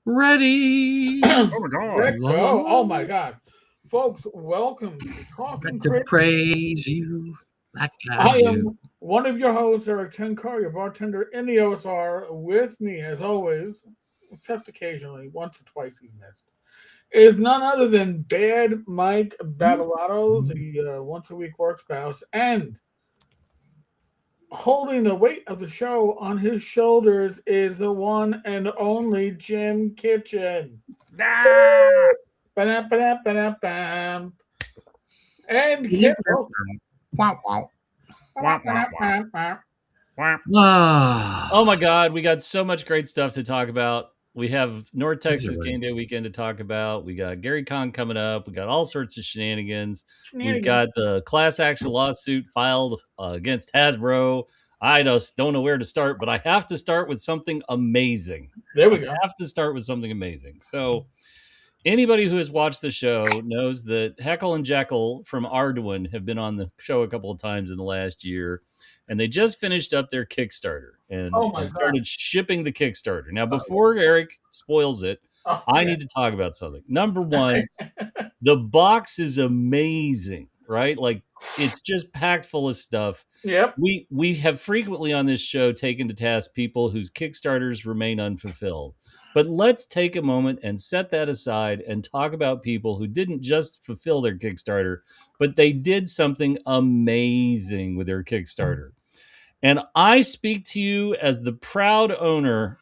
Ready. Oh my god. Let's go. Oh my God. Folks, welcome to Talking Got to Crazy. praise you like I I do. am one of your hosts, Erik your bartender in the OSR. With me, as always, except occasionally, once or twice he's missed, is none other than Bad Mike Battleato, the once a week work spouse, and holding the weight of the show on his shoulders is the one and only Jim Kitchen. Ah! Ba-dam-ba-dam-ba-dam-bam. And You- Kim. Oh, Wow, wow. Wah, wah, wah. Wah. Ah, Oh my god, we got so much great stuff to talk about. We have North Texas really. Game Day weekend to talk about. We got Gary Con coming up. We got all sorts of shenanigans. We've Shenanigans. got the class action lawsuit filed against Hasbro. I just don't know where to start, but I have to start with something amazing. There we I go. have to start with something amazing. So, anybody who has watched the show knows that Heckle and Jekyll from Arduin have been on the show a couple of times in the last year, and they just finished up their Kickstarter and, Oh my and God. started shipping the Kickstarter. Now, Oh, before Eric spoils it, oh I yeah. need to talk about something. Number one, the box is amazing, right? Like it's just packed full of stuff. Yep. We have frequently on this show taken to task people whose Kickstarters remain unfulfilled. But let's take a moment and set that aside and talk about people who didn't just fulfill their Kickstarter, but they did something amazing with their Kickstarter. And I speak to you as the proud owner,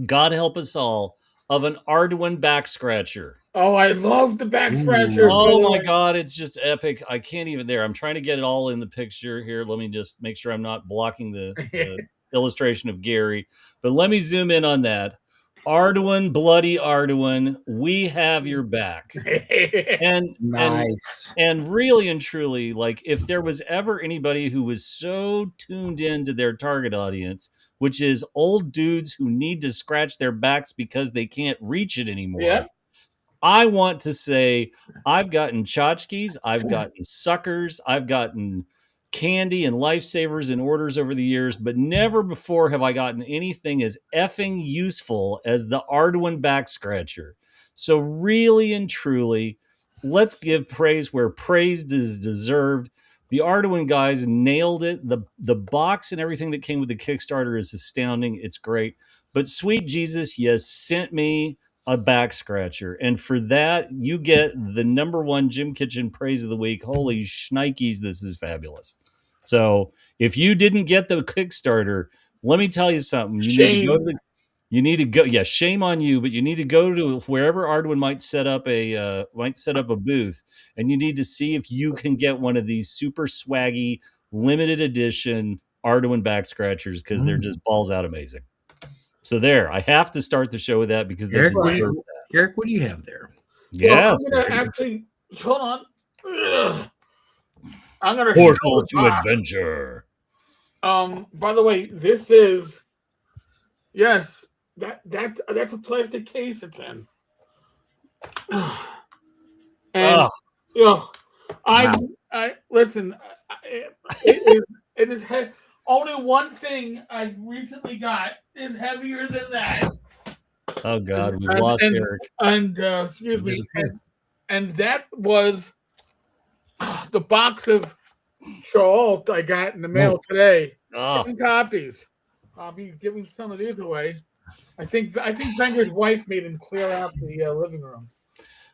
God help us all, of an Arduin back scratcher. Oh, I love the back scratchers, Ooh. by Oh the my way. God, it's just epic. I can't even there. I'm trying to get it all in the picture here. Let me just make sure I'm not blocking the illustration of Gary. But let me zoom in on that. Arduin, bloody Arduin, we have your back. And Nice. and really and truly, like if there was ever anybody who was so tuned into their target audience, which is old dudes who need to scratch their backs because they can't reach it anymore, Yep. I want to say I've gotten tchotchkes, I've gotten suckers, I've gotten candy and lifesavers and orders over the years, but never before have I gotten anything as effing useful as the Arduin back scratcher. So really and truly, let's give praise where praise is deserved. The Arduin guys nailed it. The box and everything that came with the Kickstarter is astounding. It's great. But sweet Jesus, you sent me a back scratcher. And for that, you get the number one Jim Kitchen praise of the week. Holy shnikes, this is fabulous. So if you didn't get the Kickstarter, let me tell you something. You need to go to Shame. the you need to go. Yeah, shame on you, but you need to go to wherever Arduin might set up a booth, and you need to see if you can get one of these super swaggy limited edition Arduin back scratchers because they're just balls out amazing. So there, I have to start the show with that because they Eric, deserve. Eric, what do you have there? Well, Yes, I'm gonna actually hold on. Ugh. I'm gonna show portal the to box. adventure. By the way, this is yes, that's a plastic case it's in. And Oh, you know, I Wow. I listen. It is only one thing I recently got is heavier than that. oh And God, we've and lost and, Eric. excuse me, Disappeared. and that was the box of Shault I got in the mail today. Oh, 10 copies. I'll be giving some of these away. I think Benger's wife made him clear out the living room.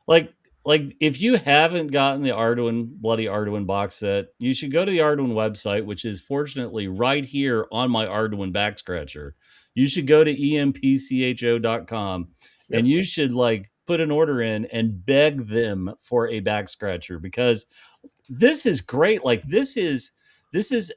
like if you haven't gotten the Arduin bloody Arduin box set, you should go to the Arduin website, which is fortunately right here on my Arduin back scratcher. You should go to empcho.com Yep. and you should like put an order in and beg them for a back scratcher because this is great. Like this is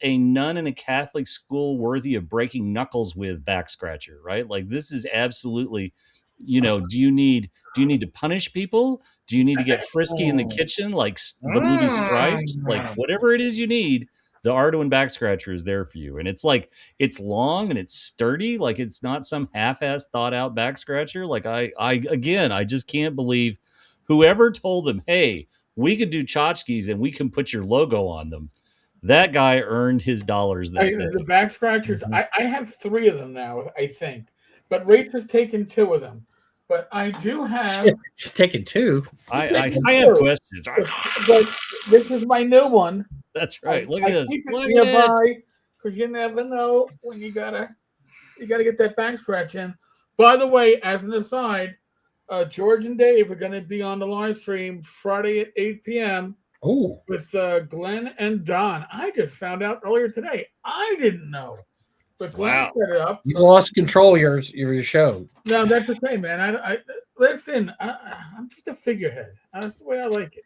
a nun in a Catholic school worthy of breaking knuckles with back scratcher, right? Like this is absolutely, do you need to punish people? Do you need to get frisky in the kitchen like the movie Stripes? Like Mm. whatever it is you need, the Arduin back scratcher is there for you. And it's like it's long and it's sturdy, like it's not some half-ass thought out back scratcher. Like I again, I just can't believe whoever told them, "Hey, we could do tchotchkes and we can put your logo on them." That guy earned his dollars that The day. back scratchers. Mhm. I have three of them now. I think, but Rach has taken two of them. but I do have. She's taking two. I have questions. But this is my new one. That's right. I, Look I at this. keep it Look at it. nearby because you never know when you gotta get that back scratch in. By the way, as an aside, George and Dave are gonna be on the live stream Friday at 8 p.m. Oh, with Glenn and Don. I just found out earlier today. I didn't know, but Glenn Wow. set it up. you lost control of your show. No, that's okay, man. I listen. I'm just a figurehead. That's the way I like it.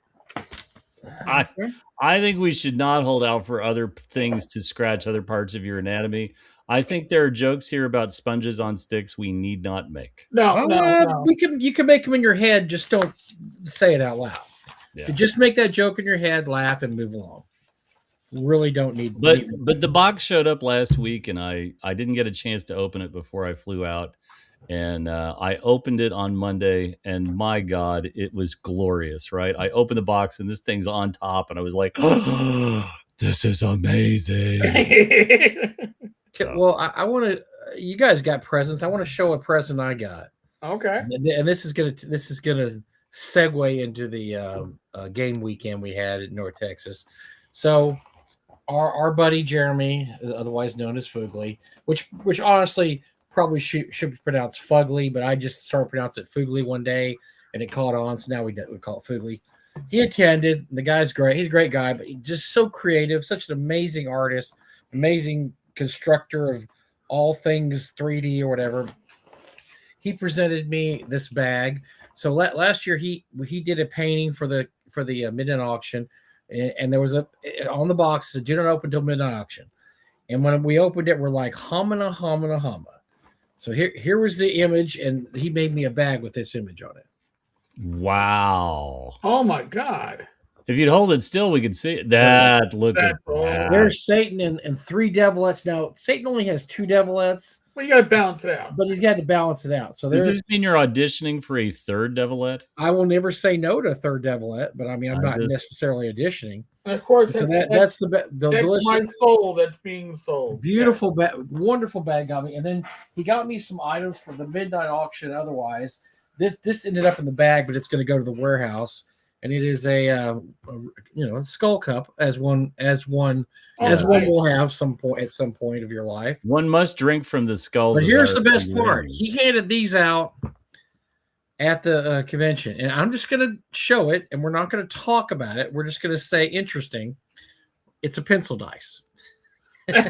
I think we should not hold out for other things to scratch other parts of your anatomy. I think there are jokes here about sponges on sticks we need not make. No, no. You can make them in your head. Just don't say it out loud. Yeah. You just make that joke in your head, laugh, and move along. Really don't need. But the box showed up last week, and I didn't get a chance to open it before I flew out. And I opened it on Monday, and my God, it was glorious, right? I opened the box, and this thing's on top, and I was like, oh, this is amazing. Well, I want to. You guys got presents. I want to show a present I got. Okay. And this is gonna segue into the game weekend we had in North Texas. So our buddy Jeremy, otherwise known as Fugly, which honestly probably should be pronounced Fugly, but I just started pronouncing it Fugly one day and it caught on, so now we call it Fugly. He attended. The guy's great. He's a great guy, but he's just so creative, such an amazing artist, amazing constructor of all things 3D or whatever. He presented me this bag. So last year he did a painting for the midnight auction, and there was on the box that do not open till midnight auction. And when we opened it, we're like humana. So here was the image, and he made me a bag with this image on it. Wow! Oh my God! If you'd hold it still, we could see it. Look at that. There's Satan and three devilettes. Now Satan only has two devilettes. Well, you got to balance it out. But he's got to balance it out. So does this mean you're auditioning for a third devilette? I will never say no to a third devilette, but I mean I'm not necessarily auditioning. And of course, so that's the delicious, my soul that's being sold. Beautiful, wonderful bag got me, and then he got me some items for the midnight auction. Otherwise, this ended up in the bag, but it's going to go to the warehouse, and it is a skull cup as one will have at some point of your life. One must drink from the skulls. But here's the best part: he handed these out at the convention, and I'm just going to show it, and we're not going to talk about it. We're just going to say interesting. It's a pencil dice. It's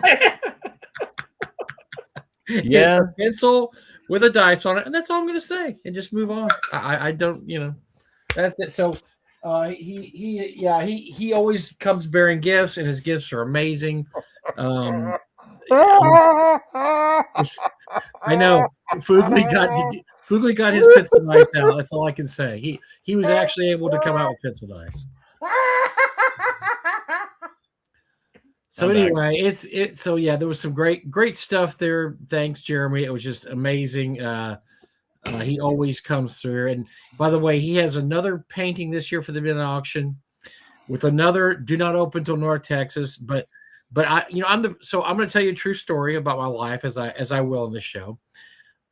a pencil with a dice on it, and that's all I'm going to say, and just move on. I don't, that's it. So he always comes bearing gifts, and his gifts are amazing. I know Fugly got his pencil dice out. That's all I can say. He was actually able to come out with pencil dice. So anyway, there was some great stuff there. Thanks, Jeremy. It was just amazing. He always comes through. And by the way, he has another painting this year for the midnight auction with another do not open till North Texas. But I'm going to tell you a true story about my life as I will in this show.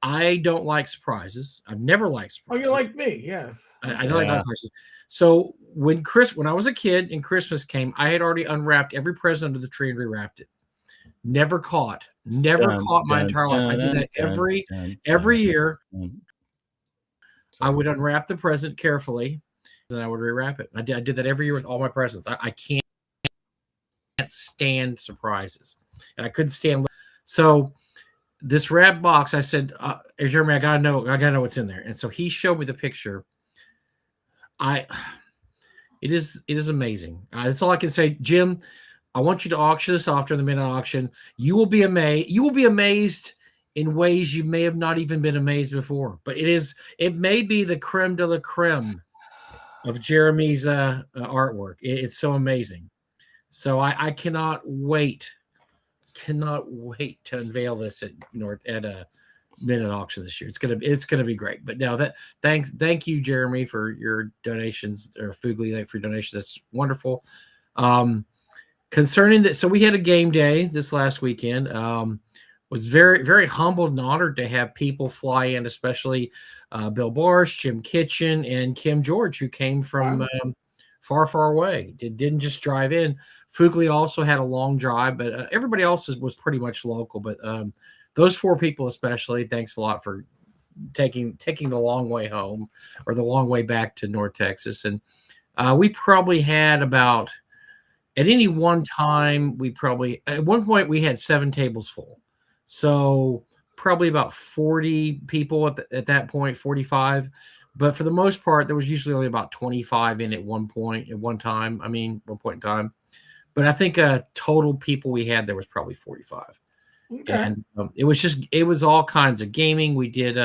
I don't like surprises. I've never liked surprises. Oh, you like me? Yes. I don't like surprises. So when I was a kid and Christmas came, I had already unwrapped every present under the tree and rewrapped it. Never caught my entire life. I did that every year. I would unwrap the present carefully, and I would rewrap it. I did that every year with all my presents. I can't stand surprises, and I couldn't stand. So this wrap box, I said, Jeremy, I gotta know what's in there. And so he showed me the picture. It is amazing. That's all I can say. Jim, I want you to auction this off during the midnight auction. You will be amazed. You will be amazed in ways you may have not even been amazed before. But it may be the creme de la creme of Jeremy's artwork. It's so amazing. So I cannot wait to unveil this at midnight auction this year. It's gonna be great. But now thank you, Jeremy, for your donations, or Fugly for your donations. That's wonderful. Concerning that, so we had a game day this last weekend. was very, very humbled and honored to have people fly in, especially Bill Barsh, Jim Kitchen, and Kim George, who came from far, far away. Didn't just drive in. Fugly also had a long drive, but everybody else was pretty much local. But those 4 people especially, thanks a lot for taking the long way home or the long way back to North Texas. And we probably had about, at any one time, at one point we had 7 tables full. So probably about 40 people at that point, 45. But for the most part, there was usually only about 25 in at one point in time. But I think total people we had there was probably 45. Okay. And it was all kinds of gaming. We did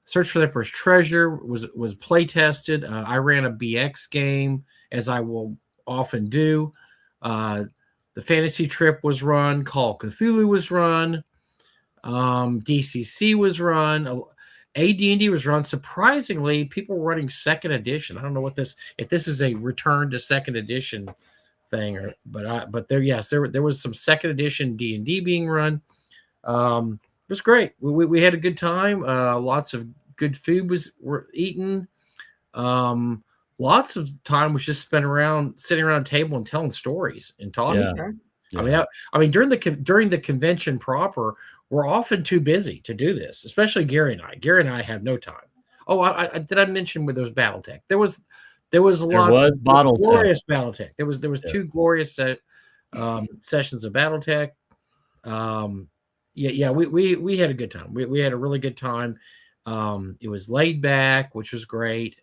Search for the Emperor's Treasure was play tested. I ran a BX game, as I will often do. The Fantasy Trip was run. Call of Cthulhu was run. DCC was run. AD&D was run. Surprisingly, people were running second edition. I don't know if this is a return to second edition thing, but there was some second edition D&D being run. It was great. We had a good time. Lots of good food were eaten. Lots of time was just spent sitting around a table and telling stories and talking. Yeah. I mean, during the convention proper, we're often too busy to do this, especially Gary and I. Gary and I have no time. Oh, did I mention where there was BattleTech? There was glorious BattleTech. There was 2 glorious sessions of BattleTech. We had a good time. We had a really good time. It was laid back, which was great.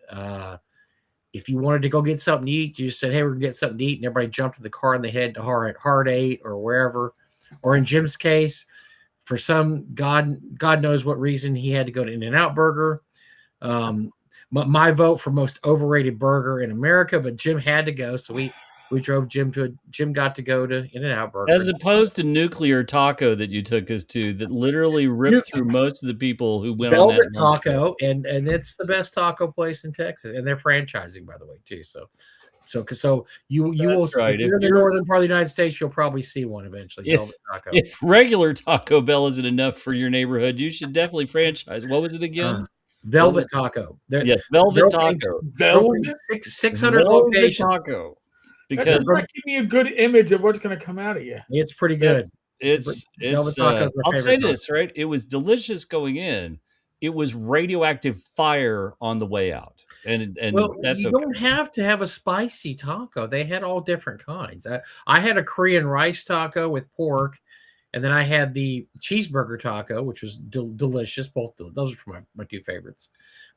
If you wanted to go get something to eat, you just said, "Hey, we're gonna get something to eat," and everybody jumped in the car and they head to Hard 8 or wherever. Or in Jim's case, for some God knows what reason, he had to go to In-N-Out Burger. My vote for most overrated burger in America, but Jim had to go, so we drove Jim got to go to In-N-Out Burger. As opposed to Nuclear Taco that you took us to, that literally ripped through most of the people who went Velvet on that Taco, and it's the best taco place in Texas, and they're franchising, by the way, too. So you will, right. If you're in the northern part of the United States, you'll probably see one eventually. Velvet Taco. If regular Taco Bell isn't enough for your neighborhood, you should definitely franchise. What was it again? Velvet Taco. Velvet Taco. 600 locations. Taco. Because like giving you a good image of what's going to come out of you. It's pretty good. I'll say this, right? It was delicious going in. It was radioactive fire on the way out. And that's don't have to have a spicy taco. They had all different kinds. I had a Korean rice taco with pork, and then I had the cheeseburger taco, which was delicious. Both those are my 2 favorites.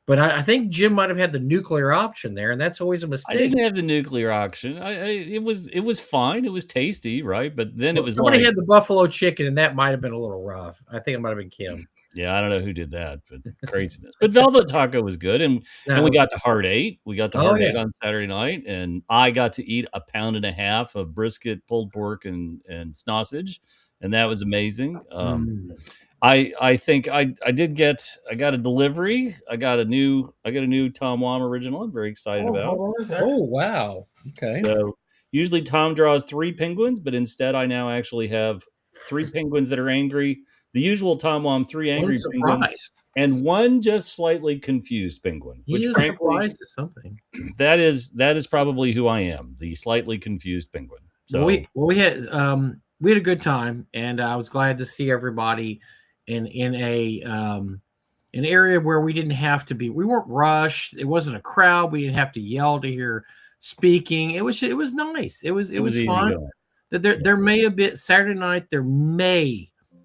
But I think Jim might have had the nuclear option there, and that's always a mistake. I didn't have the nuclear option. It was fine. It was tasty, right? But then it was somebody had the buffalo chicken, and that might have been a little rough. I think it might have been Kim. Yeah, I don't know who did that, but craziness. But Velvet Taco was good, and we got to Hard 8. We got to Hard 8 on Saturday night, and I got to eat 1.5 pounds of brisket, pulled pork, and sausage, and that was amazing. I think I got a delivery. I got a new Tom Wham original. I'm very excited about. Oh wow! Okay. So usually Tom draws 3 penguins, but instead I now actually have 3 penguins that are angry. The usual Tom Wham, 3 angry penguins, and 1 just slightly confused penguin. Which frankly is something. That is probably who I am, the slightly confused penguin. So we had a good time, and I was glad to see everybody in an area where we didn't have to be. We weren't rushed. It wasn't a crowd. We didn't have to yell to hear speaking. It was nice. It was fun. There may have been Saturday night.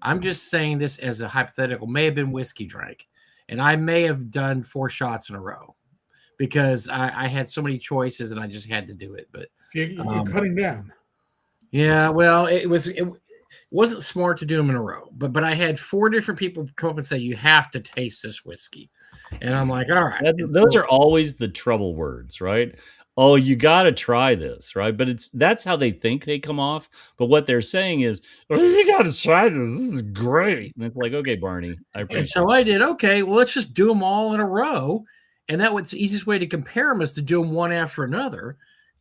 I'm just saying this as a hypothetical. May have been whiskey drank, and I may have done 4 shots in a row because I had so many choices and I just had to do it. But you're cutting down. Yeah, well, it wasn't smart to do them in a row, but I had 4 different people come up and say, "You have to taste this whiskey," and I'm like, "All right." Those are always the trouble words, right? Oh, you got to try this, right? But that's how they think they come off. But what they're saying is, "Oh, you got to try this. This is great." And it's like, okay, Barney, I appreciate. And so I did. Okay, well, let's just do them all in a row, and that was the easiest way to compare them is to do them one after another.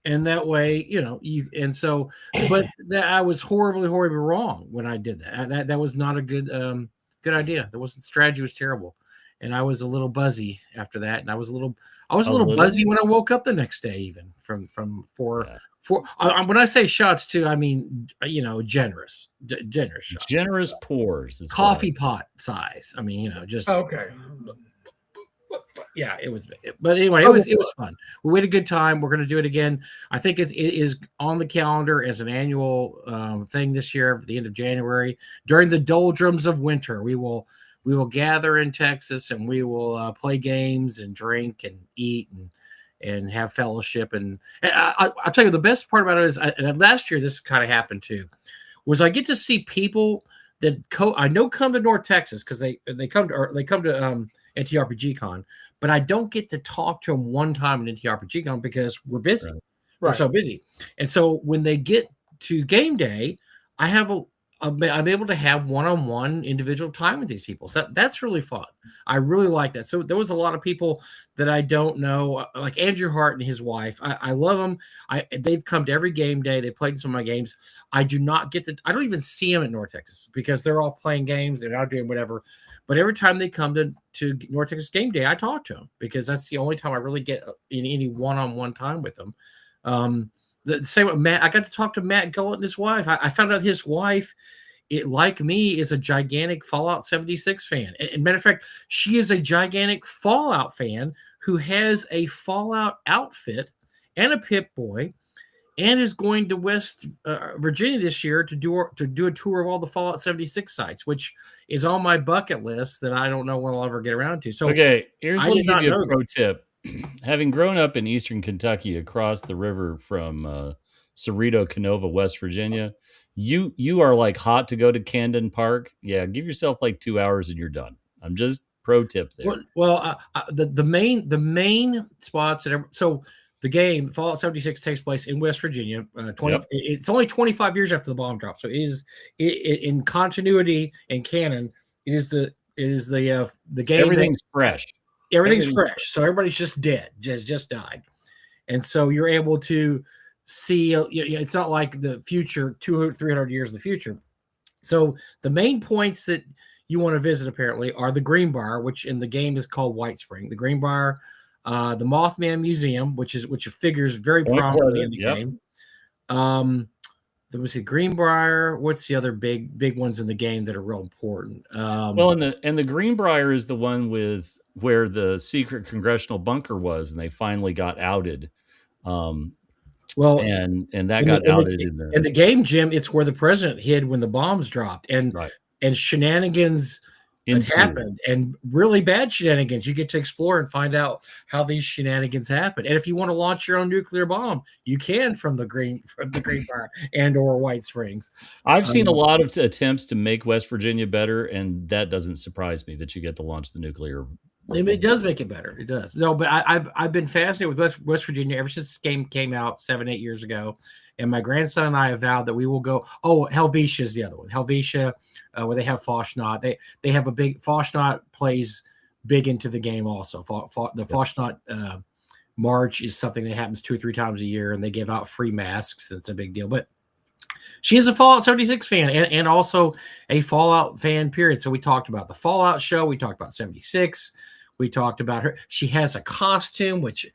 and that way, but that I was horribly wrong when I did that. That was not a good idea. That was the strategy was terrible, and I was a little buzzy after that, and I was a A little little? buzzy when I woke up the next day, even from Yeah. when I say shots too, I mean generous shots, Generous pours. Is what I coffee pot size. I mean, just Okay. yeah, it was. But anyway, it was fun. We had a good time. We're going to do it again. I think it is on the calendar as an annual thing this year at the end of January during the doldrums of winter. We will gather in Texas and we will play games and drink and eat and have fellowship. And I'll tell you the best part about it is, and last year this kind of happened too, was I get to see people that I know come to North Texas because they come to NTRPG Con, but I don't get to talk to them one time at NTRPG Con because we're busy. Right. We're so busy, and so when they get to game day, I have I'm able to have one-on-one individual time with these people. So that's really fun. I really like that. So there was a lot of people that I don't know, like Andrew Hart and his wife. I love them. They've come to every game day. They played some of my games. I don't even see them at North Texas because they're all playing games. They're out doing whatever. But every time they come to North Texas game day, I talk to them because that's the only time I really get in any one-on-one time with them. The same with Matt. I got to talk to Matt Gullett and his wife. I found out his wife, like me, is a gigantic Fallout 76 fan. And matter of fact, she is a gigantic Fallout fan who has a Fallout outfit and a Pip-Boy, and is going to West Virginia this year to do a tour of all the Fallout 76 sites, which is on my bucket list that I don't know when I'll ever get around to. So Okay, let me give you a pro that. tip. Having grown up in eastern Kentucky across the river from Cerrito, Canova, West Virginia, you are like hot to go to Camden Park. Yeah, give yourself like 2 hours and you're done. I'm just pro tip there. The main spots so the game Fallout 76 takes place in West Virginia. It's only 25 years after the bomb drop, so in continuity and canon. It is the game. Everything's fresh. Everything's fresh, so everybody's just dead, just died, and so you're able to see. It's not like the future, 200-300 years in the future. So the main points that you want to visit apparently are the Greenbrier, which in the game is called White Spring. The Greenbrier, the Mothman Museum, which figures very prominently in the game. There was a Greenbrier. What's the other big ones in the game that are real important? And the Greenbrier is the one where the secret congressional bunker was, and they finally got outed. And that got outed in the game, Jim. It's where the president hid when the bombs dropped, and shenanigans happened, and really bad shenanigans. You get to explore and find out how these shenanigans happen. And if you want to launch your own nuclear bomb, you can from the Greenbrier and or White Springs. I've seen a lot of attempts to make West Virginia better, and that doesn't surprise me that you get to launch the nuclear. It does make it better. It does. No, but I've been fascinated with West Virginia ever since this game came out 7-8 years ago. And my grandson and I have vowed that we will go. Oh, Helvetia is the other one. Helvetia, where they have Foshnot. They have a big Foshnot plays big into the game also. The Foshnot March is something that happens 2 or 3 times a year, and they give out free masks. It's a big deal. But she is a Fallout 76 fan and also a Fallout fan, period. So we talked about the Fallout show. We talked about 76. We talked about her. She has a costume, which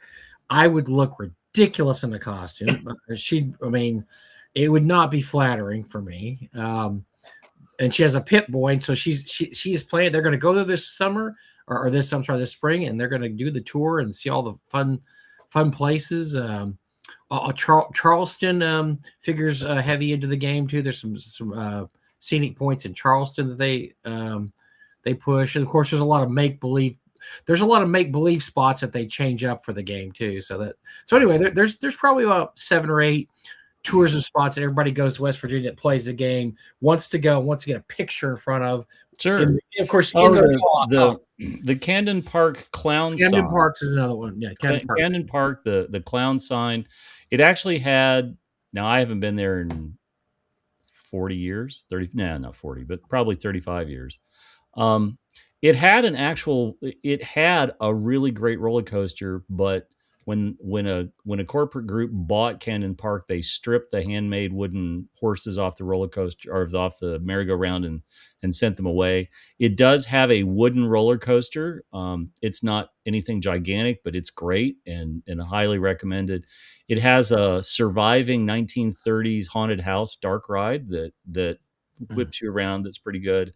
I would look ridiculous in the costume. It would not be flattering for me. And she has a Pip-Boy, and so she's playing. They're going to go there this summer this spring, and they're going to do the tour and see all the fun places. Charleston figures heavy into the game too. There's some scenic points in Charleston that they push, and of course there's a lot of make believe. There's a lot of make believe spots that they change up for the game too. So anyway, there's probably about 7 or 8 tours of spots that everybody goes to West Virginia that plays the game, wants to get a picture in front of. Sure. Of course, the Camden Park clown sign. Camden Park is another one. Yeah, Camden Park, the clown sign. It actually had. Now I haven't been there in 40 years, 30. Nah, not 40, but probably 35 years. It had a really great roller coaster, but when a corporate group bought Camden Park, they stripped the handmade wooden horses off the roller coaster or off the merry-go-round and sent them away. It does have a wooden roller coaster. It's not anything gigantic, but it's great and highly recommended. It has a surviving 1930s haunted house dark ride that whips you around. That's pretty good.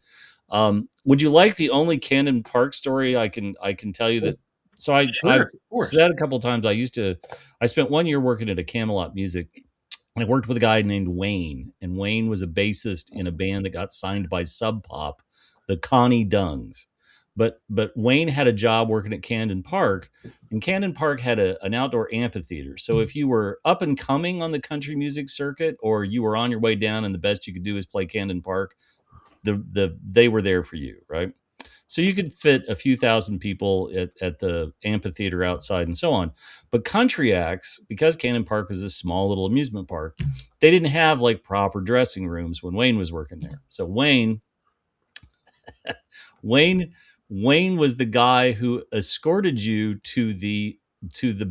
Would you like the only Camden Park story I can tell you that? So I've Sure, of course. said a couple of times I spent 1 year working at a Camelot Music, and I worked with a guy named Wayne, and Wayne was a bassist in a band that got signed by Sub Pop, the Connie Dungs. But Wayne had a job working at Camden Park, and Camden Park had an outdoor amphitheater. So if you were up and coming on the country music circuit, or you were on your way down, and the best you could do is play Camden Park, they were there for you, right? So you could fit a few thousand people at the amphitheater outside and so on. But country acts, because Camden Park was a small little amusement park, they didn't have like proper dressing rooms when Wayne was working there. So Wayne Wayne was the guy who escorted you to the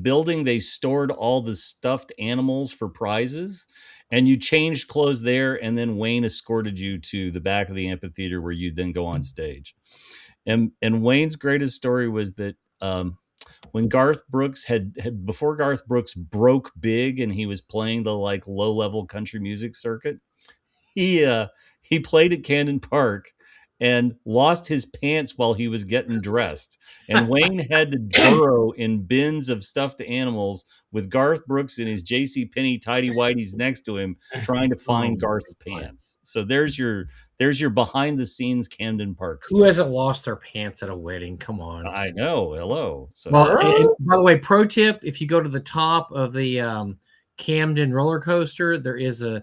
building they stored all the stuffed animals for prizes, and you changed clothes there, and then Wayne escorted you to the back of the amphitheater where you'd then go on stage. And Wayne's greatest story was that when Garth Brooks had before Garth Brooks broke big and he was playing the like low level country music circuit, he played at Camden Park and lost his pants while he was getting dressed. And Wayne had to burrow in bins of stuffed animals with Garth Brooks in his J.C. Penney tidy whities next to him, trying to find Garth's pants. So there's your behind the scenes Camden Park Who story. hasn't lost their pants at a wedding? Come on. I know. Hello. So Well, and by the way, pro tip: if you go to the top of the Camden roller coaster, there is a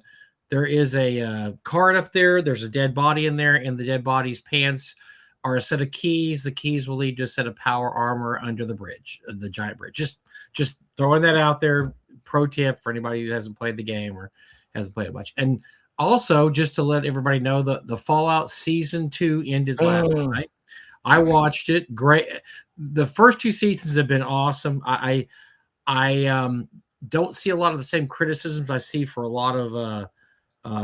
card up there. There's a dead body in there, and the dead body's pants are a set of keys. The keys will lead to a set of power armor under the bridge, the giant bridge. Just throwing that out there. Pro tip for anybody who hasn't played the game or hasn't played it much. And also, just to let everybody know, the Fallout Season 2 ended last night. I watched it. Great. The first two seasons have been awesome. I don't see a lot of the same criticisms I see for a lot of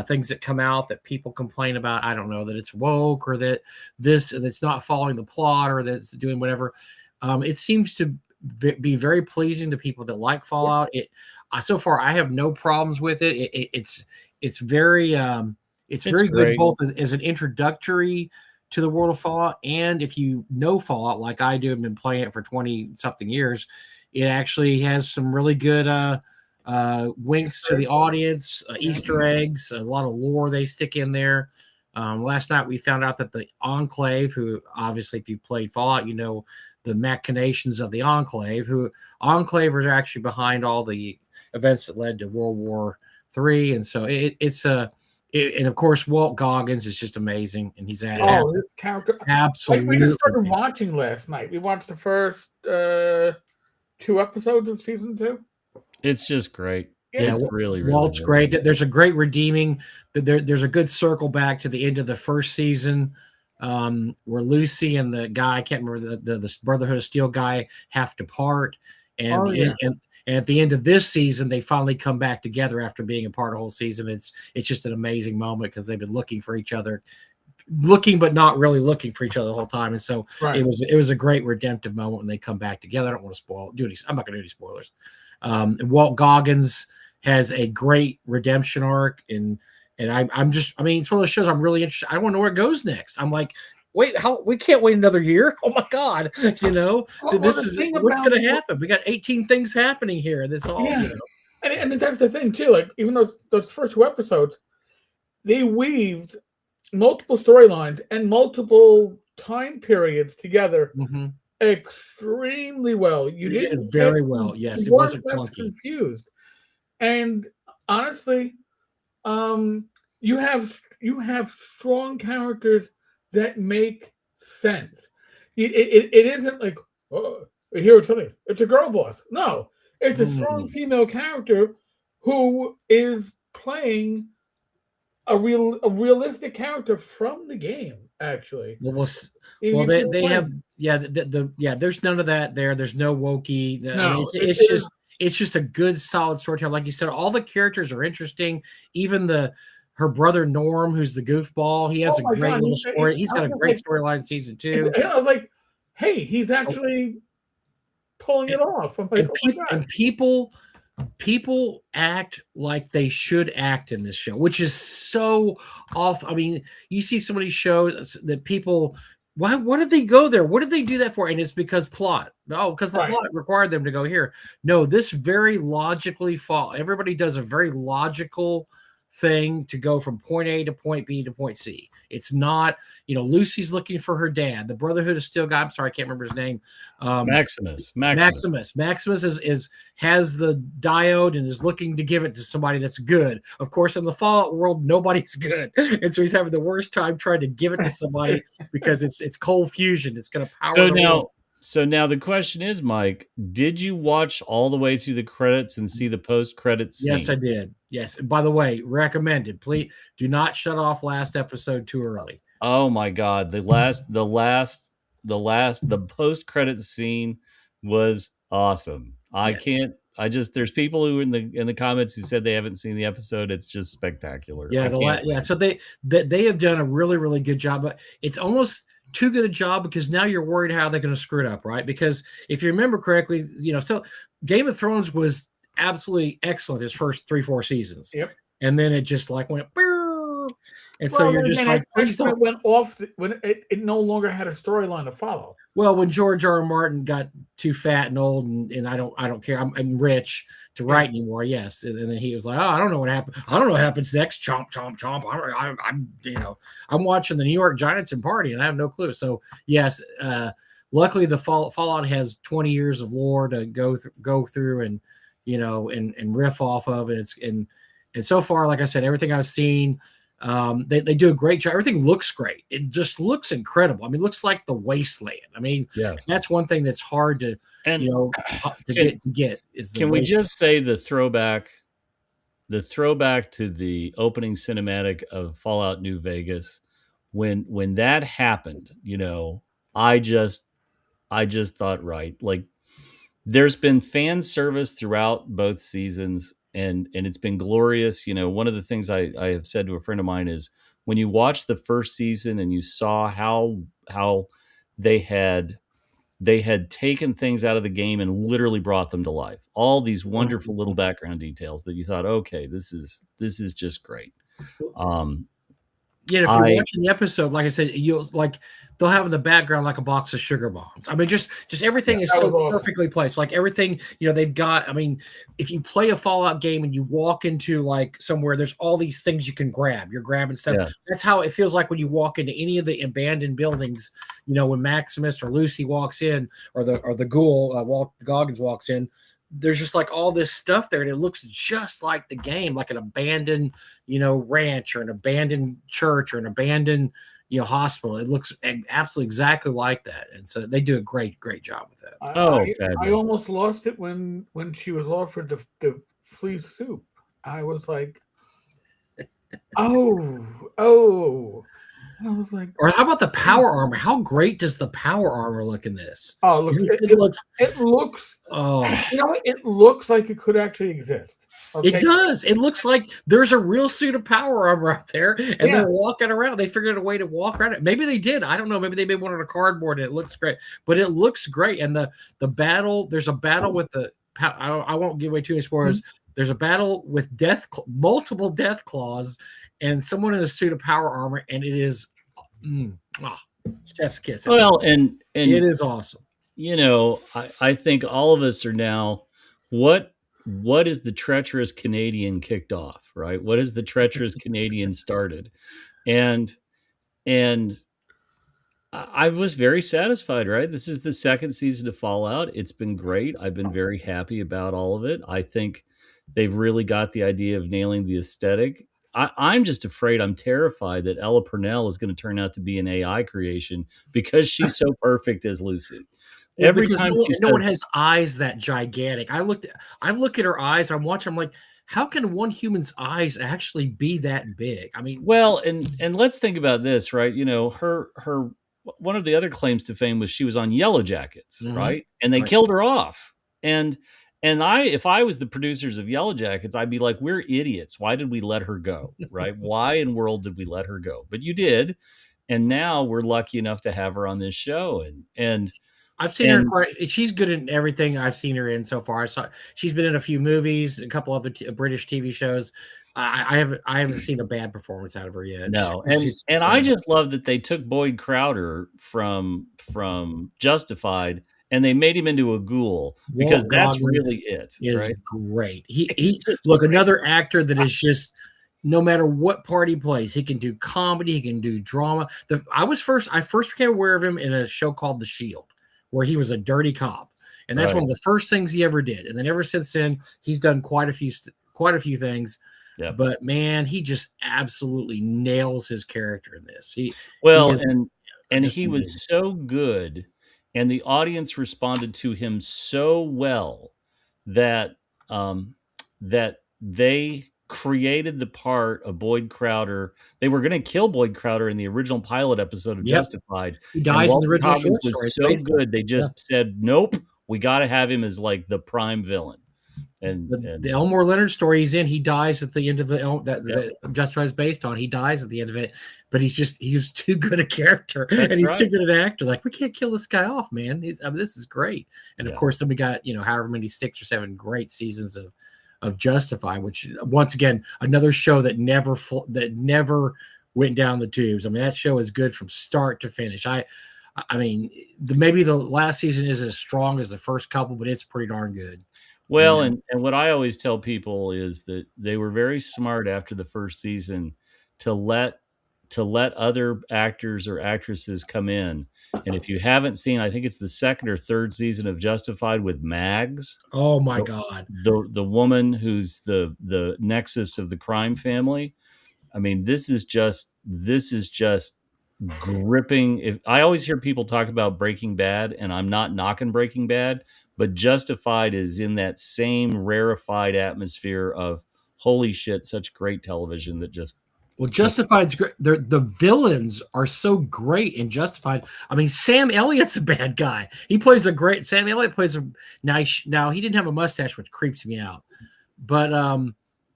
things that come out that people complain about. I don't know, that it's woke or that that's not following the plot or that's doing whatever. It seems to be very pleasing to people that like Fallout. So far, I have no problems with it. It's very very good both as an introductory to the world of Fallout, and if you know Fallout like I do and been playing it for 20 something years, it actually has some really good winks to the audience, Easter eggs, a lot of lore they stick in there. Last night we found out that the Enclave, who obviously if you've played Fallout, you know the machinations of the Enclave, who Enclavers are actually behind all the events that led to World War III. And so and of course Walt Goggins is just amazing, and he's his character absolutely. We just started watching last night. We watched the first 2 episodes of season 2. It's just great. Yeah, it's really Walt's good. great. There's a great redeeming. There's a good circle back to the end of the first season, where Lucy and the guy, I can't remember the Brotherhood of Steel guy, have to part, and at the end of this season, they finally come back together after being apart a whole season. It's just an amazing moment because they've been looking for each other, looking but not really looking for each other the whole time. And so it was a great redemptive moment when they come back together. I don't want to I'm not going to do any spoilers. Walt Goggins has a great redemption arc, and I'm just, I mean, it's one of those shows I'm really interested. I want to know where it goes next. I'm like, wait, we can't wait another year. Oh my God. This is what's going to happen. We got 18 things happening here. That's all, And that's the thing too. Like even those first 2 episodes, they weaved multiple storylines and multiple time periods together extremely well. You did very well. Yes, it wasn't clunky. Confused. And honestly, you have strong characters that make sense. It isn't like, oh, here it's something. It's a girl boss. No, it's a strong female character who is playing a realistic character from the game, actually. Well, If well, you can they have, find- yeah, yeah. There's none of that there. There's no wokey. I mean, no, it's just a good solid storytelling. Like you said, all the characters are interesting. Even her brother Norm, who's the goofball, he has oh a my great god, little story. He's I got was a just great like, storyline in season 2. I was like, hey, he's actually pulling it off. I'm like, And oh my god. people act like they should act in this show, which is so off. I mean, you see so many shows that people, why did they go there? What did they do that for? And it's because plot. Oh, because the Right. plot required them to go here. No, this very logically fall. Everybody does a very logical thing to go from point A to point B to point C. It's not, Lucy's looking for her dad. The Brotherhood of Steel guy, I'm sorry, I can't remember his name. Maximus. Maximus has the diode and is looking to give it to somebody that's good. Of course, in the Fallout world, nobody's good, and so he's having the worst time trying to give it to somebody because it's cold fusion. It's going to power. So now the question is, Mike, did you watch all the way through the credits and see the post-credits scene? Yes, I did. Yes. By the way, recommended. Please do not shut off last episode too early. Oh my God. The post-credits scene was awesome. There's people who in the comments who said they haven't seen the episode. It's just spectacular. Yeah. So they have done a really, really good job, but it's almost too good a job because now you're worried how they're going to screw it up, right? Because if you remember correctly, so Game of Thrones was absolutely excellent his first 3-4 seasons. Yep. And then it just like went, and so you're just like, please don't. It went off when it no longer had a storyline to follow. Well, when George R. R. Martin got too fat and old, and I don't care, I'm rich to write anymore. Yes, and then he was like, "Oh, I don't know what happened. I don't know what happens next." Chomp, chomp, chomp. I'm watching the New York Giants and party, and I have no clue. So yes, luckily the Fallout has 20 years of lore to go through and and riff off of. And so far, like I said, everything I've seen. They do a great job. Everything looks great. It just looks incredible. I mean, it looks like the wasteland. I mean, yes. That's one thing that's hard to get is the can wasteland. We just say the throwback to the opening cinematic of Fallout New Vegas when that happened, I just thought, right, like there's been fan service throughout both seasons. And it's been glorious. One of the things I have said to a friend of mine is when you watch the first season and you saw how they had taken things out of the game and literally brought them to life. All these wonderful little background details that you thought, okay, this is just great. If you're watching the episode, like I said, you'll like they'll have in the background like a box of sugar bombs. I mean, just everything is so perfectly placed. Like everything, they've got. I mean, if you play a Fallout game and you walk into like somewhere, there's all these things you can grab. You're grabbing stuff. Yeah. That's how it feels like when you walk into any of the abandoned buildings. When Maximus or Lucy walks in, or the ghoul Walt Goggins walks in. There's just like all this stuff there, and it looks just like the game, like an abandoned, ranch or an abandoned church or an abandoned, hospital. It looks absolutely exactly like that, and so they do a great job with that. I almost lost it when she was offered the flea soup. I was like, oh. I was like, or how about the power armor? How great does the power armor look in this? Oh, look, it looks. Oh, it looks like it could actually exist. Okay? It does. It looks like there's a real suit of power armor out there, and they're walking around. They figured a way to walk around it. Maybe they did. I don't know. Maybe they made one on a cardboard, and it looks great. But it looks great. And the battle. There's a battle with the. I won't give away too many spoilers. Mm-hmm. There's a battle with multiple death claws, and someone in a suit of power armor, and it is. Chef's kiss. That's awesome. and it is awesome. I think all of us are now. What is the treacherous Canadian kicked off, right? What is the treacherous Canadian started, and I was very satisfied. Right, this is the second season of Fallout. It's been great. I've been very happy about all of it. I think they've really got the idea of nailing the aesthetic. I'm just afraid, I'm terrified that Ella Purnell is going to turn out to be an AI creation because she's so perfect as Lucy. Every time no one has eyes that gigantic. I look at her eyes. I'm watching. I'm like, how can one human's eyes actually be that big? I mean, Well, and let's think about this, right? You know, her one of the other claims to fame was she was on Yellow Jackets, mhm, right? And they right. killed her off. And I, if I was the producers of Yellow Jackets, I'd be like, we're idiots. Why did we let her go? Right? Why in world did we let her go? But you did, and now we're lucky enough to have her on this show. I've seen her And quite. She's good in everything I've seen her in so far. I saw she's been in a few movies, a couple other British TV shows. I haven't seen a bad performance out of her yet. no, She's and I great. just love that they took Boyd Crowder from Justified and they made him into a ghoul because Walt that's Goggins really it, is right? great. He He's just look, great. another actor that is just no matter what part he plays, he can do comedy, he can do drama. I first became aware of him in a show called The Shield, where he was a dirty cop, and that's one Right. of the first things he ever did. And then ever since then, he's done quite a few things. Yep. But man, he just absolutely nails his character in this. He Well, is and just he amazing. was so good, and the audience responded to him so well that that they created the part of Boyd Crowder. They were going to kill Boyd Crowder in the original pilot episode of Yep, Justified, he and dies in the Walter original Goggins short was story. It's so based on. good they Yeah. just said, "Nope, we got to have him as like the prime villain." And The Elmore Leonard story he's in, he dies at the end of yep, that Justified is based on. He dies at the end of it, but he was too good a character and that's he's too right. good an actor. Like, we can't kill this guy off, man. I mean, this is great. And of Yeah. course, then we got however many 6 or 7 great seasons of Justified, which once again another show that never went down the tubes. I mean, that show is good from start to finish. I mean, maybe the last season is as strong as the first couple, but it's pretty darn good. And Well, and what I always tell people is that they were very smart after the first season to let other actors or actresses come in. And if you haven't seen, I think it's the second or third season of Justified with Mags, oh my the God. the woman who's the nexus of the crime family. I mean, this is just gripping. If I always hear people talk about Breaking Bad, and I'm not knocking Breaking Bad, but Justified is in that same rarefied atmosphere of holy shit, such great television that just Well, Justified's great. The villains are so great in Justified. I mean, Sam Elliott's a bad guy. He plays a great. Sam Elliott plays a nice. Now he didn't have a mustache, which creeps me out. But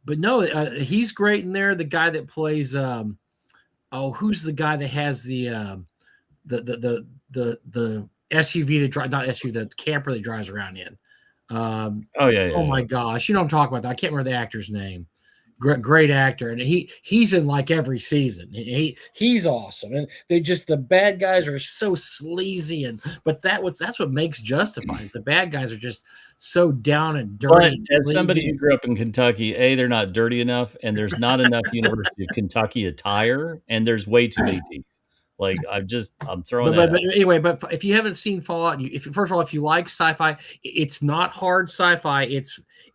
no, he's great in there. The guy that plays who's the guy that has the SUV that drive not SUV the camper that drives around in. oh yeah, yeah, Oh yeah. my gosh, you know what I'm talking about. I can't remember the actor's name. Great actor, and he's in like every season. He's awesome, and they just the bad guys are so sleazy, but that's what makes Justified. Is the bad guys are just so down and dirty But and as somebody sleazy. who grew up in Kentucky, they're not dirty enough, and there's not enough University of Kentucky attire, and there's way too many teeth. Like I'm throwing But, that but out. but anyway, but if you haven't seen Fallout, first of all, if you like sci-fi, it's not hard sci-fi.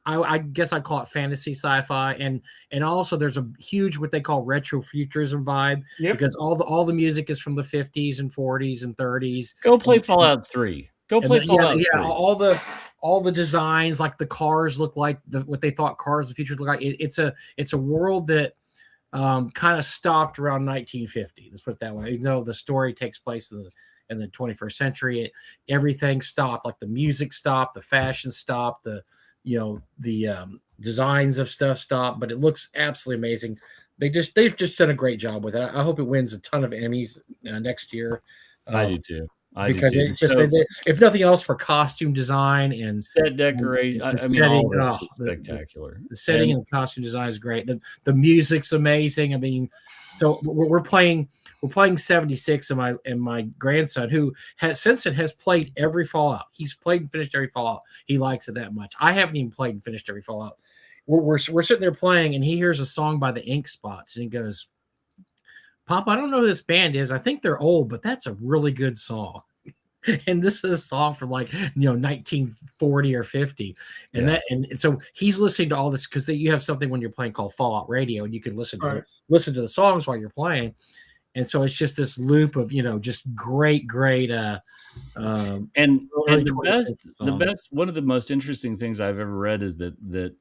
I guess I'd call it fantasy sci-fi, and also there's a huge what they call retro futurism vibe Yep. because all the music is from the 50s and 40s and 30s, Go play and Fallout 3. Go and play yeah, Fallout yeah, 3. all the designs, like the cars look like what they thought cars of the future look like. It's a world that kind of stopped around 1950. Let's put it that way. Even though the story takes place in the 21st century, everything stopped. Like the music stopped, the fashion stopped, the designs of stuff stopped. But it looks absolutely amazing. They've just done a great job with it. I hope it wins a ton of Emmys next year. I Uh, do too. I do because too. it's just So if nothing else for costume design and set and, decorate. and I mean, all setting. of it's Oh, just spectacular. the setting And and the costume design is great. The music's amazing. I mean, so we're playing 76, and my grandson who has played every Fallout. He's played and finished every Fallout. He likes it that much. I haven't even played and finished every Fallout. We're sitting there playing, and he hears a song by the Ink Spots, and he goes, "Pop, I don't know who this band is. I think they're old, but that's a really good song." And this is a song from 1940 or 50, and yeah, so he's listening to all this because you have something when you're playing called Fallout Radio, and you can All right. listen to the songs while you're playing, and so it's just this loop of just great early and 20th century the songs. best one of the most interesting things I've ever read is that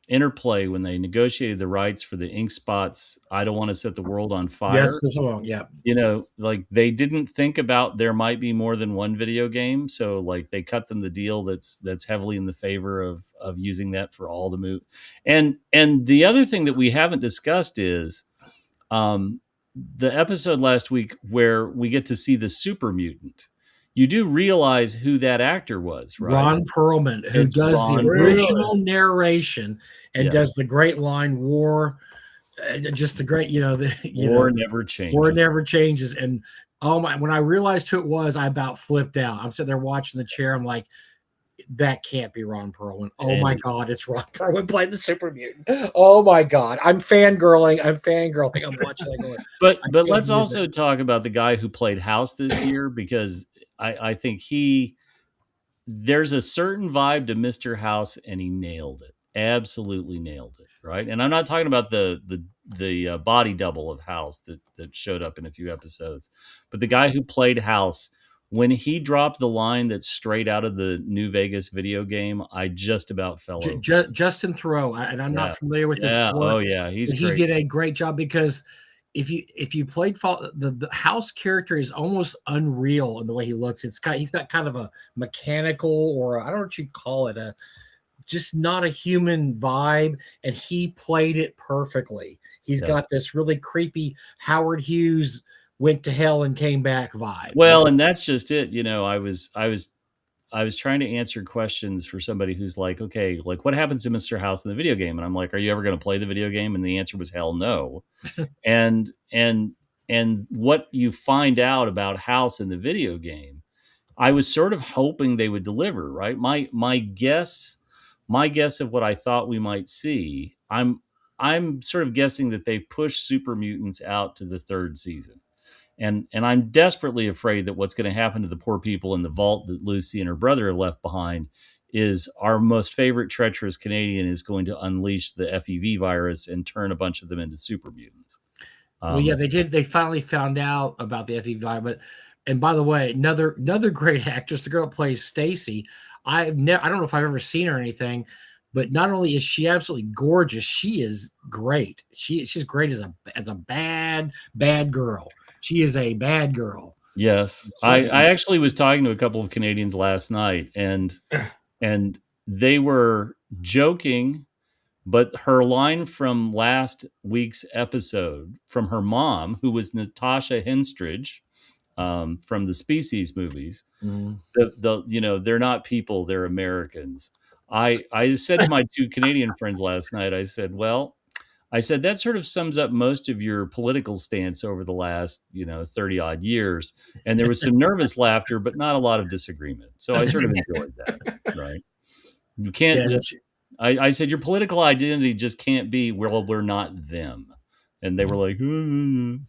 Interplay, when they negotiated the rights for the Ink Spot's I Don't Want to Set the World on Fire. Yes, yeah. Like they didn't think about there might be more than one video game, so like they cut them the deal that's heavily in the favor of using that for all the move. And the other thing that we haven't discussed is the episode last week where we get to see the super mutant. You do realize who that actor was, right? Ron Perlman, who does the original narration and does the great line "War," just the great, War never changes. War never changes. And oh my! When I realized who it was, I about flipped out. I'm sitting there watching the chair. I'm like, that can't be Ron Perlman. Oh my God, it's Ron Perlman playing the super mutant. Oh my God, I'm fangirling. I'm watching that going. But let's also talk about the guy who played House this year, because I think there's a certain vibe to Mr. House, and he nailed it. Absolutely nailed it, right? And I'm not talking about the body double of House that showed up in a few episodes, but the guy who played House, when he dropped the line that's straight out of the New Vegas video game, I just about fell over. Justin Theroux, and I'm not familiar with this. Oh yeah, he did a great job, because if you played the House character is almost unreal in the way he looks. He's got kind of a mechanical, or I don't know what you call it, just not a human vibe, and he played it perfectly. He's got this really creepy Howard Hughes went to hell and came back vibe. Well, and that's just it. I was trying to answer questions for somebody who's like, okay, like what happens to Mr. House in the video game? And I'm like, are you ever going to play the video game? And the answer was hell no. and what you find out about House in the video game, I was sort of hoping they would deliver, right? My guess of what I thought we might see, I'm sort of guessing that they push super mutants out to the third season. And I'm desperately afraid that what's going to happen to the poor people in the vault that Lucy and her brother have left behind is our most favorite treacherous Canadian is going to unleash the FEV virus and turn a bunch of them into super mutants. Well, yeah, they did. They finally found out about the FEV virus. And by the way, another great actress, the girl that plays Stacy. I don't know if I've ever seen her or anything, but not only is she absolutely gorgeous, she is great. She's great as a bad girl. She is a bad girl. Yes. I actually was talking to a couple of Canadians last night, and they were joking, but her line from last week's episode from her mom, who was Natasha Henstridge from the Species movies, they're not people, they're Americans. I said to my two Canadian friends last night, I said, that sort of sums up most of your political stance over the last, 30 odd years. And there was some nervous laughter, but not a lot of disagreement. So I sort of enjoyed that, right? You can't I said, your political identity just can't be, well, we're not them. And they were like,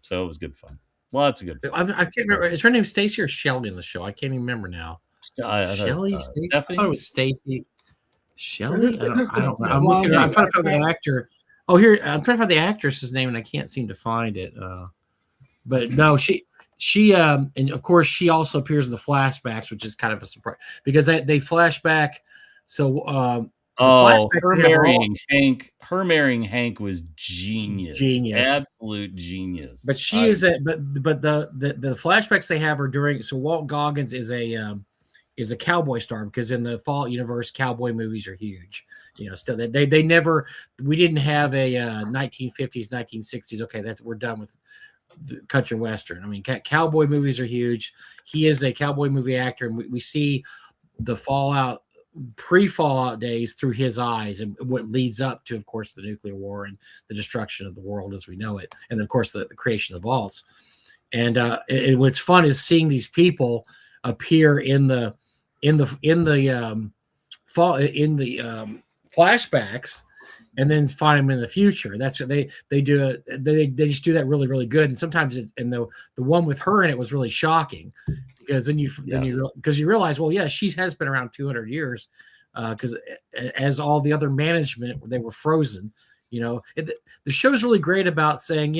so it was good fun. Lots of good fun. I can't remember. Is her name Stacy or Shelly in the show? I can't even remember now. Shelly? Stacy? I thought it was Stacy. Shelly? I don't know. I'm trying to find the actor. Oh, here I'm trying to find the actress's name, and I can't seem to find it. But no, she and of course she also appears in the flashbacks, which is kind of a surprise because they flash back. So her marrying Hank was genius, absolute genius. But she is but the flashbacks they have are during. So Walt Goggins is a cowboy star, because in the Fallout universe, cowboy movies are huge. Still they never, we didn't have a 1950s, 1960s. Okay, we're done with the country and western. I mean, cowboy movies are huge. He is a cowboy movie actor, and we see the Fallout, pre-Fallout days through his eyes, and what leads up to, of course, the nuclear war and the destruction of the world as we know it, and of course the creation of the vaults. And what's fun is seeing these people appear in the flashbacks, and then find them in the future. That's what they do. They just do that really, really good. And sometimes the one with her in it was really shocking, because then you realize, well, yeah, she has been around 200 years, because as all the other management, they were frozen. The show's really great about saying,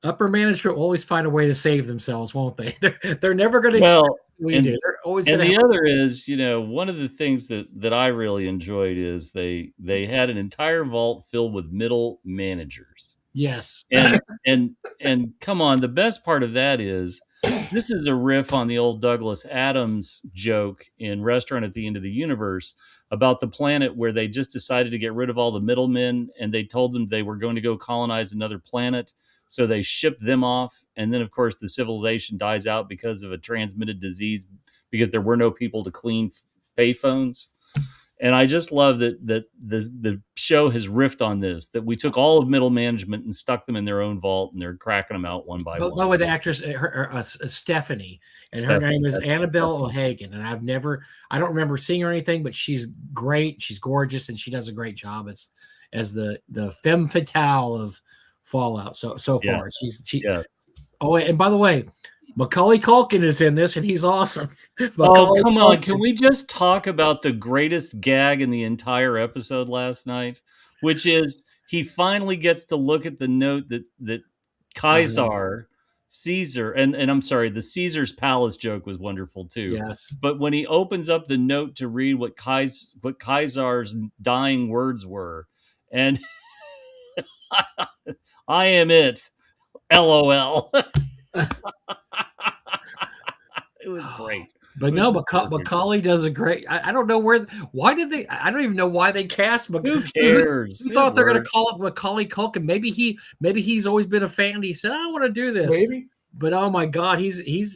upper management will always find a way to save themselves, won't they? They're never going to expect Well, what we and do. They're always and going to the have. other is, one of the things that I really enjoyed is they had an entire vault filled with middle managers. Yes. And come on, the best part of that is this is a riff on the old Douglas Adams joke in Restaurant at the End of the Universe about the planet where they just decided to get rid of all the middlemen, and they told them they were going to go colonize another planet. So they shipped them off, and then of course the civilization dies out because of a transmitted disease because there were no people to clean payphones. And I just love that the show has riffed on this, that we took all of middle management and stuck them in their own vault, and they're cracking them out one by By one. the way, the actress, Stephanie, and her Stephanie, name is that's Annabelle O'Hagan. And I don't remember seeing her or anything, but she's great. She's gorgeous, and she does a great job as the femme fatale of Fallout. So far, Yes. she. Yeah. Oh, and by the way, Macaulay Culkin is in this, and he's awesome. Oh, Macaulay come on. Culkin. Can we just talk about the greatest gag in the entire episode last night, which is he finally gets to look at the note that Caesar, Caesar, and I'm sorry, the Caesar's Palace joke was wonderful too. Yes. But when he opens up the note to read what Caesar's dying words were, and I am it, LOL. It was great. But no, Macaulay does a great. I don't know why did they? I don't even know why they cast Who cares? Who thought they're going to call it Macaulay Culkin? Maybe he's always been a fan. He said, "I want to do this." Maybe. But oh my God, he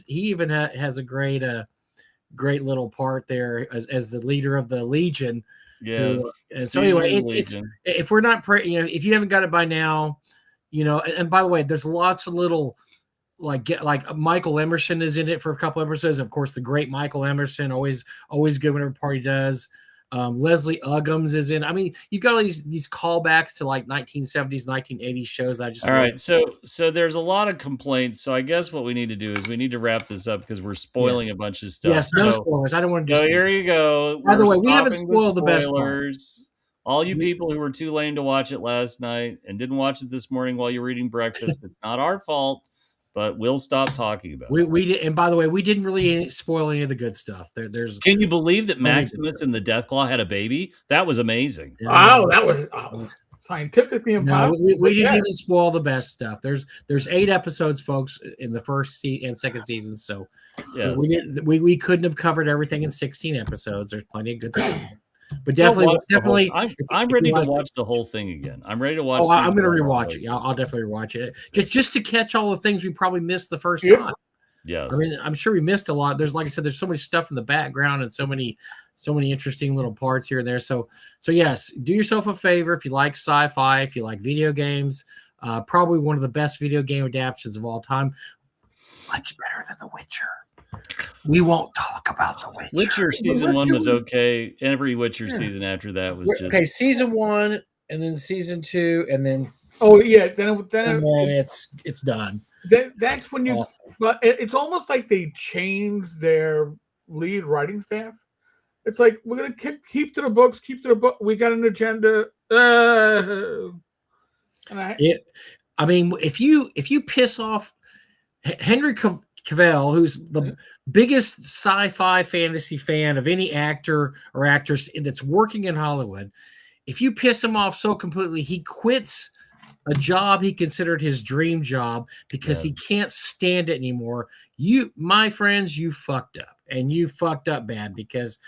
even has a great little part there as the leader of the Legion. Yes. And so anyway, it's if we're not if you haven't got it by now, and by the way, there's lots of little. Like Michael Emerson is in it for a couple episodes. Of course, the great Michael Emerson, always good whenever party does. Leslie Uggams is in. I mean, you've got all these callbacks to like 1970s, 1980s shows. That I just all right. So there's a lot of complaints. So I guess what we need to do is we need to wrap this up because we're spoiling a bunch of stuff. Yes, no spoilers. I don't want to. So here you go. By the way, we haven't spoiled the best part. All you people who were too lame to watch it last night and didn't watch it this morning while you were eating breakfast, it's not our fault. But we'll stop talking about it. We did, and by the way, we didn't really spoil any of the good stuff. There's. Can you believe that Maximus and the Deathclaw had a baby? That was amazing. Wow, that was scientifically impossible. No, we didn't even spoil the best stuff. There's 8 episodes, folks, in the first and second season. So yes. we couldn't have covered everything in 16 episodes. There's plenty of good stuff. But definitely, I'm ready to watch the whole thing again. I'm ready to watch. Oh, I'm going to rewatch it. I'll definitely rewatch it just to catch all the things we probably missed the first time. Yes, I mean, I'm sure we missed a lot. There's, like I said, there's so much stuff in the background and so many interesting little parts here and there. So yes, do yourself a favor if you like sci-fi, if you like video games. Probably one of the best video game adaptations of all time. Much better than The Witcher. We won't talk about The Witcher. Witcher season 1 was okay. Every Witcher season after that was just okay. Season 1, and then season 2, and then then it's done. That's when you. But it's almost like they changed their lead writing staff. It's like we're gonna keep to the books, We got an agenda. I mean, if you piss off Henry Cavill, who's the biggest sci-fi fantasy fan of any actor or actress that's working in Hollywood, if you piss him off so completely, he quits a job he considered his dream job because he can't stand it anymore. My friends, you fucked up, and you fucked up bad, because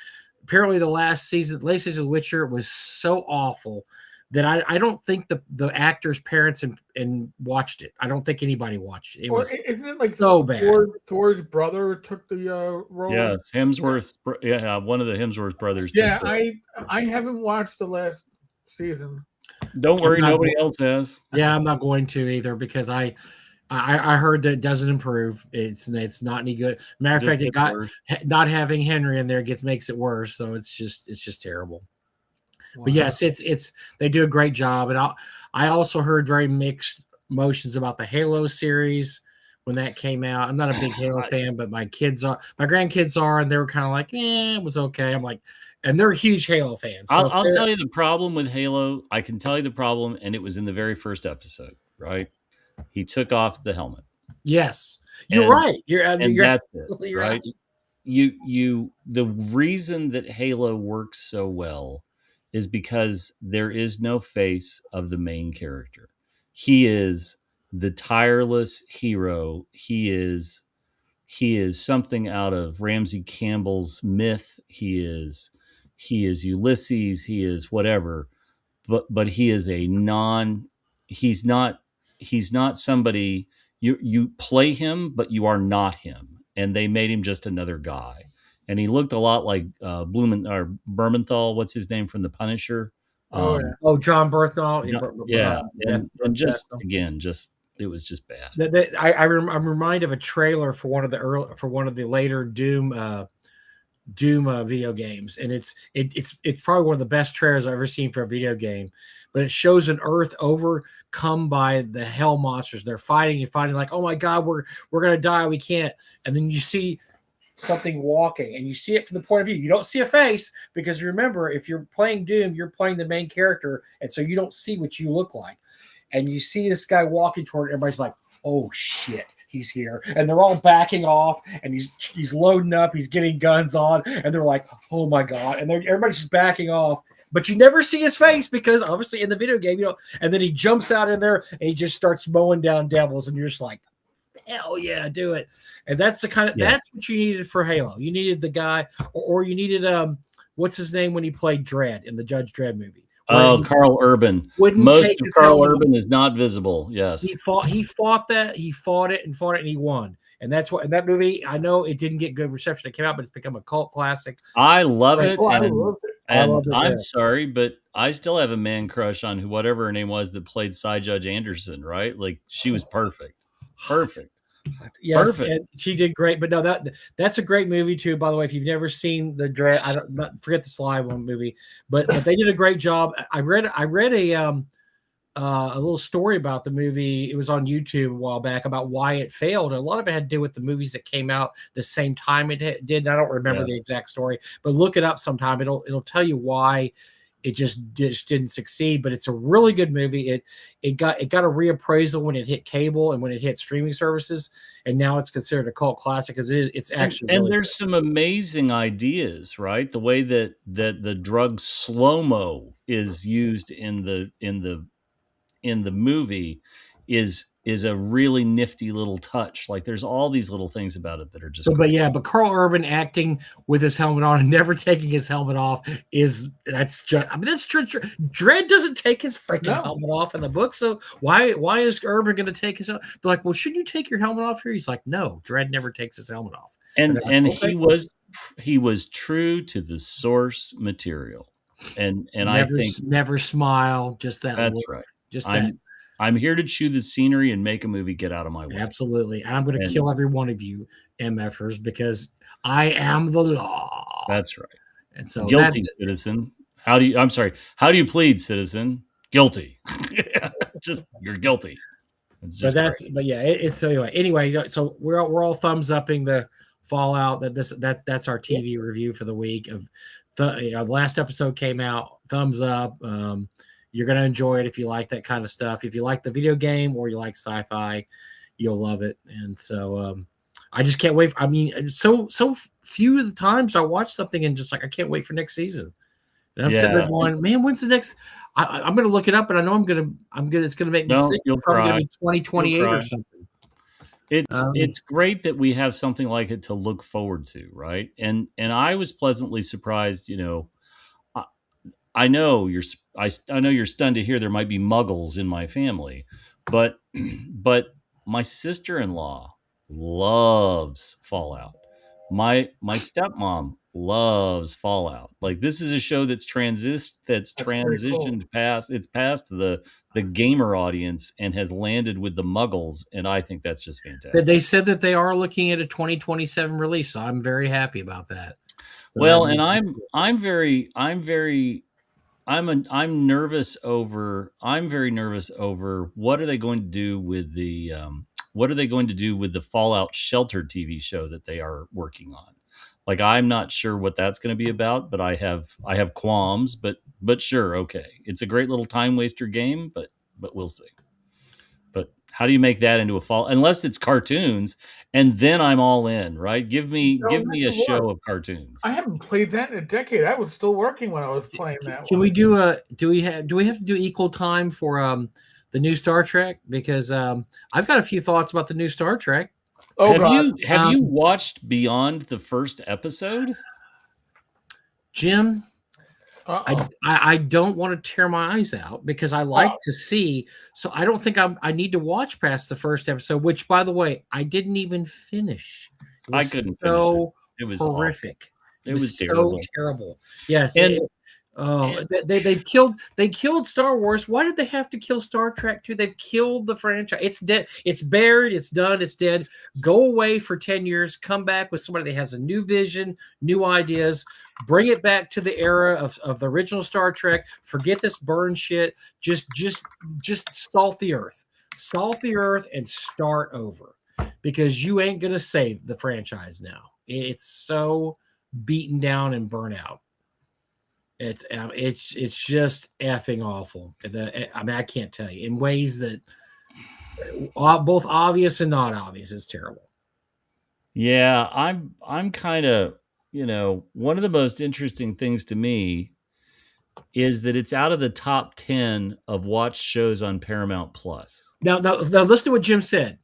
apparently the latest season of The Witcher was so awful that I don't think the actors' parents and watched it. I don't think anybody watched it. It was isn't it like so bad. Thor's brother took the role. Yes, Hemsworth. Yeah, one of the Hemsworth brothers. Yeah, I haven't watched the last season. Don't worry, nobody else has. Yeah, I'm not going to either, because I heard that it doesn't improve. It's not any good. Matter of fact, not having Henry in there makes it worse. So it's just terrible. Wow. But yes, it's they do a great job, and I also heard very mixed emotions about the Halo series when that came out. I'm not a big Halo fan, but my grandkids are, and they were kind of like, it was okay. I'm like, and they're huge Halo fans. So I'll tell you the problem with Halo. I can tell you the problem, and it was in the very first episode, right? He took off the helmet. Yes, you're And right. You're that's it, absolutely right? right. The reason that Halo works so well is because there is no face of the main character. He is the tireless hero. He is something out of Ramsey Campbell's myth. He is Ulysses. He is whatever, but he is a non. He's not. He's not somebody you play him, but you are not him. And they made him just another guy. And he looked a lot like Blumen or Bermenthal. What's his name from The Punisher? Oh yeah. Oh, John Berthnall. Yeah, Beth and just Berthnall. again, just it was just bad. I'm reminded of a trailer for one of the later Doom video games, and it's probably one of the best trailers I've ever seen for a video game. But it shows an Earth overcome by the hell monsters. They're fighting and fighting, like, oh my god, we're gonna die, we can't. And then you see something walking, and you see it from the point of view. You don't see a face because remember, if you're playing Doom, you're playing the main character, and so you don't see what you look like. And you see this guy walking toward it, everybody's like, oh shit, he's here. And they're all backing off, and he's loading up, he's getting guns on, and they're like, oh my god. And everybody's just backing off. But you never see his face because obviously in the video game, and then he jumps out in there and he just starts mowing down devils, and you're just like, hell yeah, do it. And that's that's what you needed for Halo. You needed the guy, or you needed what's his name when he played Dredd in the Judge Dredd movie. Oh, Carl Urban. Most of Carl Urban is not visible. Yes. He fought it and he won. And that's what in that movie, I know it didn't get good reception. It came out, but it's become a cult classic. I love it. Oh, I loved it. And I'm sorry, but I still have a man crush on whatever her name was that played Cy Judge Anderson, right? Like she was perfect. Perfect. Yes, perfect. And she did great. But no, that's a great movie too. By the way, if you've never seen the Dread, forget the Sly one movie, but they did a great job. I read a little story about the movie. It was on YouTube a while back about why it failed. And a lot of it had to do with the movies that came out the same time it did. I don't remember the exact story, but look it up sometime. It'll tell you why it just didn't succeed. But it's a really good movie. It got a reappraisal when it hit cable and when it hit streaming services, and now it's considered a cult classic because it's actually and there's some amazing ideas, right? The way that the drug slow-mo is used in the movie is a really nifty little touch. Like there's all these little things about it that are just but Carl Urban acting with his helmet on and never taking his helmet off that's true. Dredd doesn't take his freaking helmet off in the book, so why is Urban going to take his helmet? They're like, well, shouldn't you take your helmet off here? He's like, no, Dredd never takes his helmet off. And okay. he was true to the source material. And I think never smile, just that. That's look. Right. Just that. I'm here to chew the scenery and make a movie. Get out of my way. Absolutely. I'm going to kill every one of you MFers because I am the law. That's right. And so guilty, citizen. How do you plead, citizen? Guilty. Just you're guilty. Anyway, so we're all thumbs upping the Fallout. That's our TV review for the week of the last episode came out. Thumbs up. You're going to enjoy it if you like that kind of stuff. If you like the video game or you like sci-fi, you'll love it. And so I just can't wait. I mean, so few of the times I watch something and just like, I can't wait for next season. And I'm sitting there going, man, when's the next? I'm going to look it up, and I know it's going to make me sick. It's probably going to be 2028 or something. It's great that we have something like it to look forward to, right? And I was pleasantly surprised, I know you're stunned to hear there might be muggles in my family, but my sister-in-law loves Fallout. My stepmom loves Fallout. Like this is a show that's transitioned cool. past the gamer audience and has landed with the muggles, and I think that's just fantastic. They said that they are looking at a 2027 release, so I'm very happy about that. So well, and I'm very nervous over what are they going to do with the Fallout Shelter TV show that they are working on. Like I'm not sure what that's going to be about, but I have qualms, but sure, okay. It's a great little time waster game, but we'll see. But How do you make that into a fall? Unless it's cartoons, and then I'm all in, right? Give me No, a that's what. show of cartoons. I haven't played that in a decade. I was still working when I was playing that Can one. we do we have to do equal time for the new Star Trek? Because I've got a few thoughts about the new Star Trek. Oh God. Have you watched beyond the first episode? Jim, Uh-oh. I don't want to tear my eyes out because I like to see. So I don't think I need to watch past the first episode, which, by the way, I didn't even finish. It I was couldn't finish it. so It was awful. horrific. It was so terrible. terrible. Yes. And They killed Star Wars. Why did they have to kill Star Trek too? They've killed the franchise. It's dead. It's buried. It's done. It's dead. Go away for 10 years. Come back with somebody that has a new vision, new ideas. Bring it back to the era of the original Star Trek. Forget this burn shit. Just salt the earth. Salt the earth and start over. Because you ain't gonna save the franchise now. It's so beaten down and burnt out. It's just effing awful. I mean, I can't tell you in ways that both obvious and not obvious. It's terrible. yeah, I'm kind of, one of the most interesting things to me is that it's out of the top 10 of watched shows on Paramount Plus. Now, listen to what Jim said.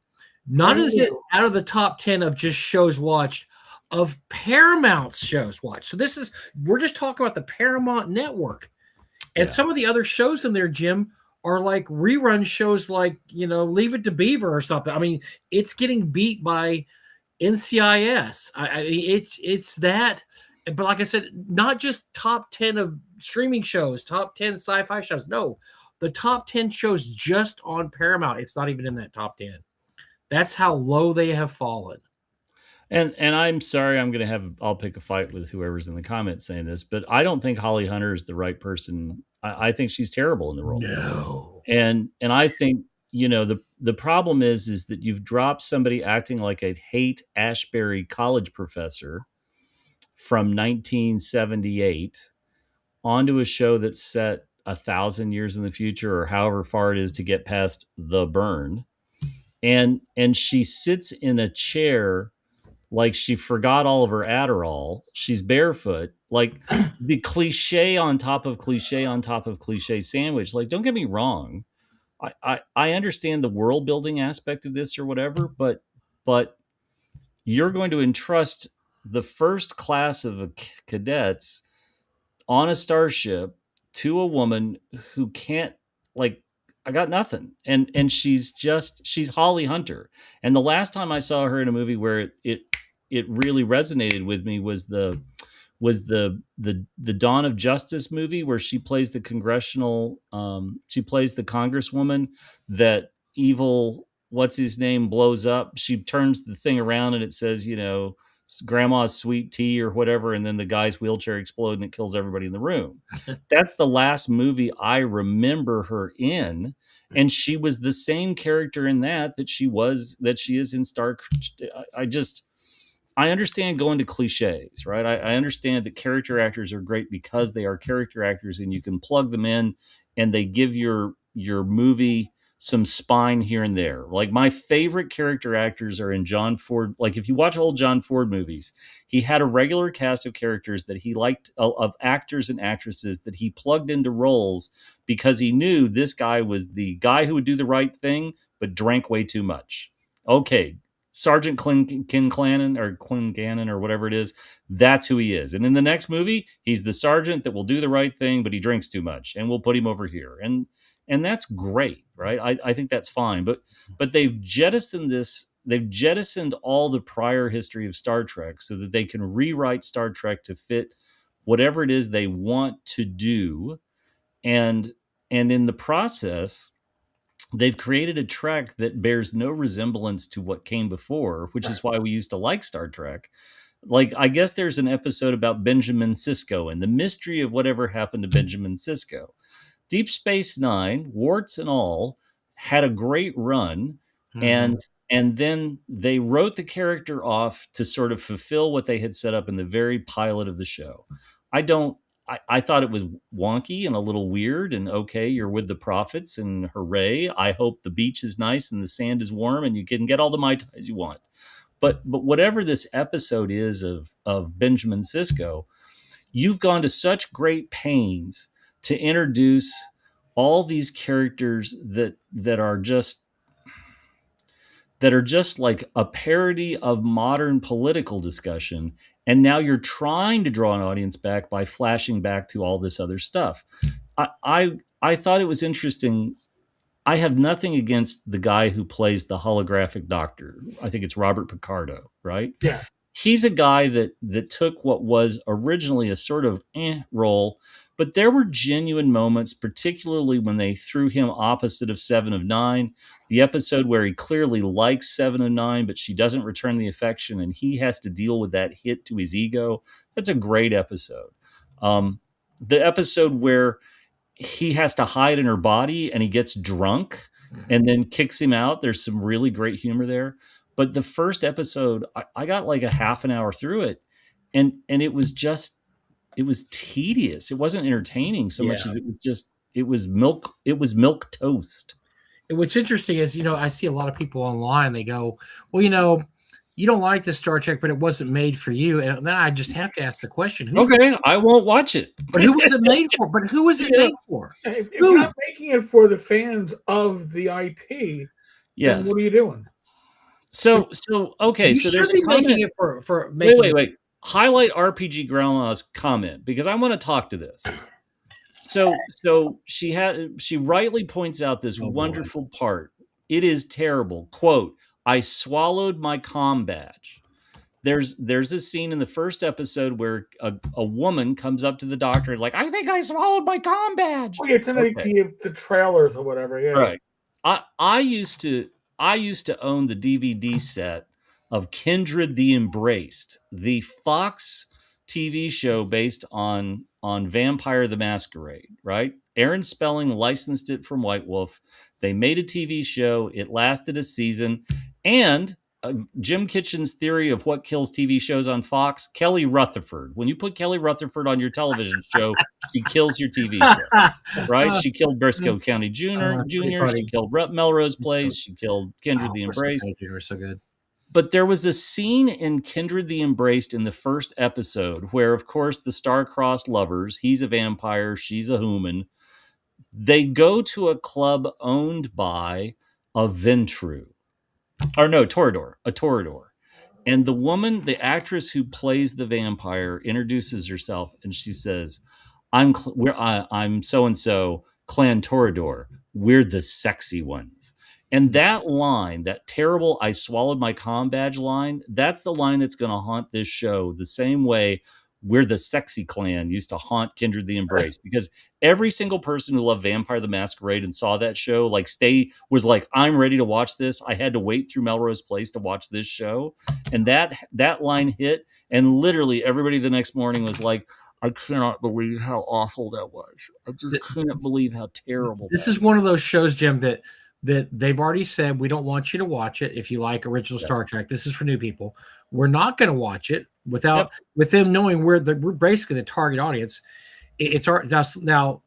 Not Thank is it you. out of the top 10 of just shows watched, of Paramount's shows watched. So we're just talking about the Paramount network. And Yeah. some of the other shows in there, Jim, are like rerun shows like, Leave It to Beaver or something. I mean, it's getting beat by NCIS. It's that. But like I said, not just top 10 of streaming shows, top 10 sci-fi shows. No, the top 10 shows just on Paramount. It's not even in that top 10. That's how low they have fallen. And I'm sorry, I'll pick a fight with whoever's in the comments saying this, but I don't think Holly Hunter is the right person. I think she's terrible in the role. No. And I think, the problem is that you've dropped somebody acting like a Haight Ashbury college professor from 1978 onto a show that's set 1,000 years in the future, or however far it is to get past the burn. And she sits in a chair like she forgot all of her Adderall. She's barefoot, like the cliche on top of cliche on top of cliche sandwich. Like, don't get me wrong. I understand the world building aspect of this or whatever, but you're going to entrust the first class of cadets on a starship to a woman who can't, like, I got nothing. And she's Holly Hunter. And the last time I saw her in a movie where it really resonated with me was the Dawn of Justice movie, where she plays the she plays the congresswoman that evil what's his name blows up. She turns the thing around and it says, grandma's sweet tea or whatever, and then the guy's wheelchair explodes and it kills everybody in the room. That's the last movie I remember her in, and she was the same character in that she is in Star. I understand going to cliches, right? I understand that character actors are great because they are character actors, and you can plug them in, and they give your movie some spine here and there. Like, my favorite character actors are in John Ford. Like, if you watch old John Ford movies, he had a regular cast of characters that he liked, of actors and actresses that he plugged into roles because he knew this guy was the guy who would do the right thing but drank way too much. Okay, Sergeant Clannon or Clingannon or whatever it is, that's who he is. And in the next movie, he's the sergeant that will do the right thing, but he drinks too much, and we'll put him over here. And that's great, right? I think that's fine. But they've jettisoned all the prior history of Star Trek so that they can rewrite Star Trek to fit whatever it is they want to do. And in the process, they've created a Trek that bears no resemblance to what came before, which is why we used to like Star Trek. Like, I guess there's an episode about Benjamin Sisko and the mystery of whatever happened to Benjamin Sisko. Deep Space Nine, warts and all, had a great run, and then they wrote the character off to sort of fulfill what they had set up in the very pilot of the show. I don't I thought it was wonky and a little weird. And okay, you're with the prophets, and hooray! I hope the beach is nice and the sand is warm, and you can get all the mai tais you want. But whatever this episode is of Benjamin Sisko, you've gone to such great pains to introduce all these characters that are just like a parody of modern political discussion. And now you're trying to draw an audience back by flashing back to all this other stuff. I thought it was interesting. I have nothing against the guy who plays the holographic doctor. I think it's Robert Picardo, right? Yeah. He's a guy that took what was originally a sort of role, but there were genuine moments, particularly when they threw him opposite of Seven of Nine, the episode where he clearly likes Seven of Nine, but she doesn't return the affection, and he has to deal with that hit to his ego. That's a great episode. The episode where he has to hide in her body and he gets drunk and then kicks him out. There's some really great humor there. But the first episode, I got like a half an hour through it, and it was tedious. It wasn't entertaining so much as it was milk toast. And what's interesting is, I see a lot of people online, they go, well, you don't like the Star Trek, but it wasn't made for you. And then I just have to ask the question, okay, I won't watch it. But who was it made for? But who was it made for? If you're not making it for the fans of the IP, then what are you doing? So okay, you so there's should be making it for making wait. Highlight RPG Grandma's comment, because I want to talk to this. So she rightly points out this wonderful part. It is terrible. Quote, I swallowed my comm badge. There's a scene in the first episode where a woman comes up to the doctor like, I think I swallowed my comm badge. Oh, yeah, it's in the trailers or whatever. Yeah. Right. I used to own the DVD set of Kindred the Embraced, the Fox TV show based on Vampire the Masquerade, right? Aaron Spelling licensed it from White Wolf. They made a TV show. It lasted a season. And Jim Kitchen's theory of what kills TV shows on Fox, Kelly Rutherford. When you put Kelly Rutherford on your television show, she kills your TV show, right? She killed Briscoe County Jr. She killed Melrose Place. She killed Kindred the Embraced. Jr. so good. But there was a scene in Kindred the Embraced in the first episode where, of course, the star-crossed lovers, he's a vampire, she's a human, they go to a club owned by a Ventru. Or no, Toreador, a Toreador. And the woman, the actress who plays the vampire, introduces herself and she says, I'm so-and-so, Clan Toreador. We're the sexy ones. And that line, that terrible I swallowed my comm badge line, that's the line that's going to haunt this show the same way We're the Sexy Clan used to haunt Kindred the Embrace. Because every single person who loved Vampire the Masquerade and saw that show, was like, I'm ready to watch this. I had to wait through Melrose Place to watch this show. And that line hit, and literally everybody the next morning was like, I cannot believe how awful that was. I just can't believe how terrible. This is one of those shows, Jim, that they've already said, we don't want you to watch it if you like original Star Trek. This is for new people. We're not going to watch it with them knowing we're basically the target audience. It's our now.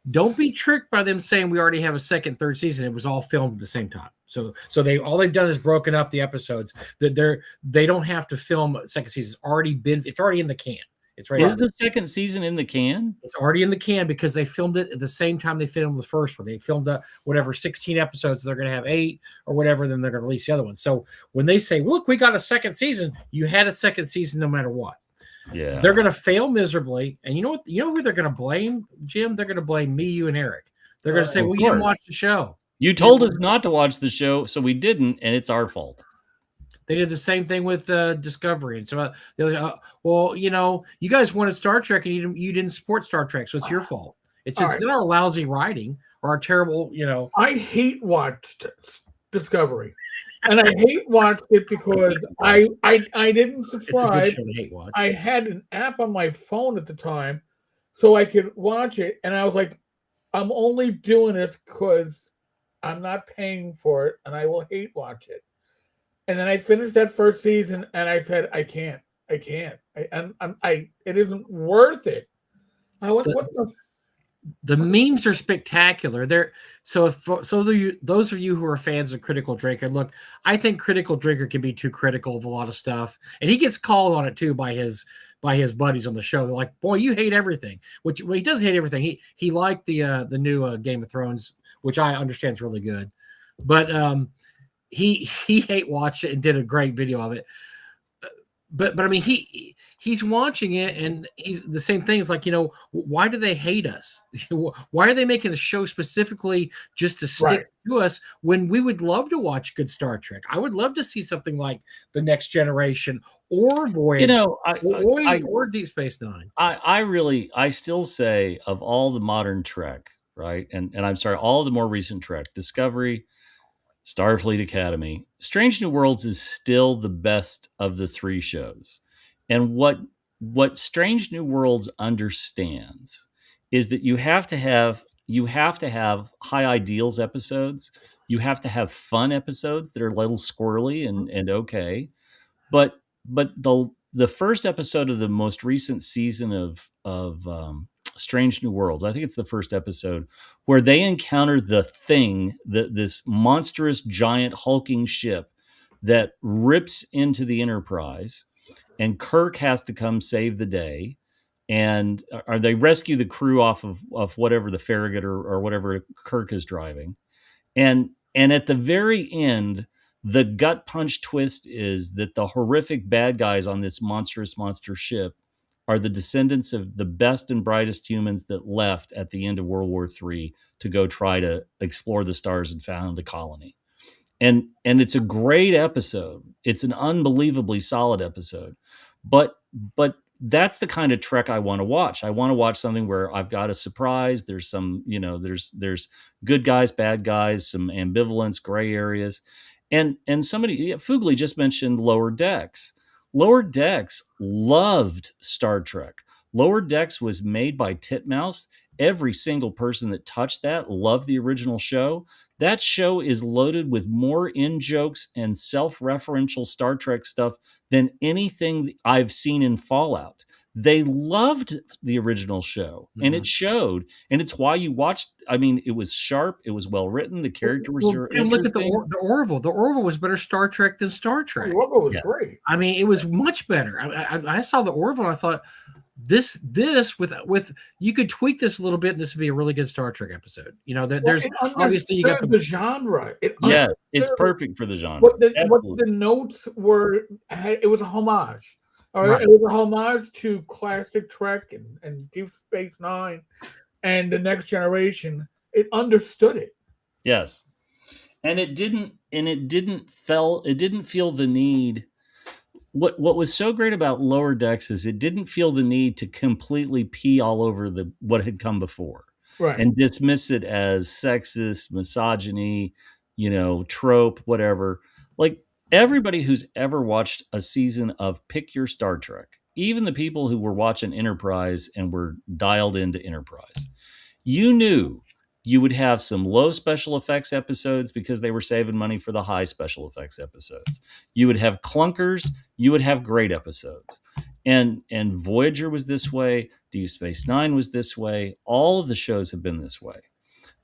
Don't be tricked by them saying we already have a second, third season. It was all filmed at the same time. So they've done is broken up the episodes. That they don't have to film a second season. It's already in the can. It's right. Is the second season in the can? It's already in the can because they filmed it at the same time they filmed the first one. They filmed 16 episodes. They're going to have 8 or whatever. Then they're going to release the other one. So when they say, "Look, we got a second season," you had a second season no matter what. Yeah, they're going to fail miserably. And you know what? You know who they're going to blame, Jim? They're going to blame me, you, and Eric. They're going to say, "Well, you didn't watch the show. You told us not to watch the show, so we didn't, and it's our fault." They did the same thing with Discovery, and so well, you guys wanted Star Trek, and you didn't support Star Trek, so it's your fault. It's not our lousy writing or our terrible, I hate watched Discovery, and I hate watched it because I didn't subscribe. It's a good show to hate watch. I had an app on my phone at the time, so I could watch it, and I was like, I'm only doing this because I'm not paying for it, and I will hate watch it. And then I finished that first season, and I said, I can't. It isn't worth it What The memes are spectacular. They're those of you who are fans of Critical Drinker, look, I think Critical Drinker can be too critical of a lot of stuff, and he gets called on it too by his buddies on the show. They're like, "Boy, you hate everything," which well, he doesn't hate everything. He liked the new Game of Thrones, which I understand is really good, but he hate watched it and did a great video of it. But I mean he's watching it and he's the same thing. It's like, why do they hate us? Why are they making a show specifically just to stick Right. to us when we would love to watch good Star Trek? I would love to see something like The Next Generation or Voyage or Deep Space Nine. I still say of all the modern Trek, right? And I'm sorry, all the more recent Trek, Discovery, Starfleet Academy, Strange New Worlds is still the best of the three shows. And what Strange New Worlds understands is that you have to have high ideals episodes. You have to have fun episodes that are a little squirrely and okay. But the first episode of the most recent season of Strange New Worlds, I think it's the first episode where they encounter the thing, this monstrous giant hulking ship that rips into the Enterprise, and Kirk has to come save the day. And or they rescue the crew off of whatever the Farragut or whatever Kirk is driving, and at the very end, the gut punch twist is that the horrific bad guys on this monstrous monster ship are the descendants of the best and brightest humans that left at the end of World War III to go try to explore the stars and found a colony. And it's a great episode. It's an unbelievably solid episode. But that's the kind of Trek I want to watch. I want to watch something where I've got a surprise. There's some, there's good guys, bad guys, some ambivalence, gray areas. And somebody, Fugly just mentioned Lower Decks. Lower Decks loved Star Trek. Lower Decks was made by Titmouse. Every single person that touched that loved the original show. That show is loaded with more in-jokes and self-referential Star Trek stuff than anything I've seen in Fallout. They loved the original show, and it showed. And it's why you watched. I mean, it was sharp. It was well written. The characters are interesting. Look at the Orville. The Orville was better Star Trek than Star Trek. The Orville was great. I mean, it was much better. I saw the Orville and I thought, this with you could tweak this a little bit and this would be a really good Star Trek episode. There's obviously you got the genre. It's perfect for the genre. What the notes were, it was a homage. Right. It was a homage to classic Trek and Deep Space Nine and The Next Generation. It understood it. Yes. And it didn't feel the need. What was so great about Lower Decks is it didn't feel the need to completely pee all over what had come before, right, and dismiss it as sexist, misogyny, trope, whatever. Like everybody who's ever watched a season of Pick Your Star Trek, even the people who were watching Enterprise and were dialed into Enterprise, you knew you would have some low special effects episodes because they were saving money for the high special effects episodes. You would have clunkers. You would have great episodes. And Voyager was this way. Deep Space Nine was this way. All of the shows have been this way.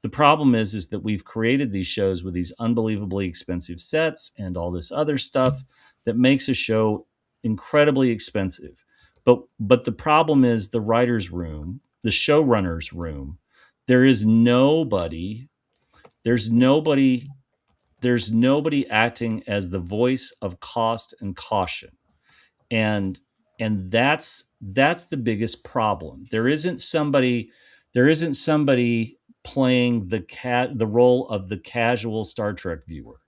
The problem is that we've created these shows with these unbelievably expensive sets and all this other stuff that makes a show incredibly expensive. But the problem is the writer's room, the showrunner's room. There's nobody acting as the voice of cost and caution. And that's the biggest problem. There isn't somebody playing the role of the casual Star Trek viewer,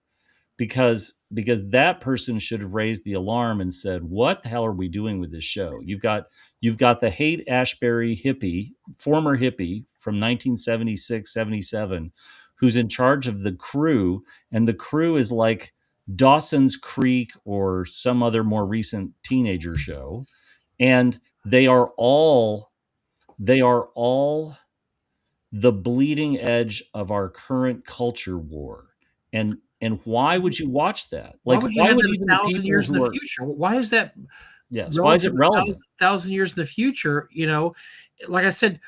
because that person should have raised the alarm and said, what the hell are we doing with this show? You've got the Haight Ashbury former hippie from 1976, 77, who's in charge of the crew, and the crew is like Dawson's Creek or some other more recent teenager show, and they are all the bleeding edge of our current culture war. And why would you watch that? Like, why would even 1,000 years in the future? Why is that? Yes. Why is it relative relevant? thousand years in the future, like I said,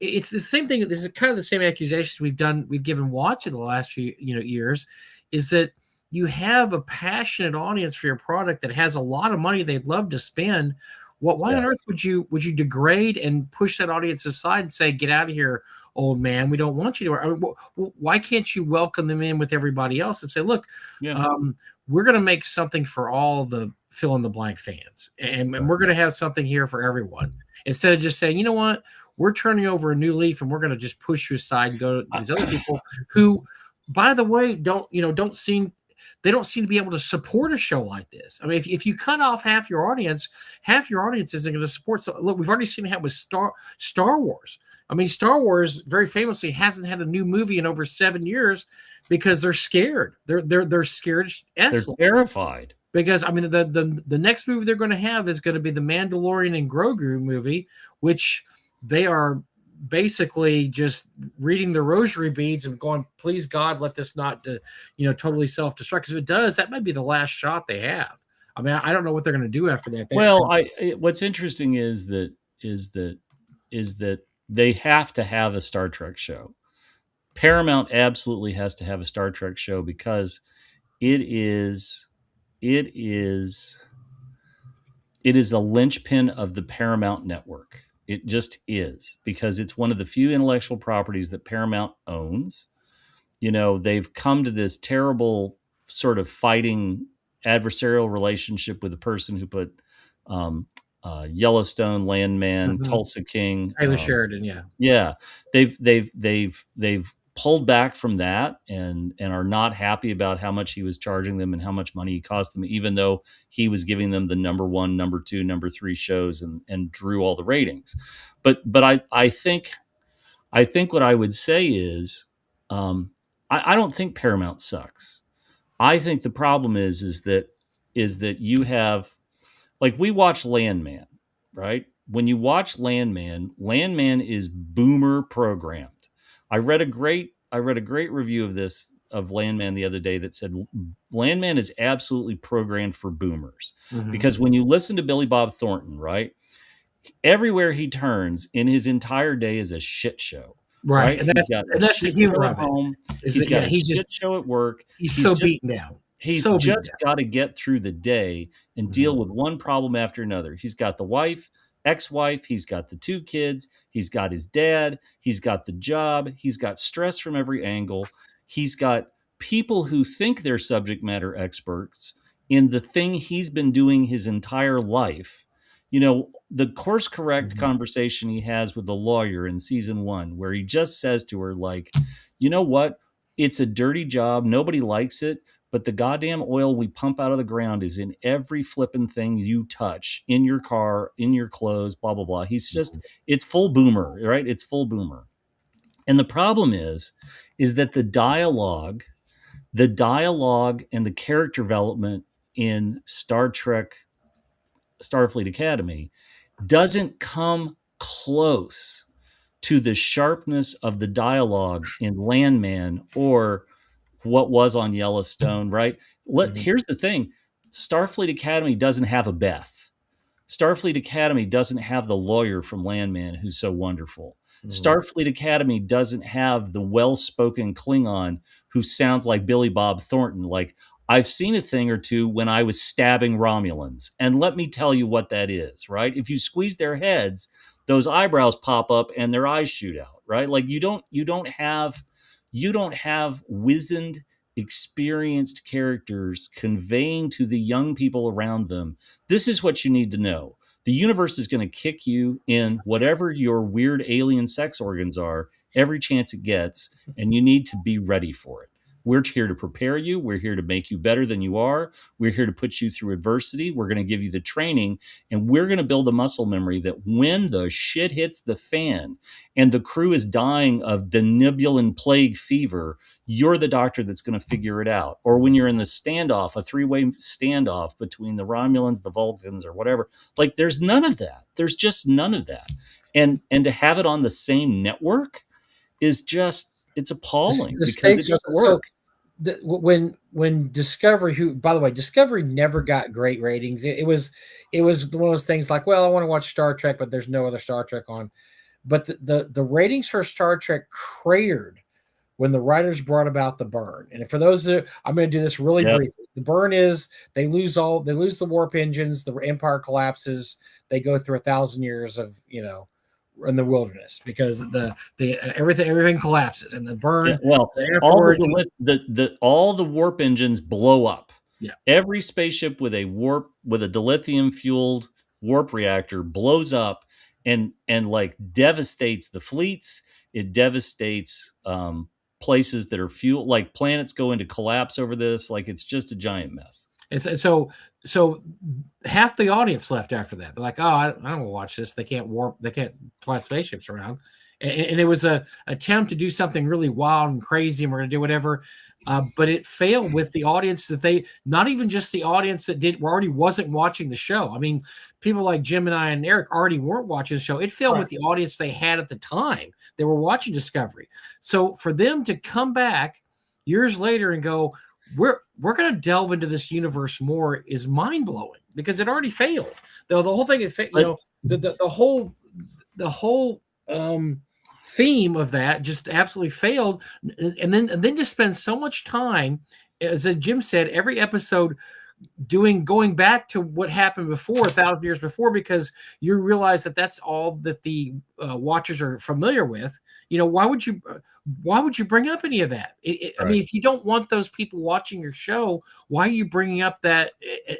it's the same thing. This is kind of the same accusations we've given Watson the last few years, is that you have a passionate audience for your product that has a lot of money they'd love to spend. Why on Yes. earth would you degrade and push that audience aside and say, "Get out of here, old man. We don't want you to." I mean, why can't you welcome them in with everybody else and say, "Look, Yeah. we're going to make something for all the fill in the blank fans, and we're going to have something here for everyone," instead of just saying, "You know what? We're turning over a new leaf, and we're going to just push you aside and go to these other people who, by the way, don't seem to be able to support a show like this." I mean, if you cut off half your audience isn't going to support. So look, we've already seen it happen with Star Wars. I mean, Star Wars very famously hasn't had a new movie in over 7 years because they're scared. They're scared. They're terrified. Because I mean, the next movie they're going to have is going to be the Mandalorian and Grogu movie, which they are basically just reading the rosary beads and going, "Please God, let this not totally self-destruct." Because if it does, that might be the last shot they have. I mean, I don't know what they're going to do after that. Well, what's interesting is that they have to have a Star Trek show. Paramount absolutely has to have a Star Trek show because it is a linchpin of the Paramount network. It just is, because it's one of the few intellectual properties that Paramount owns. They've come to this terrible sort of fighting adversarial relationship with the person who put Yellowstone, Landman, Tulsa King, Taylor Sheridan. Yeah, they've pulled back from that and are not happy about how much he was charging them and how much money he cost them, even though he was giving them the number 1, number 2, number 3 shows and drew all the ratings. But I think what I would say is, I don't think Paramount sucks. I think the problem is that you have, like, we watch Landman, right? When you watch Landman is boomer programmed. I read a great review of Landman the other day that said Landman is absolutely programmed for boomers. Because when you listen to Billy Bob Thornton, right, everywhere he turns in his entire day is a shit show. Right? And that's the humor of home. it. He's got a shit show at work. He's so beaten down. He's just got to get through the day and deal with one problem after another. He's got the wife, ex-wife, he's got the 2 kids, he's got his dad, he's got the job, he's got stress from every angle. He's got people who think they're subject matter experts in the thing he's been doing his entire life. The course correct conversation he has with the lawyer in season 1, where he just says to her, like, "You know what? It's a dirty job. Nobody likes it. But the goddamn oil we pump out of the ground is in every flippin' thing you touch, in your car, in your clothes, blah, blah, blah." He's just, it's full boomer, right? It's full boomer. And the problem is that the dialogue and the character development in Star Trek Starfleet Academy doesn't come close to the sharpness of the dialogue in Landman or what was on Yellowstone, right? Here's the thing. Starfleet Academy doesn't have a Beth. Starfleet Academy doesn't have the lawyer from Landman who's so wonderful. Starfleet Academy doesn't have the well-spoken Klingon who sounds like Billy Bob Thornton. Like, I've seen a thing or two when I was stabbing Romulans, and let me tell you what that is, right? If you squeeze their heads, those eyebrows pop up and their eyes shoot out, right? Like, you don't have wizened, experienced characters conveying to the young people around them, this is what you need to know. The universe is going to kick you in whatever your weird alien sex organs are every chance it gets, and you need to be ready for it. We're here to prepare you. We're here to make you better than you are. We're here to put you through adversity. We're going to give you the training, and we're going to build a muscle memory that when the shit hits the fan and the crew is dying of the Nibulan plague fever, you're the doctor that's going to figure it out. Or when you're in the standoff, a 3-way standoff between the Romulans, the Vulcans, or whatever, like, there's none of that. There's just none of that. And to have it on the same network is just, it's appalling because it doesn't work. when Discovery, who by the way, Discovery never got great ratings. It was one of those things like, well, I want to watch Star Trek, but there's no other Star Trek on. But the ratings for Star Trek cratered when the writers brought about the burn. And for those that I'm going to do this really Yep. briefly. The burn is they lose the warp engines, the Empire collapses, they go through 1,000 years of in the wilderness because the everything collapses and the Yeah, burn well, all afterwards. all the warp engines blow up. Yeah. Every spaceship with a dilithium fueled warp reactor blows up and like devastates the fleets. It devastates places that are fuel, like planets go into collapse over this. Like it's just a giant mess. And so half the audience left after that. They're like, oh, I don't want to watch this. They can't fly spaceships around. And it was a attempt to do something really wild and crazy, and we're going to do whatever. But it failed with the audience not even just the audience that already wasn't watching the show. I mean, people like Jim and I and Eric already weren't watching the show. It failed Right. with the audience they had at the time. They were watching Discovery. So for them to come back years later and go, we're going to delve into this universe more is mind blowing because it already failed. The whole thing is, the whole theme of that just absolutely failed. And then just spend so much time, as Jim said, every episode going back to what happened before 1,000 years before, because you realize that that's all that the watchers are familiar with. Why would you bring up any of that? I mean, if you don't want those people watching your show, why are you bringing up that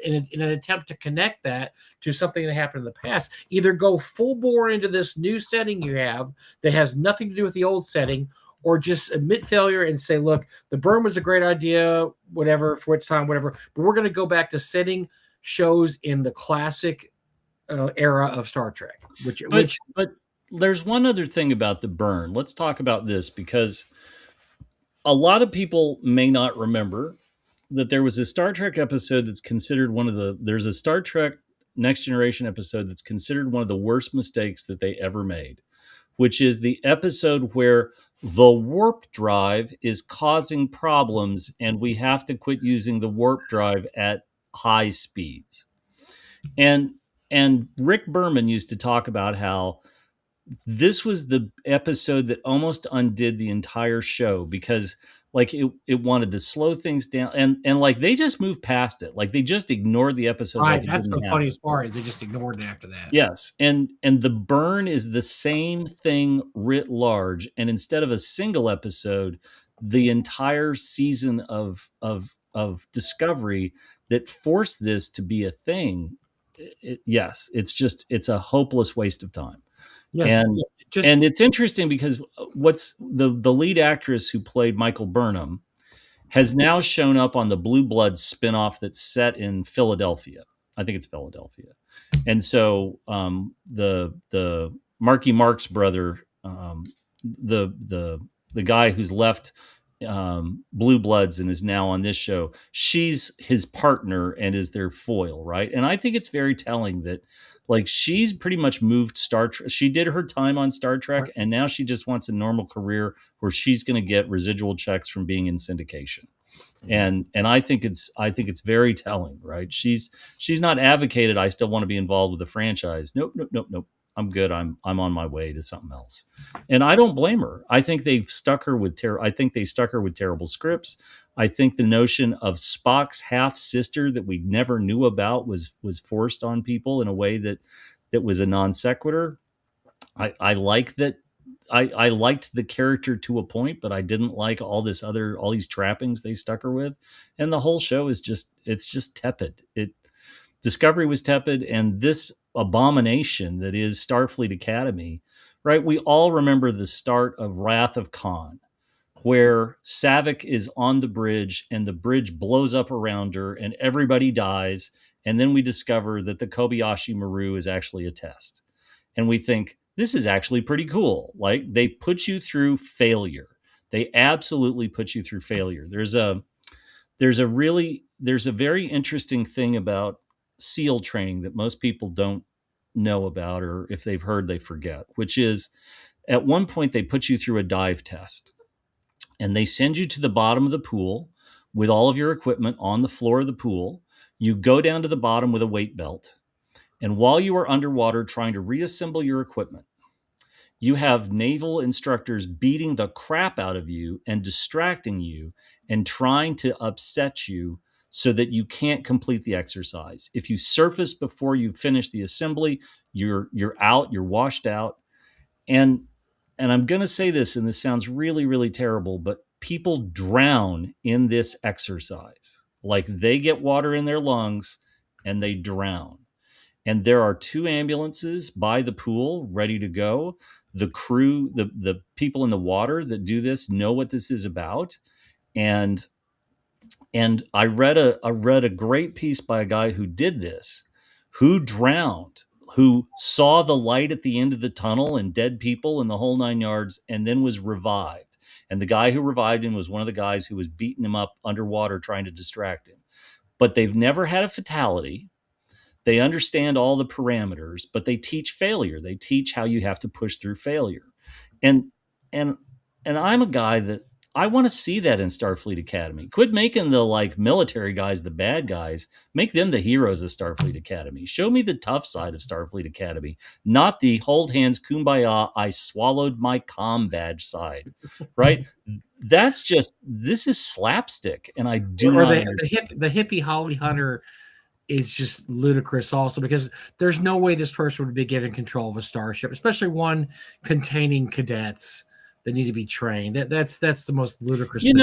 in an attempt to connect that to something that happened in the past? Either go full bore into this new setting you have that has nothing to do with the old setting, or just admit failure and say, look, the burn was a great idea, whatever, for its time, whatever, but we're going to go back to setting shows in the classic era of Star Trek. But there's one other thing about the burn. Let's talk about this, because a lot of people may not remember that there was a Star Trek episode that's considered there's a Star Trek Next Generation episode that's considered one of the worst mistakes that they ever made, which is the episode where the warp drive is causing problems and we have to quit using the warp drive at high speeds. And Rick Berman used to talk about how this was the episode that almost undid the entire show, because like it wanted to slow things down, and like they just moved past it, like they just ignored the episode. Right, like that's the funniest part, is they just ignored it after that. Yes, and the burn is the same thing writ large, and instead of a single episode, the entire season of Discovery that forced this to be a thing. Yes, it's a hopeless waste of time. Yeah, and just and it's interesting because what's the lead actress who played Michael Burnham has now shown up on the Blue Bloods spinoff that's set in Philadelphia. I think it's Philadelphia. And so the Marky Mark's brother, the guy who's left Blue Bloods and is now on this show, she's his partner and is their foil, right? And I think it's very telling that like she's pretty much moved Star Trek. She did her time on Star Trek, Right. and now she just wants a normal career where she's going to get residual checks from being in syndication. And I think it's very telling, right? She's not advocated, I still want to be involved with the franchise. Nope. I'm good. I'm on my way to something else. And I don't blame her. I think they stuck her with terrible scripts. I think the notion of Spock's half sister that we never knew about was forced on people in a way that was a non sequitur. I like that. I liked the character to a point, but I didn't like all these trappings they stuck her with, and the whole show is just tepid. Discovery was tepid, and this abomination that is Starfleet Academy, right? We all remember the start of Wrath of Khan, where Savick is on the bridge and the bridge blows up around her and everybody dies, and then we discover that the Kobayashi Maru is actually a test, and we think this is actually pretty cool. Like they put you through failure. They absolutely put you through failure. There's a very interesting thing about SEAL training that most people don't know about, or if they've heard, they forget, which is at one point they put you through a dive test and they send you to the bottom of the pool with all of your equipment on the floor of the pool. You go down to the bottom with a weight belt. And while you are underwater trying to reassemble your equipment, you have naval instructors beating the crap out of you and distracting you and trying to upset you so that you can't complete the exercise. If you surface before you finish the assembly, you're out, you're washed out. And I'm going to say this, and this sounds really, really terrible, but people drown in this exercise. Like they get water in their lungs and they drown. And there are 2 ambulances by the pool ready to go. The crew, the people in the water that do this know what this is about. And I read a great piece by a guy who did this, who drowned, who saw the light at the end of the tunnel and dead people and the whole 9 yards, and then was revived. And the guy who revived him was one of the guys who was beating him up underwater trying to distract him. But they've never had a fatality. They understand all the parameters, but they teach failure. They teach how you have to push through failure. And and I'm a guy that I want to see that in Starfleet Academy. Quit making the like military guys the bad guys. Make them the heroes of Starfleet Academy. Show me the tough side of Starfleet Academy, not the hold hands, kumbaya, I swallowed my comm badge side, right? That's just, this is slapstick, and I do or not the hippie Holly Hunter is just ludicrous also, because there's no way this person would be given control of a starship, especially one containing cadets that need to be trained. That's the most ludicrous thing.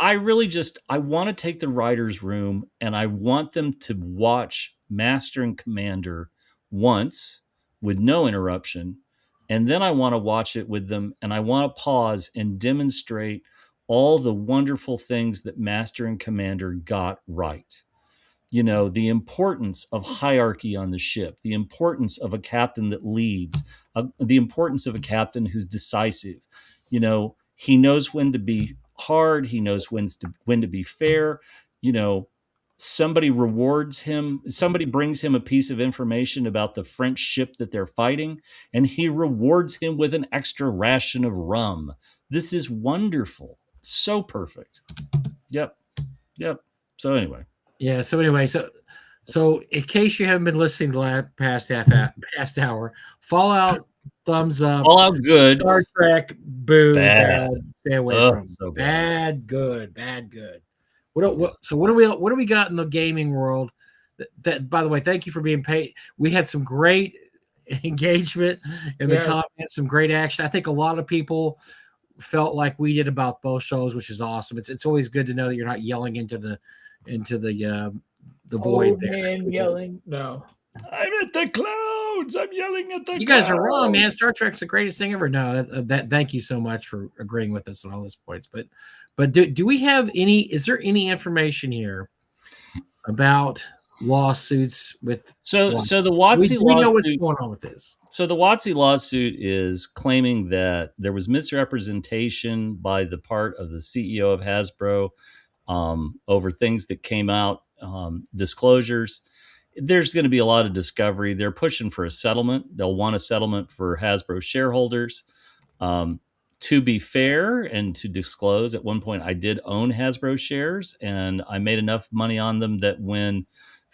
I really just, I want to take the writer's room and I want them to watch Master and Commander once with no interruption. And then I want to watch it with them and I want to pause and demonstrate all the wonderful things that Master and Commander got right. The importance of hierarchy on the ship, the importance of a captain that leads, the importance of a captain who's decisive. He knows when to be hard, he knows when to be fair. Somebody rewards him, somebody brings him a piece of information about the French ship that they're fighting, and he rewards him with an extra ration of rum. This is wonderful. So perfect. Yep. So anyway. Yeah. So anyway, so in case you haven't been listening to the past hour, Fallout, thumbs up. Fallout, good. Star Trek, boo, bad. Stay away from. So bad, good. What do we got in the gaming world? That by the way, thank you for being paid. We had some great engagement in the comments, some great action. I think a lot of people felt like we did about both shows, which is awesome. It's always good to know that you're not yelling into the void. Old man yelling. No, I'm at the clouds. I'm yelling at the. You guys are wrong, man. Star Trek's the greatest thing ever. No, that thank you so much for agreeing with us on all those points. But do we have any? Is there any information here about lawsuits with? So the WotC lawsuit. We know what's going on with this. So the WotC lawsuit is claiming that there was misrepresentation by the part of the CEO of Hasbro over things that came out, disclosures. There's going to be a lot of discovery. They're pushing for a settlement. They'll want a settlement for Hasbro shareholders. To be fair and to disclose, at one point I did own Hasbro shares and I made enough money on them that when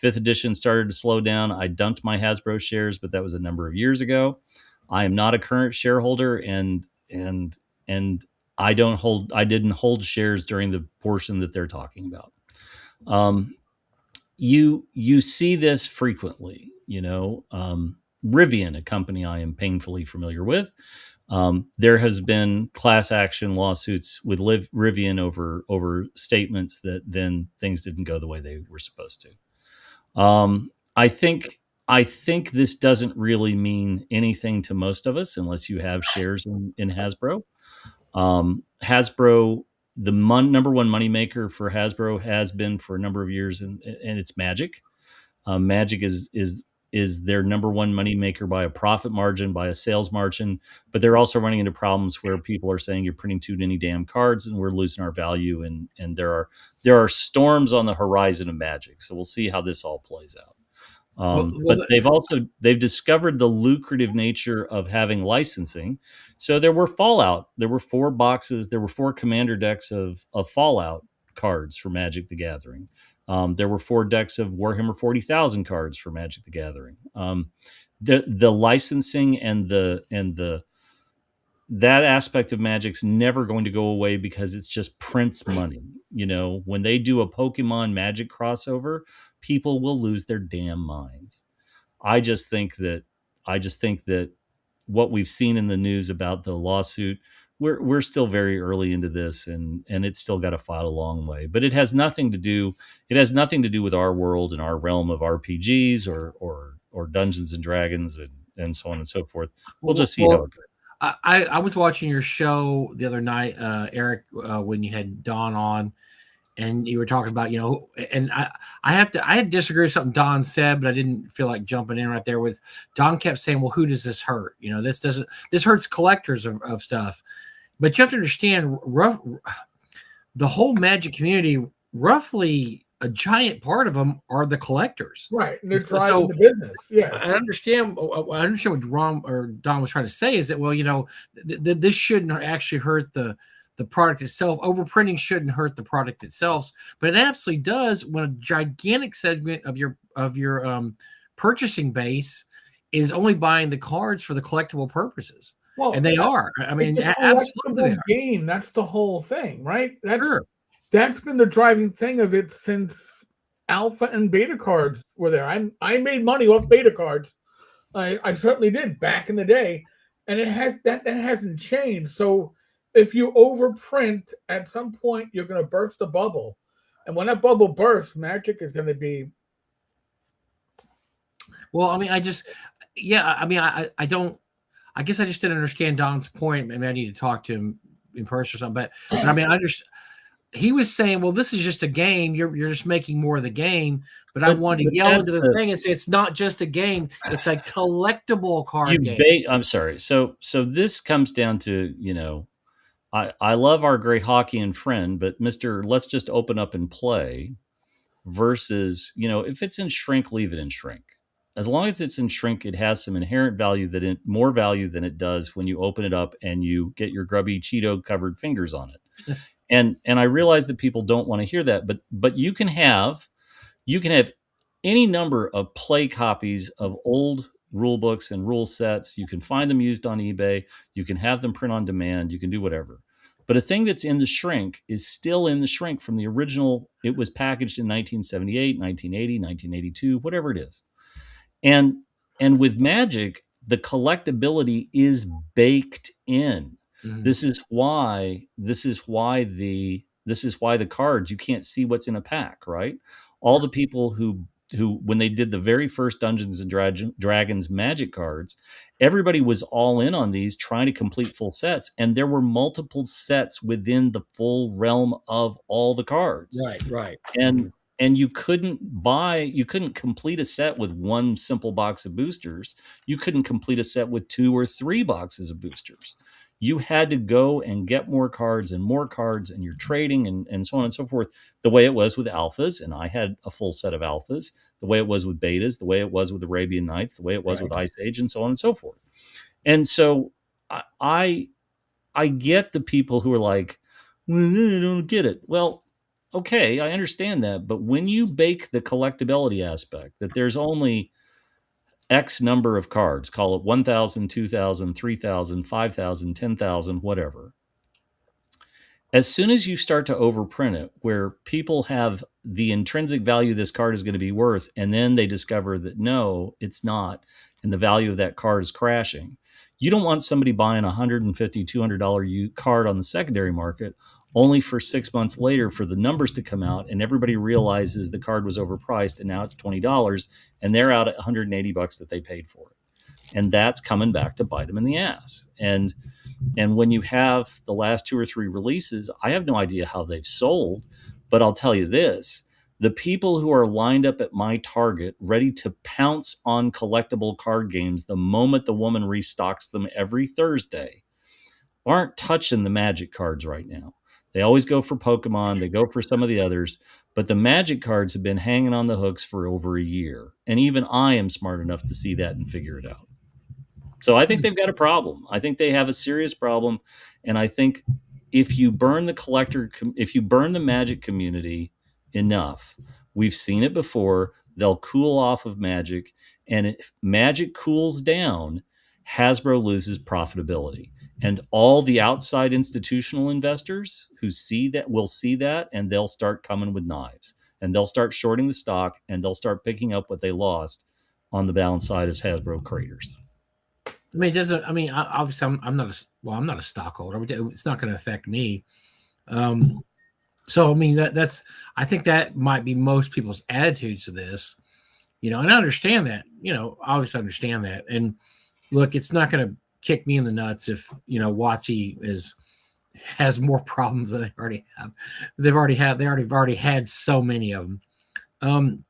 5th edition started to slow down, I dumped my Hasbro shares, but that was a number of years ago. I am not a current shareholder and I didn't hold shares during the portion that they're talking about. You see this frequently, Rivian, a company I am painfully familiar with. There has been class action lawsuits with Rivian over statements that then things didn't go the way they were supposed to. I think this doesn't really mean anything to most of us unless you have shares in Hasbro. Hasbro, the number one moneymaker for Hasbro has been for a number of years, and it's Magic. Magic is their number one moneymaker by a profit margin, by a sales margin, but they're also running into problems where people are saying you're printing too many damn cards and we're losing our value, and there are storms on the horizon of Magic. So we'll see how this all plays out. But they've discovered the lucrative nature of having licensing. So there were Fallout. There were 4 boxes. There were 4 commander decks of Fallout cards for Magic the Gathering. There were 4 decks of Warhammer 40,000 cards for Magic the Gathering. The licensing and the that aspect of Magic's never going to go away because it's just prints money. When they do a Pokemon Magic crossover, people will lose their damn minds. I just think that what we've seen in the news about the lawsuit, we're still very early into this, and it's still got to fight a long way. But it has nothing to do with our world and our realm of RPGs or Dungeons and Dragons and so on and so forth. We'll just see how it goes. I was watching your show the other night, Eric, when you had Don on, and you were talking about, and I had to disagree with something Don said, but I didn't feel like jumping in right there. With Don kept saying, well, who does this hurt? This hurts collectors of stuff. But you have to understand, the whole Magic community, roughly a giant part of them are the collectors. Right. And they're driving the business. Yes. I understand what Ron or Don was trying to say is that, well, this shouldn't actually hurt the product itself. Overprinting shouldn't hurt the product itself, but it absolutely does when a gigantic segment of your purchasing base is only buying the cards for the collectible purposes. Well, and they are. I mean, absolutely. Game. That's the whole thing, right? That's been the driving thing of it since alpha and beta cards were there. I made money off beta cards. I certainly did back in the day, and that hasn't changed. So if you overprint, at some point you're going to burst a bubble, and when that bubble bursts, Magic is going to be. Well, I mean, I don't. I guess I just didn't understand Don's point. Maybe I need to talk to him in person or something. But I mean, I understand. He was saying, well, this is just a game. You're just making more of the game. But I wanted to yell into the thing and say, it's not just a game. It's a collectible card game. I'm sorry. So this comes down to, I love our great Hawkeyan friend, but let's just open up and play versus, if it's in shrink, leave it in shrink. As long as it's in shrink, it has some inherent value more value than it does when you open it up and you get your grubby Cheeto covered fingers on it. And I realize that people don't want to hear that, but you can have any number of play copies of old rule books and rule sets. You can find them used on eBay. You can have them print on demand. You can do whatever. But a thing that's in the shrink is still in the shrink from the original. It was packaged in 1978, 1980, 1982, whatever it is. And with Magic, the collectability is baked in. Mm-hmm. This is why the cards, you can't see what's in a pack, right? All the people who when they did the very first Dungeons and Dragons Magic cards, everybody was all in on these, trying to complete full sets, and there were multiple sets within the full realm of all the cards. Right. And you couldn't complete a set with one simple box of boosters. You couldn't complete a set with 2 or 3 boxes of boosters. You had to go and get more cards, and you're trading and so on and so forth, the way it was with alphas. And I had a full set of alphas, the way it was with betas, the way it was with Arabian Nights, the way it was with Ice Age, and so on and so forth. And so I get the people who are like, well, I don't get it. Well, okay, I understand that. But when you bake the collectability aspect, that there's only X number of cards, call it 1,000, 2,000, 3,000, 5,000, 10,000, whatever. As soon as you start to overprint it, where people have the intrinsic value this card is going to be worth, and then they discover that no, it's not, and the value of that card is crashing, you don't want somebody buying a $150, $200 card on the secondary market only for 6 months later for the numbers to come out and everybody realizes the card was overpriced and now it's $20 and they're out at $180 that they paid for it. And that's coming back to bite them in the ass. And when you have the last 2 or 3 releases, I have no idea how they've sold, but I'll tell you this, the people who are lined up at my Target ready to pounce on collectible card games the moment the woman restocks them every Thursday aren't touching the Magic cards right now. They always go for Pokemon. They go for some of the others. But the Magic cards have been hanging on the hooks for over a year. And even I am smart enough to see that and figure it out. So I think they've got a problem. I think they have a serious problem. And I think if you burn the Magic community enough, we've seen it before, they'll cool off of Magic, and if Magic cools down, Hasbro loses profitability. And all the outside institutional investors who see that will see that, and they'll start coming with knives, and they'll start shorting the stock, and they'll start picking up what they lost on the balance side as Hasbro craters. I mean, it doesn't. I mean, obviously, I'm not a I'm not a stockholder. It's not going to affect me. So I mean, that's I think that might be most people's attitudes to this. And I understand that. Obviously, understand that. And look, it's not going to kick me in the nuts if WotC has more problems than they already have. They already had so many of them.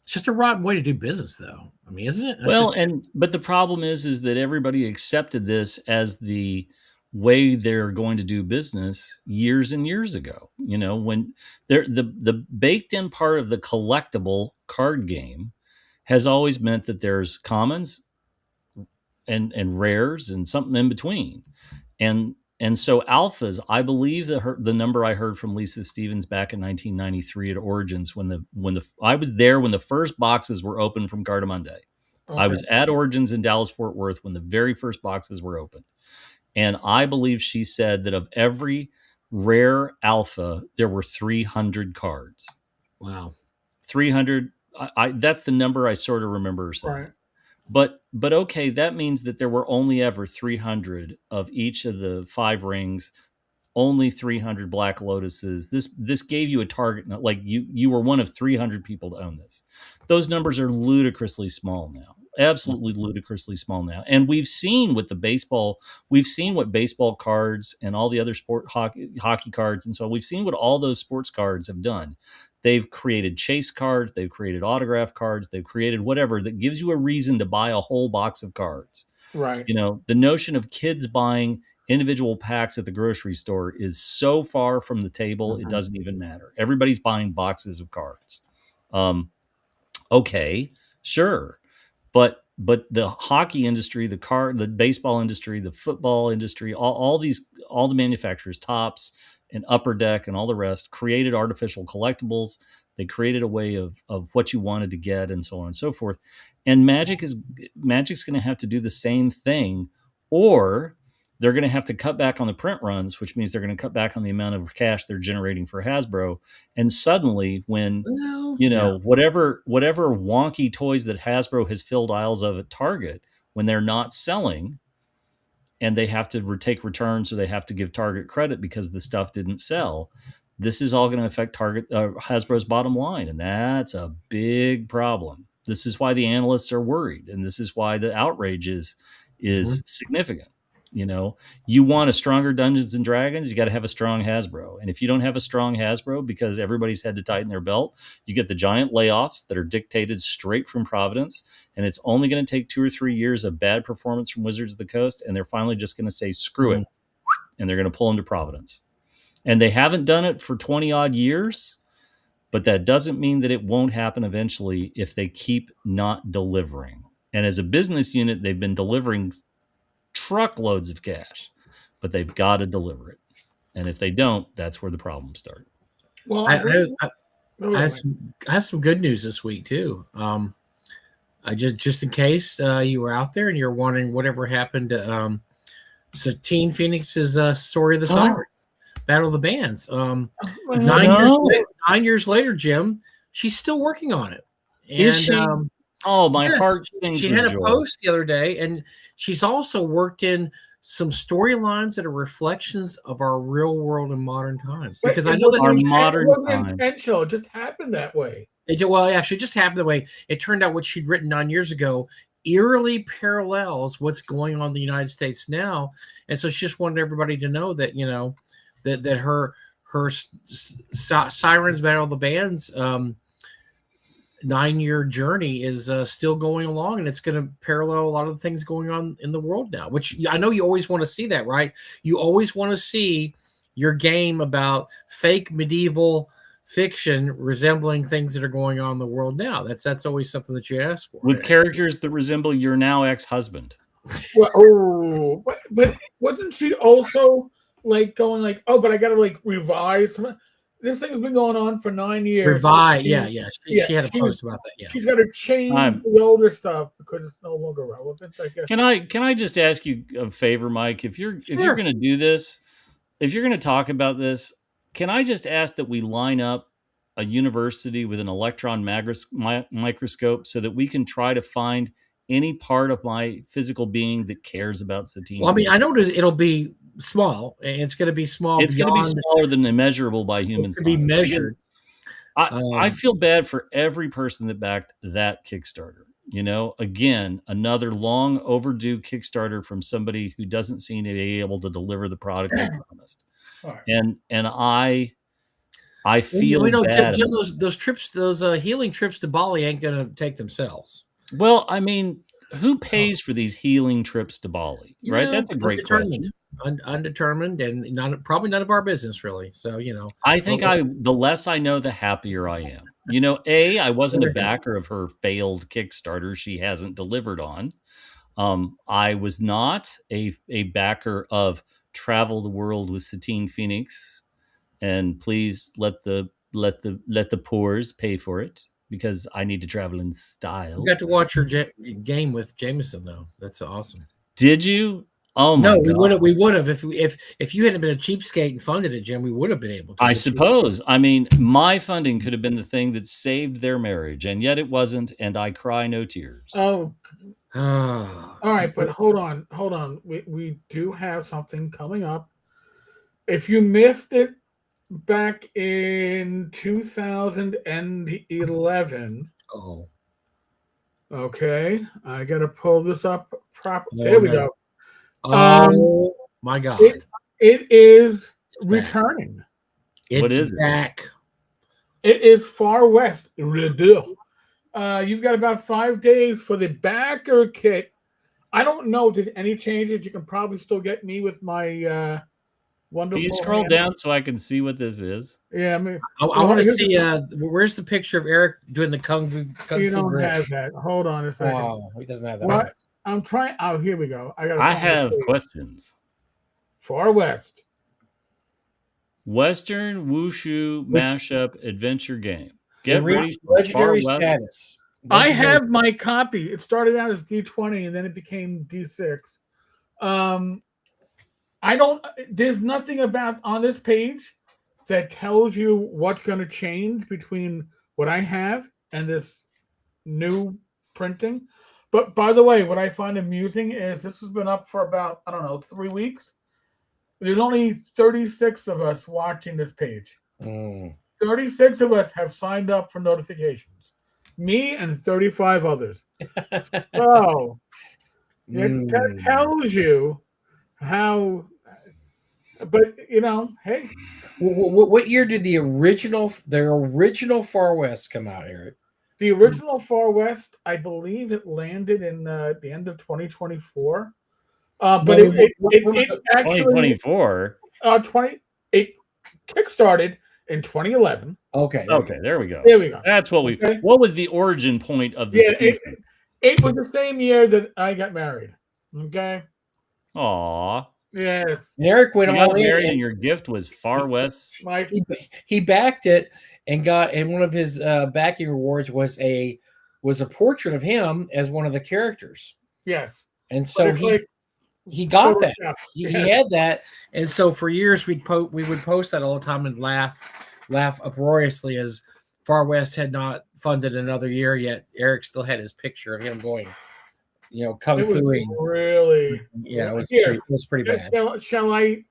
It's just a rotten way to do business, though. I mean, isn't it? But the problem is that everybody accepted this as the way they're going to do business years and years ago. When the baked in part of the collectible card game has always meant that there's commons and rares and something in between. And so alphas, I believe the number I heard from Lisa Stevens back in 1993 at Origins when I was there when the first boxes were open from Cardamonde. Okay. I was at Origins in Dallas Fort Worth when the very first boxes were opened. And I believe she said that of every rare alpha, there were 300 cards. Wow. 300. That's the number I sort of remember her saying. Right. But okay, that means that there were only ever 300 of each of the 5 rings, only 300 Black Lotuses. This gave you a target, like you were one of 300 people to own this. Those numbers are ludicrously small now, absolutely ludicrously small now. And we've seen what baseball cards and all the other hockey cards, and so we've seen what all those sports cards have done. They've created chase cards, they've created autograph cards, they've created whatever that gives you a reason to buy a whole box of cards. Right. The notion of kids buying individual packs at the grocery store is so far from the table, it doesn't even matter. Everybody's buying boxes of cards. Okay, sure. But the hockey industry, the baseball industry, the football industry, all the manufacturers, Topps and Upper Deck and all the rest, created artificial collectibles. They created a way of what you wanted to get and so on and so forth. And Magic's going to have to do the same thing, or they're going to have to cut back on the print runs, which means they're going to cut back on the amount of cash they're generating for Hasbro. And suddenly when, whatever wonky toys that Hasbro has filled aisles of at Target, when they're not selling, and they have to take returns or they have to give Target credit because the stuff didn't sell, this is all going to affect Hasbro's bottom line. And that's a big problem. This is why the analysts are worried. And this is why the outrage is significant. You want a stronger Dungeons and Dragons, you got to have a strong Hasbro. And if you don't have a strong Hasbro because everybody's had to tighten their belt, you get the giant layoffs that are dictated straight from Providence. And it's only going to take 2 or 3 years of bad performance from Wizards of the Coast. And they're finally just going to say, screw it. And they're going to pull them to Providence. And they haven't done it for 20 odd years, but that doesn't mean that it won't happen eventually if they keep not delivering. And as a business unit, they've been delivering truckloads of cash, but they've got to deliver it. And if they don't, that's where the problems start. Well, I have some good news this week too. Just in case you were out there and you're wondering whatever happened to Satine Phoenix's Story of the Sirens, Battle of the Bands. 9 years later, Jim, she's still working on it. And, is she? My heart sings. She had a post the other day, and she's also worked in some storylines that are reflections of our real world in modern times. Because I know that our modern wasn't intentional; it just happened that way. It actually just happened that way. It turned out what she'd written 9 years ago eerily parallels what's going on in the United States now, and so she just wanted everybody to know that that her Sirens Battle of the Bands 9-year journey is still going along, and it's going to parallel a lot of the things going on in the world now, which I know you always want to see that, right? You always want to see your game about fake medieval fiction resembling things that are going on in the world now. That's always something that you ask for. With characters that resemble your now ex-husband. Well, but wasn't she also like going like, oh, but I gotta like revise. This thing's been going on for 9 years. Revive. Yeah. She had a she post about that. Yeah. she's got to change I'm- the older stuff because it's no longer relevant. I guess. Can I just ask you a favor, Mike? If you're Sure. going to do this, if you're going to talk about this, can I just ask that we line up a university with an electron microscope so that we can try to find any part of my physical being that cares about Satine? Well, I mean, I know that it'll be small. It's going to be small. It's going to be smaller than immeasurable by humans. To be measured. I feel bad for every person that backed that Kickstarter. You know, again, another long overdue Kickstarter from somebody who doesn't seem to be able to deliver the product they promised. Right. And I feel bad. Jim, those trips, those healing trips to Bali ain't going to take themselves. Well, I mean, who pays for these healing trips to Bali? Right? Yeah, That's a great question. Undetermined and probably none of our business, really. So, you know, I think the less I know, the happier I am. You know, I wasn't a backer of her failed Kickstarter she hasn't delivered on. I was not a backer of Travel the World with Satine Phoenix, and please let the poors pay for it because I need to travel in style. You got to watch her game with Jameson, though. That's awesome. Did you? Oh my God. We would have if you hadn't been a cheapskate and funded it, Jim. We would have been able to. I suppose. I mean, my funding could have been the thing that saved their marriage, and yet it wasn't. And I cry no tears. Oh, all right. But hold on. We do have something coming up. If you missed it back in 2011. Oh. Okay, I gotta pull this up properly. There we go. Oh my God! It is returning. It's back. It is Far West. You've got about 5 days for the backer kit. I don't know if there's any changes. You can probably still get me with my wonderful. Can you scroll down so I can see what this is? Yeah, I mean, I want to see. Where's the picture of Erik doing the kung fu? You don't have that. Hold on a second. Oh, he doesn't have that. What? I'm trying. Oh, here we go. I have questions. Far West. Western Wushu mashup adventure game. Get ready for legendary status. I have my copy. It started out as D20 and then it became D6. There's nothing about on this page that tells you what's going to change between what I have and this new printing. But by the way, what I find amusing is this has been up for about, 3 weeks. There's only 36 of us watching this page. 36 of us have signed up for notifications. Me and 35 others. So it tells you how, but hey. What year did the original Far West come out, Erik? The original Far West, I believe it landed in the end of 2024. But it actually 2024. It kickstarted in 2011. Okay, there we go. That's what What was the origin point of this? It was the same year that I got married. Okay. Aw. Yes. And Erik went all in, married, and your gift was Far West. He backed it and one of his backing rewards was a portrait of him as one of the characters. Yes. And so he got that. He had that, and so for years we would post that all the time and laugh uproariously as Far West had not funded another year yet. Erik still had his picture of him going, kung fu-ing. Really? Yeah, it was pretty bad. Shall I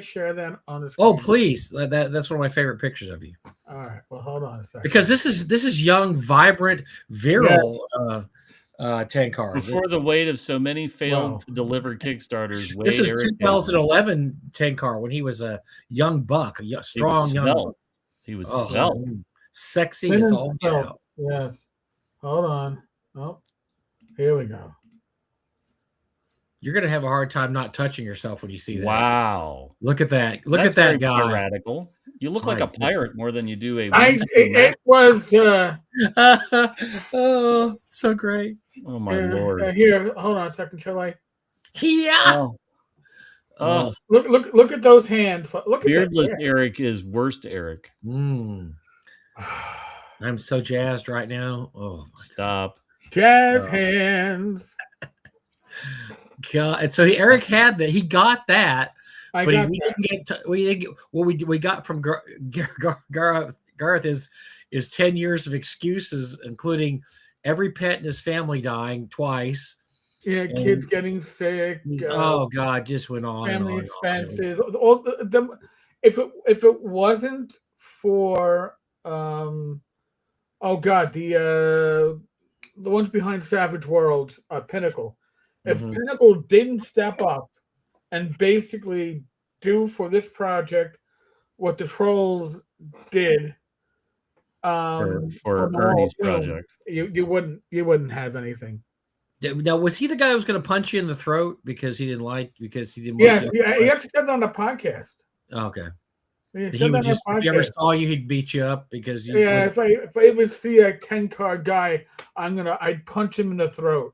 share that on the screen? Oh, please! That's one of my favorite pictures of you. All right. Well, hold on a second. Because this is young, vibrant, virile. Tankar. Before the weight of so many failed to deliver Kickstarters. This is 2011 Tankar when he was a young buck, strong young buck. He was svelte. Sexy as all get out. Yes. Hold on. Oh, here we go. You're going to have a hard time not touching yourself when you see this. Wow. Look at that. Look at that guy. Radical. You look like a pirate more than you do a. It was. Oh, so great. Oh my Lord. Here, hold on a second. Shall I? Yeah. Oh, Look at those hands. Look at that Beardless hair. Eric is worst Eric. I'm so jazzed right now. Oh my Stop. Jazz God. hands. God. And so Eric had that. He got that, I but got we that. didn't get. We didn't get what we got from Gareth is 10 years of excuses, including every pet in his family dying twice. Yeah, kids And getting sick. oh God, just went on and Family on and on. expenses. All if it wasn't for oh God, the ones behind Savage Worlds, Pinnacle. If Mhm. Pinnacle didn't step up and basically do for this project what the Trolls did For for Moral Ernie's Doom, project. you wouldn't have anything. Now, was he the guy who was going to punch you in the throat because he didn't want Yes, you to he actually said that on the podcast. Oh, okay. He He said would that on just, the if he ever podcast. saw you, he'd beat you up because you. Yeah, if I ever see a 10-card guy, I'd punch him in the throat.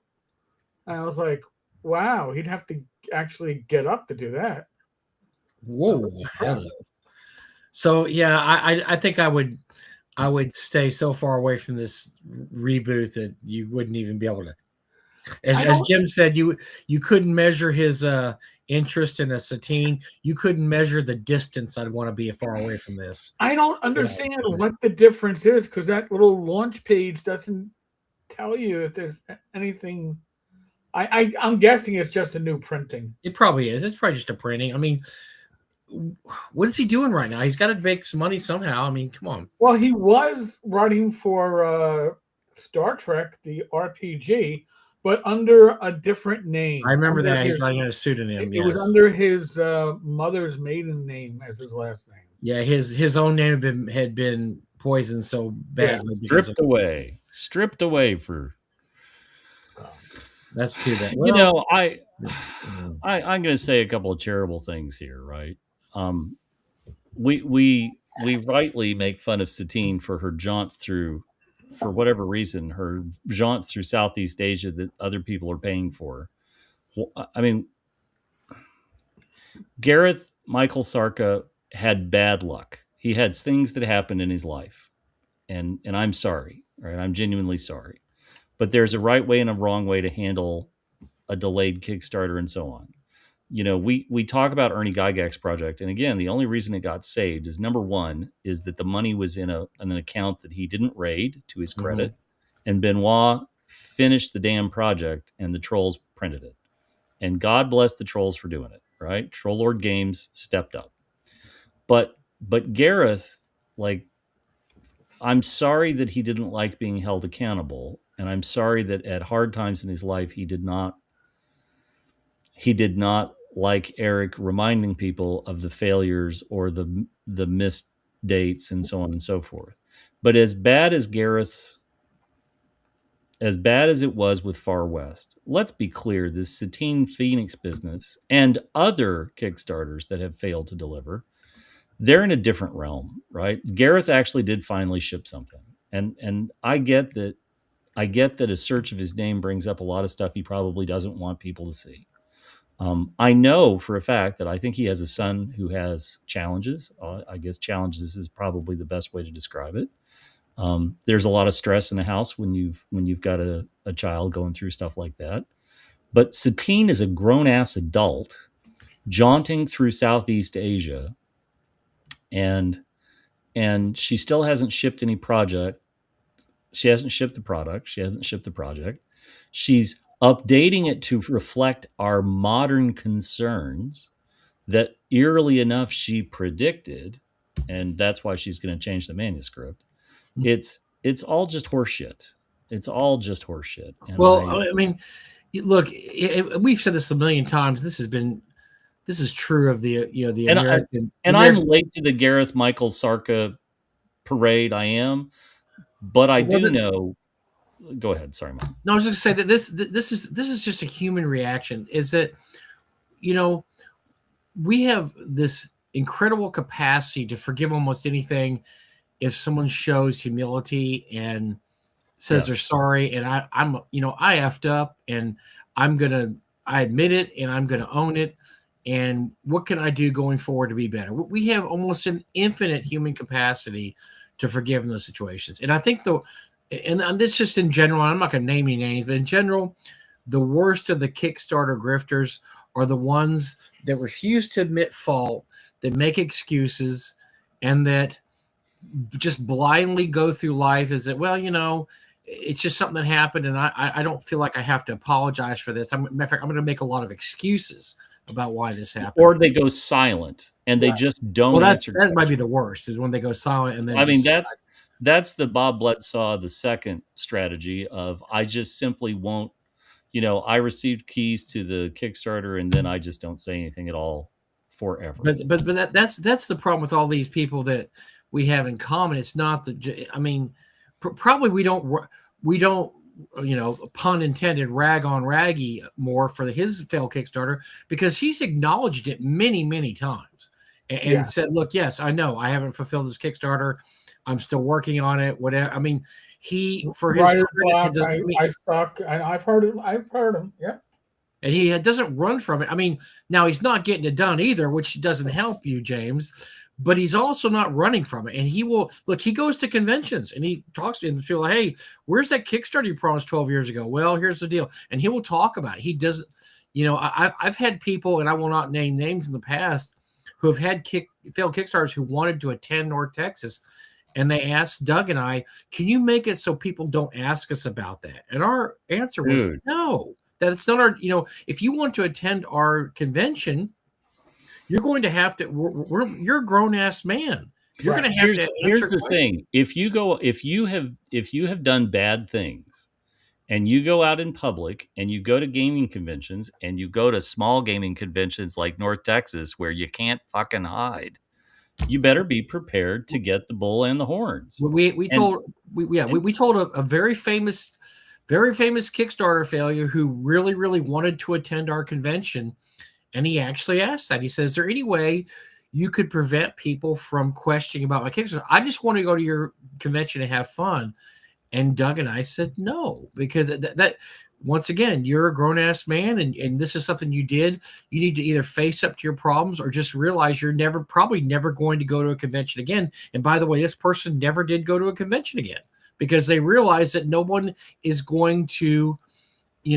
And I was like, wow, he'd have to actually get up to do that. Whoa, hello. So yeah, I think I would stay so far away from this reboot that you wouldn't even be able to. As Jim said, you couldn't measure his interest in a Satine. You couldn't measure the distance I'd want to be far away from this. I don't understand what the difference is because that little launch page doesn't tell you if there's anything. I'm guessing it's just a new printing. It probably is. It's probably just a printing. I mean, what is he doing right now? He's got to make some money somehow. I mean, come on. Well, he was writing for Star Trek, the RPG, but under a different name. I remember Under that. his- He's writing a pseudonym. It was under his mother's maiden name as his last name. Yeah, his own name had been poisoned so badly. Stripped away for. That's too bad. You know, I'm Mm. going to say a couple of charitable things here, right? We rightly make fun of Satine for her jaunts through, for whatever reason, her jaunts through Southeast Asia that other people are paying for. Well, I mean, Gareth Michael Sarka had bad luck. He had things that happened in his life, and I'm sorry, right? I'm genuinely sorry. But there's a right way and a wrong way to handle a delayed Kickstarter and so on. You know, we talk about Ernie Gygax's project, and again, the only reason it got saved is number one is that the money was in an account that he didn't raid, to his credit, and Benoit finished the damn project, and the Trolls printed it, and God bless the Trolls for doing it. Right, Troll Lord Games stepped up, but Gareth, like, I'm sorry that he didn't like being held accountable, and I'm sorry that at hard times in his life he did not like Erik reminding people of the failures or the missed dates and so on and so forth. But as bad as it was with Far West, let's be clear, this Satine Phoenix business and other Kickstarters that have failed to deliver, they're in a different realm, right? Gareth actually did finally ship something. And I get that a search of his name brings up a lot of stuff he probably doesn't want people to see. I know for a fact that I think he has a son who has challenges. I guess challenges is probably the best way to describe it. There's a lot of stress in the house when you've got a child going through stuff like that. But Satine is a grown ass adult jaunting through Southeast Asia, and she still hasn't shipped any project. She hasn't shipped the product. She hasn't shipped the project. She's updating it to reflect our modern concerns that eerily enough she predicted, and that's why she's going to change the manuscript. It's all just horseshit. It's all just horseshit. And well, I mean, look, we've said this a million times. This is true of the the American. I'm late to the Gareth Michael Sarka parade. I am, but I do know. Go ahead. Sorry, Mike. No, I was just going to say that this is just a human reaction. Is that we have this incredible capacity to forgive almost anything if someone shows humility and says they're sorry, and I'm I effed up, and I admit it, and I'm gonna own it, and what can I do going forward to be better? We have almost an infinite human capacity to forgive in those situations. And I think and this just in general, I'm not going to name any names, but in general, the worst of the Kickstarter grifters are the ones that refuse to admit fault, that make excuses, and that just blindly go through life as that, well, it's just something that happened, and I don't feel like I have to apologize for this. Matter of fact, I'm going to make a lot of excuses about why this happened. Or they go silent and they just don't answer. That might be the worst, is when they go silent and then. I mean, that's the Bob Bledsaw the second strategy of I just simply won't. I received keys to the Kickstarter and then I just don't say anything at all forever. But that's the problem with all these people that we have in common. It's not probably we don't pun intended, rag on Raggy more for his failed Kickstarter, because he's acknowledged it many times and said, look, yes, I know I haven't fulfilled this Kickstarter. I'm still working on it. Whatever. I mean, he, for his credit, I suck. And I've heard him. Yeah. And he doesn't run from it. I mean, now he's not getting it done either, which doesn't help you, James. But he's also not running from it. And he goes to conventions and he talks to people like, hey, where's that Kickstarter you promised 12 years ago? Well, here's the deal. And he will talk about it. He doesn't, I've had people, and I will not name names in the past, who have had failed Kickstarters who wanted to attend North Texas. And they asked Doug and I, can you make it so people don't ask us about that? And our answer was no. That's not our, if you want to attend our convention, you're going to have to, you're a grown ass man. You're going to have to. Here's the thing. If you have done bad things and you go out in public and you go to gaming conventions and you go to small gaming conventions like North Texas where you can't fucking hide, you better be prepared to get the bull and the horns. We told a very famous Kickstarter failure who really wanted to attend our convention, and he actually asked that. He says, is there any way you could prevent people from questioning about my Kickstarter? I just want to go to your convention and have fun. And Doug and I said no, because that once again, you're a grown-ass man, and this is something you did. You need to either face up to your problems or just realize you're probably never going to go to a convention again. And by the way, this person never did go to a convention again, because they realize that no one is going to,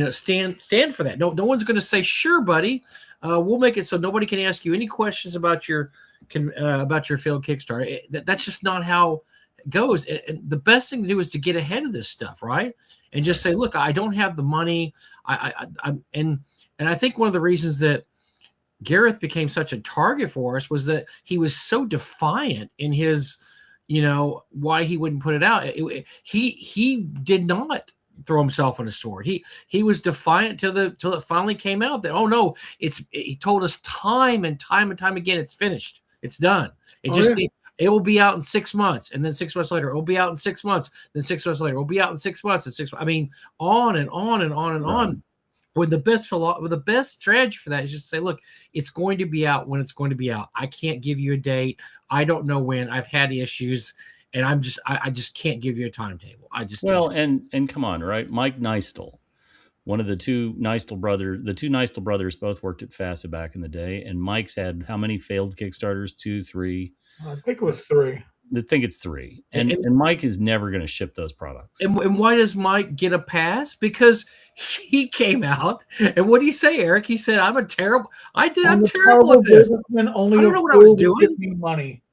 stand for that. No one's going to say, sure, buddy, we'll make it so nobody can ask you any questions about your failed Kickstarter. That's just not how it goes. And the best thing to do is to get ahead of this stuff, right? And just say, look, I don't have the money. And I think one of the reasons that Gareth became such a target for us was that he was so defiant in his, why he wouldn't put it out. He did not throw himself on a sword. He was defiant till it finally came out that, oh no, he told us time and time again, it's finished. It's done. It will be out in 6 months, and then 6 months later, it will be out in 6 months. Then 6 months later, it will be out in 6 months. And 6 months. I mean, on and on and on and on. With the best strategy for that is just say, look, it's going to be out when it's going to be out. I can't give you a date. I don't know when. I've had issues, and I just can't give you a timetable. Can't. And come on, right? Mike Neistel, one of the two Neistel brothers both worked at FASA back in the day, and Mike's had how many failed Kickstarters? 2, 3. I think it was 3. I think it's 3. And Mike is never going to ship those products. And why does Mike get a pass? Because he came out, and what did he say, Eric? He said, I'm terrible at this. I don't know what I was doing. Money.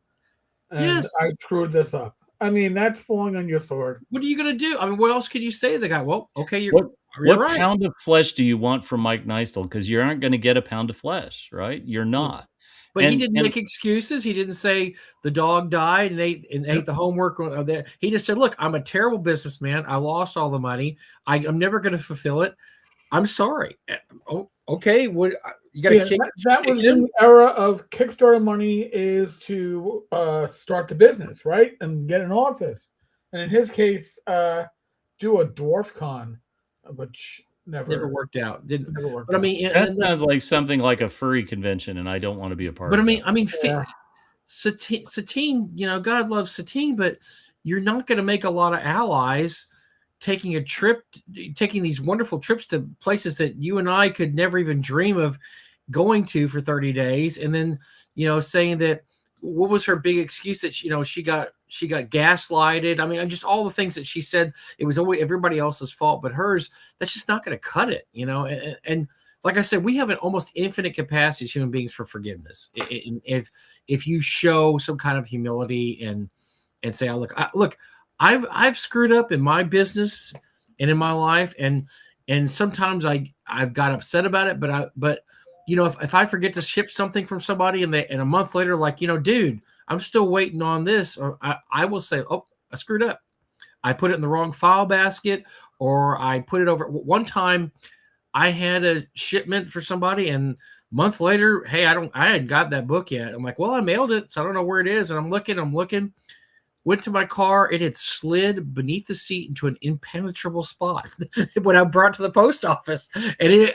And yes. I screwed this up. I mean, that's falling on your sword. What are you going to do? I mean, what else can you say to the guy? Well, okay, you're what right. Pound of flesh do you want from Mike Neistel? Because you aren't going to get a pound of flesh, right? You're not. But he didn't make excuses. He didn't say the dog died and ate the homework. He just said, look, I'm a terrible businessman. I lost all the money. I'm never going to fulfill it. I'm sorry. Oh, okay. What you got to kick? That was in the era of Kickstarter money is to start the business, right? And get an office. And in his case, do a dwarf con, which never worked out. Never worked. But I mean, that sounds like something like a furry convention, and I don't want to be a part. But of I mean, Satine, God loves Satine, but you're not going to make a lot of allies taking these wonderful trips to places that you and I could never even dream of, going to for 30 days, and then saying that what was her big excuse that she got gaslighted. I mean, just all the things that she said, it was always everybody else's fault but hers. That's just not going to cut it, and like I said, we have an almost infinite capacity as human beings for forgiveness. If you show some kind of humility and say, look, I've screwed up in my business and in my life, and sometimes I've got upset about it, but if I forget to ship something from somebody and a month later, like, dude, I'm still waiting on this, or I will say, oh, I screwed up. I put it in the wrong file basket, or I put it over. One time I had a shipment for somebody, and a month later, hey, I hadn't got that book yet. I'm like, well, I mailed it, so I don't know where it is. And I'm looking, went to my car. It had slid beneath the seat into an impenetrable spot when I brought it to the post office. And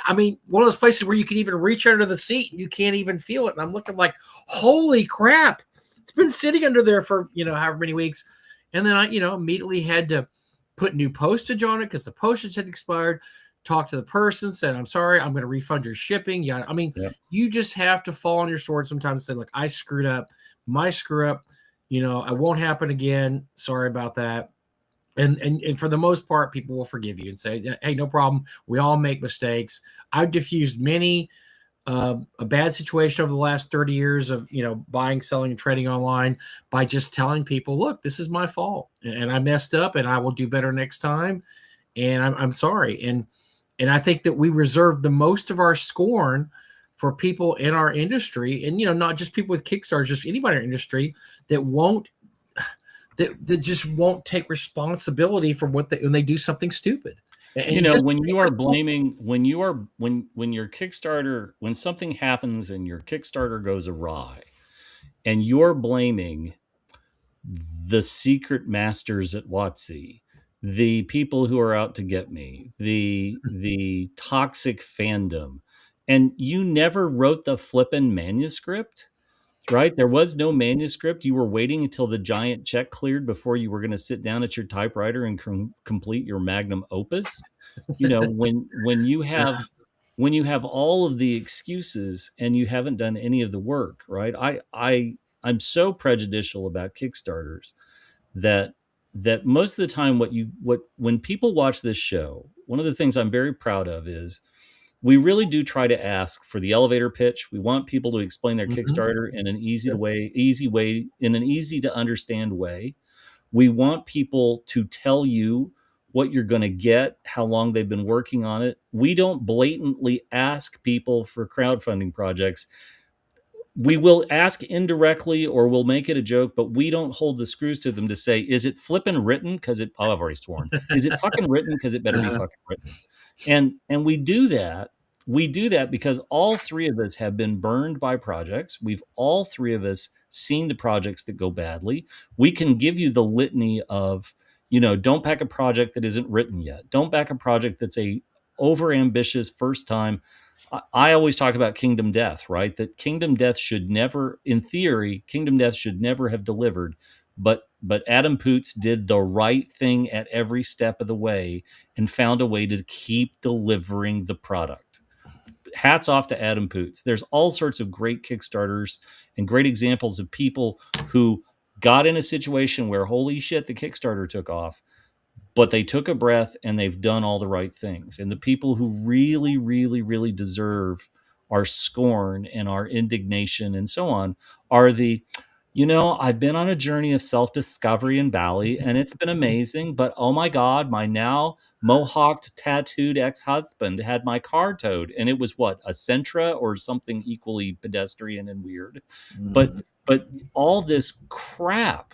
one of those places where you can even reach under the seat and you can't even feel it. And I'm looking like, holy crap, it's been sitting under there for, however many weeks. And then I, immediately had to put new postage on it because the postage had expired. Talk to the person, said, I'm sorry, I'm going to refund your shipping. Yeah. I mean, You just have to fall on your sword sometimes and say, look, I screwed up, my screw up. I won't happen again. Sorry about that. And for the most part, people will forgive you and say, hey, no problem. We all make mistakes. I've diffused many a bad situation over the last 30 years of, buying, selling, and trading online by just telling people, look, this is my fault and I messed up and I will do better next time. And I'm sorry. And I think that we reserve the most of our scorn for people in our industry, and not just people with Kickstarter, just anybody in our industry that just won't take responsibility for when they do something stupid. And when you are blaming, when your Kickstarter, when something happens and your Kickstarter goes awry, and you're blaming the secret masters at WotC, the people who are out to get me, the toxic fandom, and you never wrote the flippin' manuscript, right? There was no manuscript. You were waiting until the giant check cleared before you were going to sit down at your typewriter and complete your magnum opus. When you have all of the excuses and you haven't done any of the work, right? I'm so prejudicial about Kickstarters that most of the time when people watch this show, one of the things I'm very proud of is we really do try to ask for the elevator pitch. We want people to explain their Kickstarter in an easy way, in an easy to understand way. We want people to tell you what you're going to get, how long they've been working on it. We don't blatantly ask people for crowdfunding projects. We will ask indirectly or we'll make it a joke, but we don't hold the screws to them to say, is it flippin' written? Because I've already sworn. Is it fucking written? Because it better be fucking written. And we do that. We do that because all three of us have been burned by projects. We've all three of us seen the projects that go badly. We can give you the litany of, don't back a project that isn't written yet. Don't back a project that's a overambitious first time. I always talk about Kingdom Death, right? That Kingdom Death should never, in theory, Kingdom Death should never have delivered. But Adam Poots did the right thing at every step of the way and found a way to keep delivering the product. Hats off to Adam Poots. There's all sorts of great Kickstarters and great examples of people who got in a situation where, holy shit, the Kickstarter took off, but they took a breath and they've done all the right things. And the people who really, really, really deserve our scorn and our indignation and so on are I've been on a journey of self-discovery in Bali and it's been amazing, but oh my God, my now mohawked, tattooed ex-husband had my car towed, and it was what, a Sentra or something equally pedestrian and weird. But all this crap.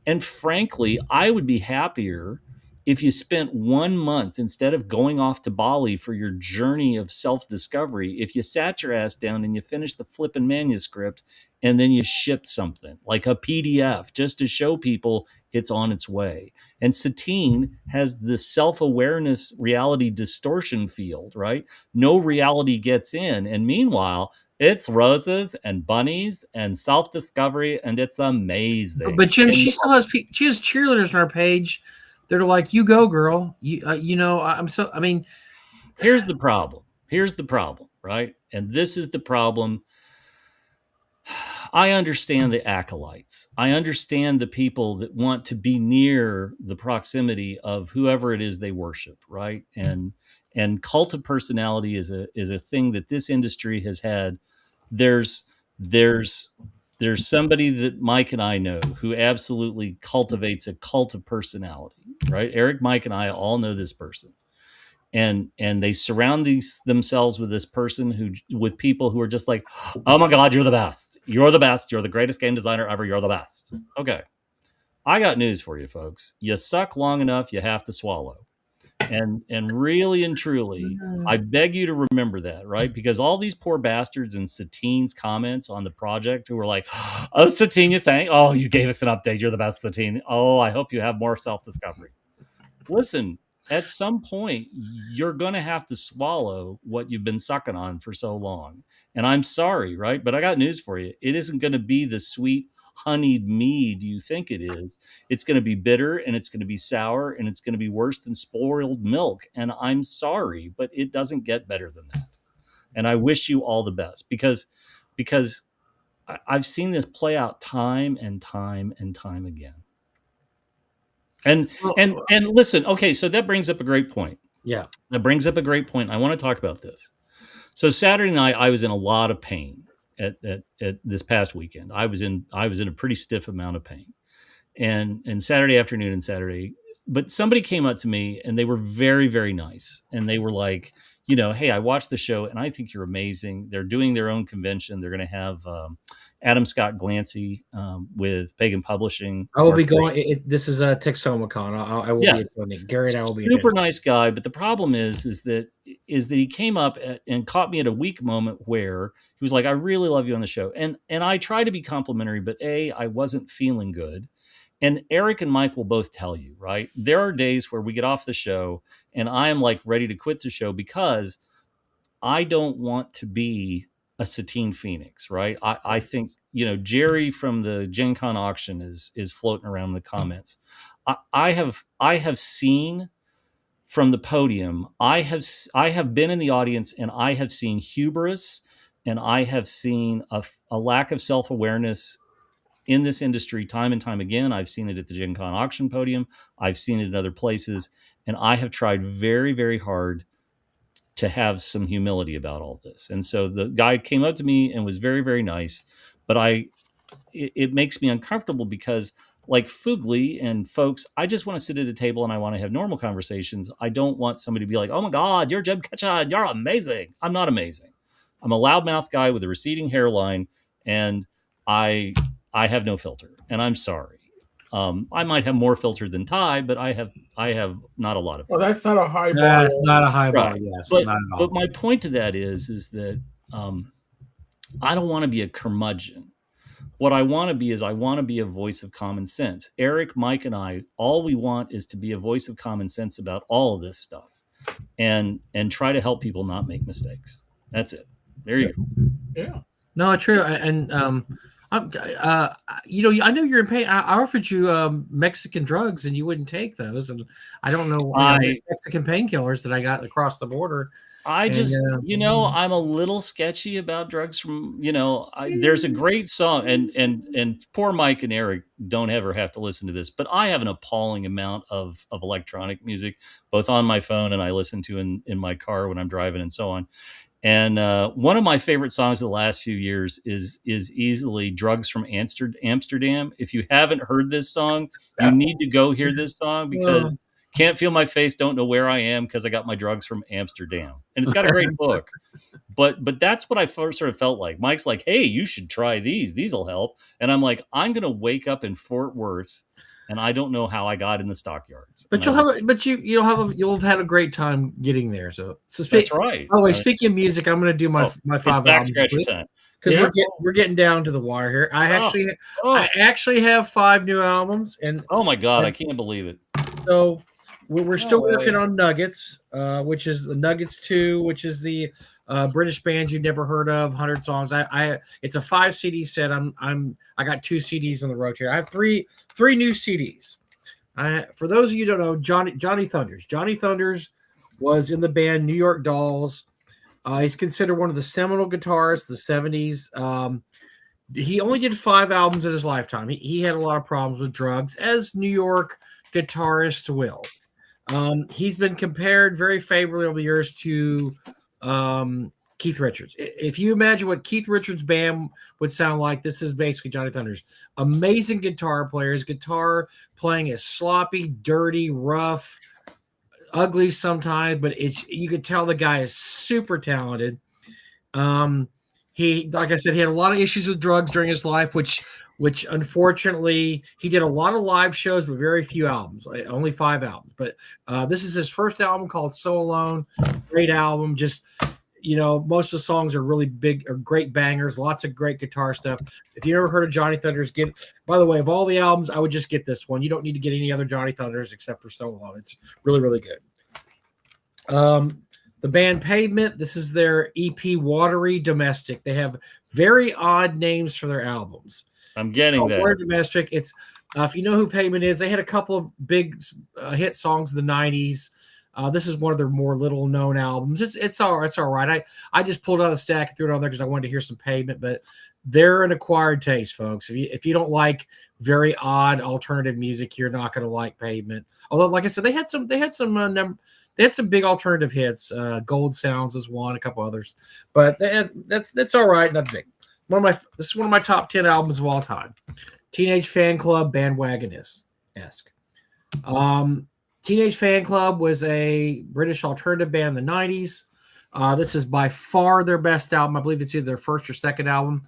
And frankly, I would be happier if you spent 1 month, instead of going off to Bali for your journey of self-discovery, if you sat your ass down and you finished the flipping manuscript and then you shipped something like a PDF just to show people it's on its way. And Satine has the self-awareness reality distortion field, right? No reality gets in. And meanwhile, it's roses and bunnies and self-discovery, and it's amazing. But Jim, she still has cheerleaders on her page. They're like, you go, girl. Here's the problem. right? And this is the problem. I understand the acolytes. I understand the people that want to be near the proximity of whoever it is they worship, right? And cult of personality is a thing that this industry has had. There's there's there's somebody that Mike and I know who absolutely cultivates a cult of personality, right? Erik, Mike, and I all know this person, and they surround themselves with this person who with people who are just like, oh my god, you're the best, you're the best, you're the greatest game designer ever, you're the best. Okay, I got news for you folks. You suck long enough, you have to swallow. And really and truly, I beg you to remember that, right? Because all these poor bastards in Satine's comments on the project who were like, oh, Satine, you gave us an update, you're the best, Satine. Oh, I hope you have more self-discovery. Listen, at some point, you're going to have to swallow what you've been sucking on for so long. And I'm sorry, right? But I got news for you. It isn't going to be the sweet, honeyed mead you think it is. It's going to be bitter and it's going to be sour and it's going to be worse than spoiled milk. And I'm sorry, but it doesn't get better than that. And I wish you all the best because I've seen this play out time and time and time again. And listen, okay, so that brings up a great point. Yeah. That brings up a great point. I want to talk about this. So Saturday night, I was in a lot of pain at this past weekend. I was in a pretty stiff amount of pain. And Saturday afternoon and Saturday, but somebody came up to me and they were very, very nice. And they were like, hey, I watched the show and I think you're amazing. They're doing their own convention. They're going to have Adam Scott Glancy with Pagan Publishing. I will be going. This is a TexomaCon. I will be attending. Gary and I will be super nice guy. But the problem is that he came up and caught me at a weak moment where he was like, I really love you on the show. And I try to be complimentary, but I wasn't feeling good. And Erik and Mike will both tell you, right? There are days where we get off the show and I am like ready to quit the show because I don't want to be a Satine Phoenix, right? I think, Jerry from the Gen Con auction is floating around in the comments. I have seen from the podium, I have been in the audience and I have seen hubris and I have seen a lack of self-awareness in this industry time and time again. I've seen it at the Gen Con auction podium. I've seen it in other places. And I have tried very, very hard to have some humility about all this. And so the guy came up to me and was very, very nice. But it makes me uncomfortable because, like Fugly and folks, I just want to sit at a table and I want to have normal conversations. I don't want somebody to be like, oh my God, you're Jeb Ketchum, you're amazing. I'm not amazing. I'm a loudmouth guy with a receding hairline and I have no filter, and I'm sorry. I might have more filter than Ty, but I have not a lot of filter. Well, that's not a high bar. That's not a high bar. Right. Yes, but, not at all. But my point to that is that I don't want to be a curmudgeon. What I want to be is I want to be a voice of common sense. Erik, Mike, and I, all we want is to be a voice of common sense about all of this stuff, and try to help people not make mistakes. That's it. There you go. Yeah. No, true. And I know you're in pain. I offered you Mexican drugs, and you wouldn't take those. And I don't know Mexican painkillers that I got across the border. I'm a little sketchy about drugs from, there's a great song and poor Mike and Erik don't ever have to listen to this, but I have an appalling amount of electronic music, both on my phone and I listen to in my car when I'm driving and so on. And one of my favorite songs of the last few years is easily Drugs from Amsterdam. If you haven't heard this song, you need to go hear this song because Can't Feel My Face, Don't Know Where I Am because I got my drugs from Amsterdam. And it's got a great book. But that's what I sort of felt like. Mike's like, hey, you should try these. These will help. And I'm like, I'm going to wake up in Fort Worth and I don't know how I got in the stockyards. But you'll have had a great time getting there. So that's right. By the way, speaking of music, I'm going to do my 5 albums because we're getting down to the wire here. I actually have 5 new albums, and oh my God, I can't believe it. So we're still working on Nuggets, which is the Nuggets 2, which is the British bands you've never heard of, 100 songs. It's a 5 CD set. I got 2 CDs on the road here. I have three new CDs. For those of you who don't know, Johnny Thunders. Johnny Thunders was in the band New York Dolls. He's considered one of the seminal guitarists of the 70s. He only did 5 albums in his lifetime. He had a lot of problems with drugs, as New York guitarists will. He's been compared very favorably over the years to Keith Richards. If you imagine what Keith Richards' band would sound like, this is basically Johnny Thunder's. Amazing guitar player. His guitar playing is sloppy, dirty, rough, ugly sometimes, but you could tell the guy is super talented. He, like I said, he had a lot of issues with drugs during his life, which unfortunately he did a lot of live shows, but very few albums, only 5 albums. But this is his first album called So Alone. Great album. Just, most of the songs are really big or great bangers, lots of great guitar stuff. If you ever heard of Johnny Thunders, by the way, of all the albums, I would just get this one. You don't need to get any other Johnny Thunders except for So Alone. It's really, really good. The band Pavement, this is their EP Watery Domestic. They have very odd names for their albums. I'm getting that. Watery Domestic. It's if you know who Pavement is, they had a couple of big hit songs in the 90s. This is one of their more little known albums. It's all right. I just pulled out a stack and threw it on there because I wanted to hear some Pavement, but they're an acquired taste, folks. If you don't like very odd alternative music, you're not going to like Pavement. Although, like I said, they had some big alternative hits. Gold Sounds is one, a couple others, but that's all right. Nothing big. This is one of my top 10 albums of all time. Teenage Fan Club, Bandwagon-esque. Teenage Fan Club was a British alternative band in the 90s. This is by far their best album. I believe it's either their first or second album.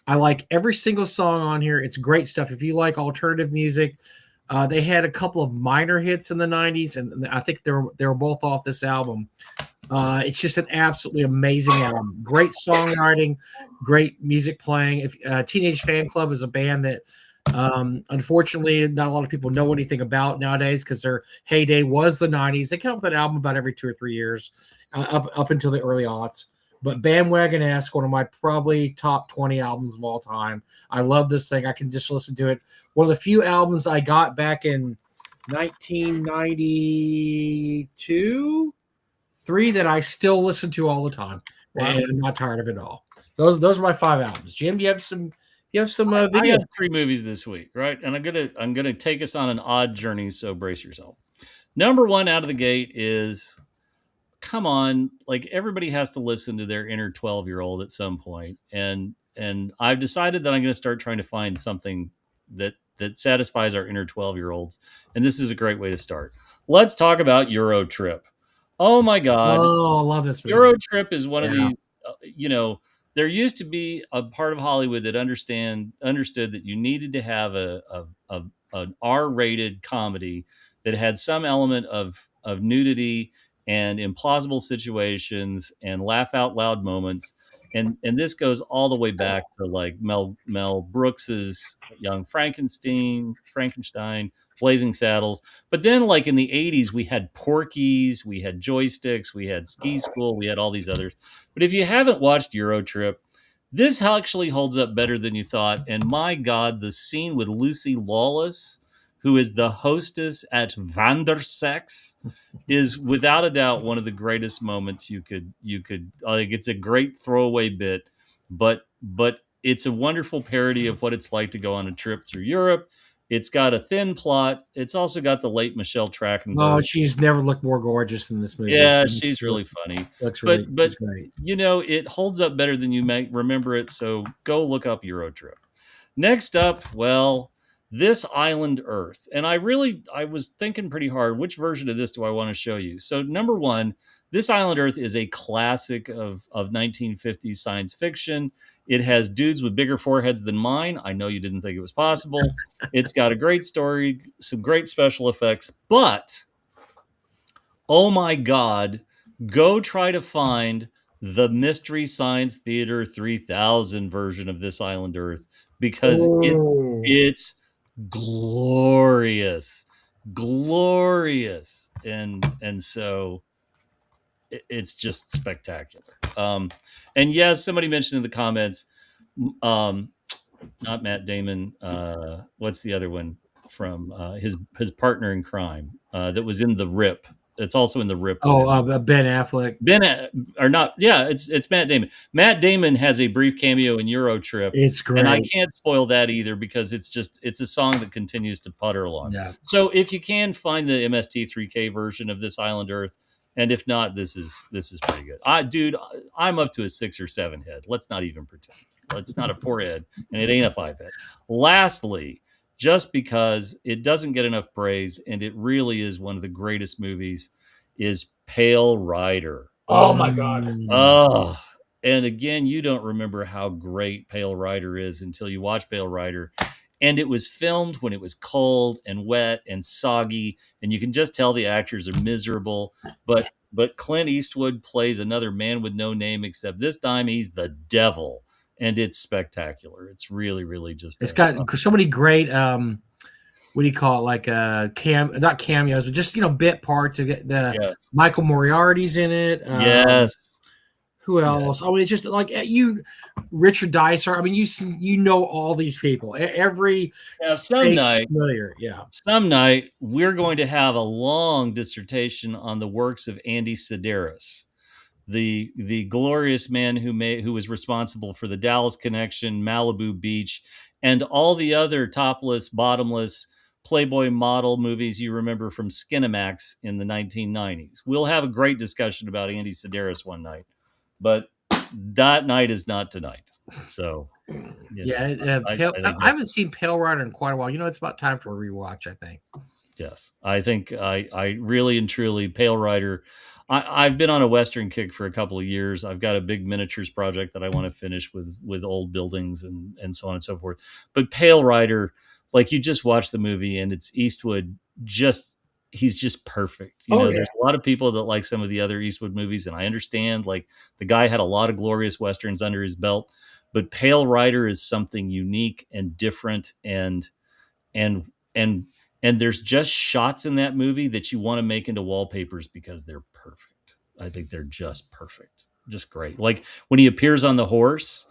I like every single song on here. It's great stuff. If you like alternative music, they had a couple of minor hits in the 90s, and I think they were both off this album. It's just an absolutely amazing album. Great songwriting, great music playing. If Teenage Fan Club is a band that unfortunately not a lot of people know anything about nowadays because their heyday was the 90s. They come up with an album about every 2 or 3 years up until the early aughts. But Bandwagon-esque, one of my probably top 20 albums of all time. I love this thing. I can just listen to it. One of the few albums I got back in 1992, 3 that I still listen to all the time. Wow. And I'm not tired of it all. Those are my 5 albums. Jim, do you have some videos? I have 3 movies this week, right? And I'm gonna take us on an odd journey, so brace yourself. Number 1 out of the gate is, come on, like everybody has to listen to their inner 12-year-old at some point. And I've decided that I'm going to start trying to find something that satisfies our inner 12-year-olds. And this is a great way to start. Let's talk about Euro Trip. Oh my God. Oh, I love this movie. Euro Trip is one of these, there used to be a part of Hollywood that understood that you needed to have an R-rated comedy that had some element of nudity and implausible situations and laugh out loud moments. And this goes all the way back to like Mel Brooks's Young Frankenstein, Blazing Saddles. But then like in the 80s, we had Porky's, we had Joysticks, we had Ski School, we had all these others. But if you haven't watched Euro Trip, this actually holds up better than you thought. And my God, the scene with Lucy Lawless, who is the hostess at Vandersex, is without a doubt one of the greatest moments you could like. It's a great throwaway bit, but it's a wonderful parody of what it's like to go on a trip through Europe. It's got a thin plot. It's also got the late Michelle Trachtenberg. Oh, she's never looked more gorgeous in this movie. Yeah, she's really funny. Looks but great. It holds up better than you may remember it. So go look up Euro Trip. Next up, well, This Island Earth. And I was thinking pretty hard, which version of this do I want to show you? So number 1, This Island Earth is a classic of 1950s science fiction. It has dudes with bigger foreheads than mine. I know you didn't think it was possible. It's got a great story, some great special effects, but oh my God, go try to find the Mystery Science Theater 3000 version of This Island Earth because it's glorious, and so it's just spectacular. And yes, somebody mentioned in the comments, not Matt Damon. What's the other one from his partner in crime that was in The Rip? It's also in the Rip. Ben Affleck. It's Matt Damon. Matt Damon has a brief cameo in Euro Trip. It's great. And I can't spoil that either because it's a song that continues to putter along. Yeah. So if you can find the MST3K version of This Island Earth, and if not, this is pretty good. I'm up to a 6 or 7 head. Let's not even pretend. It's not a 4 head, and it ain't a 5 head. Lastly, just because it doesn't get enough praise, and it really is one of the greatest movies, is Pale Rider. Oh my God. Oh, and again, you don't remember how great Pale Rider is until you watch Pale Rider. And it was filmed when it was cold and wet and soggy, and you can just tell the actors are miserable. But Clint Eastwood plays another man with no name, except this time he's the devil, and it's spectacular. It's really, really just. It's got so many great. What do you call it? Like not cameos, but just bit parts. The Michael Moriarty's in it. Yes. Who else? I mean, it's just like Richard Dicer. I mean, you know all these people. Every some night, familiar. Some night we're going to have a long dissertation on the works of Andy Sedaris, the glorious man who was responsible for the Dallas Connection, Malibu Beach, and all the other topless, bottomless Playboy model movies you remember from Skinamax in the 1990s. We'll have a great discussion about Andy Sedaris one night. But that night is not tonight. So, I haven't seen Pale Rider in quite a while. It's about time for a rewatch, I think. Yes, I think I really and truly, Pale Rider. I've been on a Western kick for a couple of years. I've got a big miniatures project that I want to finish with old buildings and so on and so forth. But Pale Rider, like, you just watch the movie and it's Eastwood he's just perfect. There's a lot of people that like some of the other Eastwood movies, and I understand, like, the guy had a lot of glorious Westerns under his belt, but Pale Rider is something unique and different, and there's just shots in that movie that you want to make into wallpapers because they're perfect. I think they're just perfect. Just great. Like when he appears on the horse,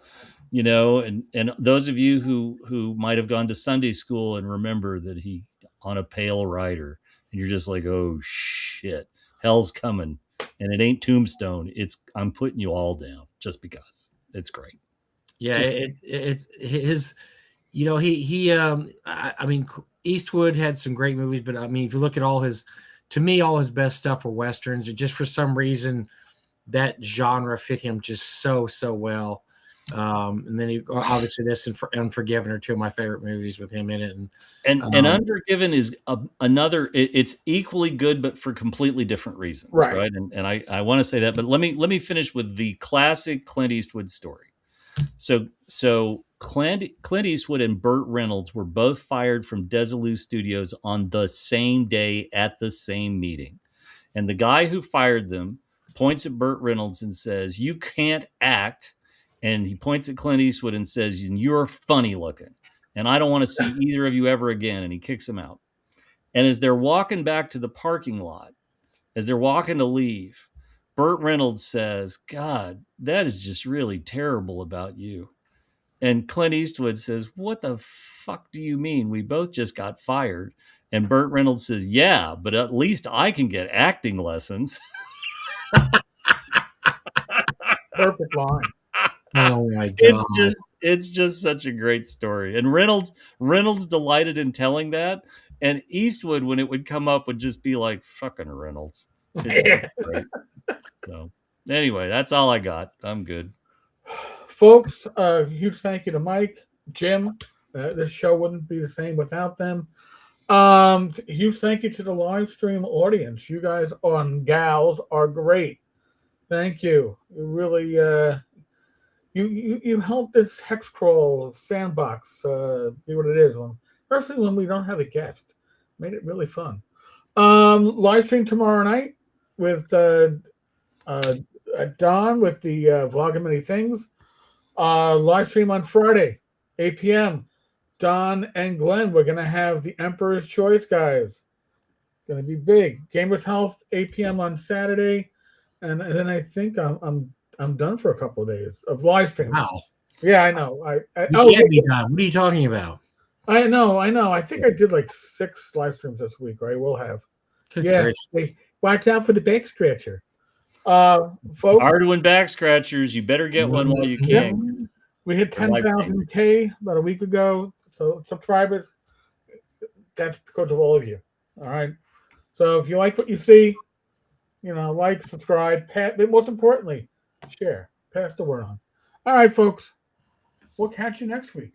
and those of you who might have gone to Sunday school and remember that he on a Pale Rider, and you're just like, oh shit, hell's coming, and it ain't Tombstone. I'm putting you all down just because it's great. Yeah, it's his. I mean, Eastwood had some great movies, but I mean, if you look at all his best stuff were westerns. And just for some reason, that genre fit him just so well. And then he obviously this and Unforgiven are two of my favorite movies with him in it. And Unforgiven is another. It's equally good, but for completely different reasons, right? And I want to say that, but let me finish with the classic Clint Eastwood story. So Clint Eastwood and Burt Reynolds were both fired from Desilu Studios on the same day at the same meeting, and the guy who fired them points at Burt Reynolds and says, "You can't act." And he points at Clint Eastwood and says, "You're funny looking, and I don't want to see either of you ever again." And he kicks him out. And as they're walking back to the parking lot, as they're walking to leave, Burt Reynolds says, "God, that is just really terrible about you." And Clint Eastwood says, "What the fuck do you mean? We both just got fired." And Burt Reynolds says, "Yeah, but at least I can get acting lessons." Perfect line. Oh my God. It's just such a great story. And Reynolds delighted in telling that. And Eastwood, when it would come up, would just be like, "Fucking Reynolds." It's great. So anyway, that's all I got. I'm good. Folks, huge thank you to Mike, Jim. This show wouldn't be the same without them. Huge thank you to the live stream audience. You guys and gals are great. Thank you. You really you help this hex crawl sandbox be what it is, especially when we don't have a guest. Made it really fun. Live stream tomorrow night with Don with the vlog of many things. Live stream on Friday, 8 p.m. Don and Glenn, we're gonna have the Emperor's Choice, guys. Gonna be big. Gamers Health, 8 p.m. on Saturday, and then I think I'm done for a couple of days of live stream. Wow. Yeah, I know. You can't be done. What are you talking about? I know. I think I did like 6 live streams this week, right? We'll have. Good gracious. Watch out for the back scratcher. Folks, Arduin back scratchers. You better get one while you Yep. can. we hit They're life 10,000 K about a week ago. So subscribers, that's because of all of you. All right. So if you like what you see, like, subscribe, but most importantly, share, pass the word on. All right, folks. We'll catch you next week.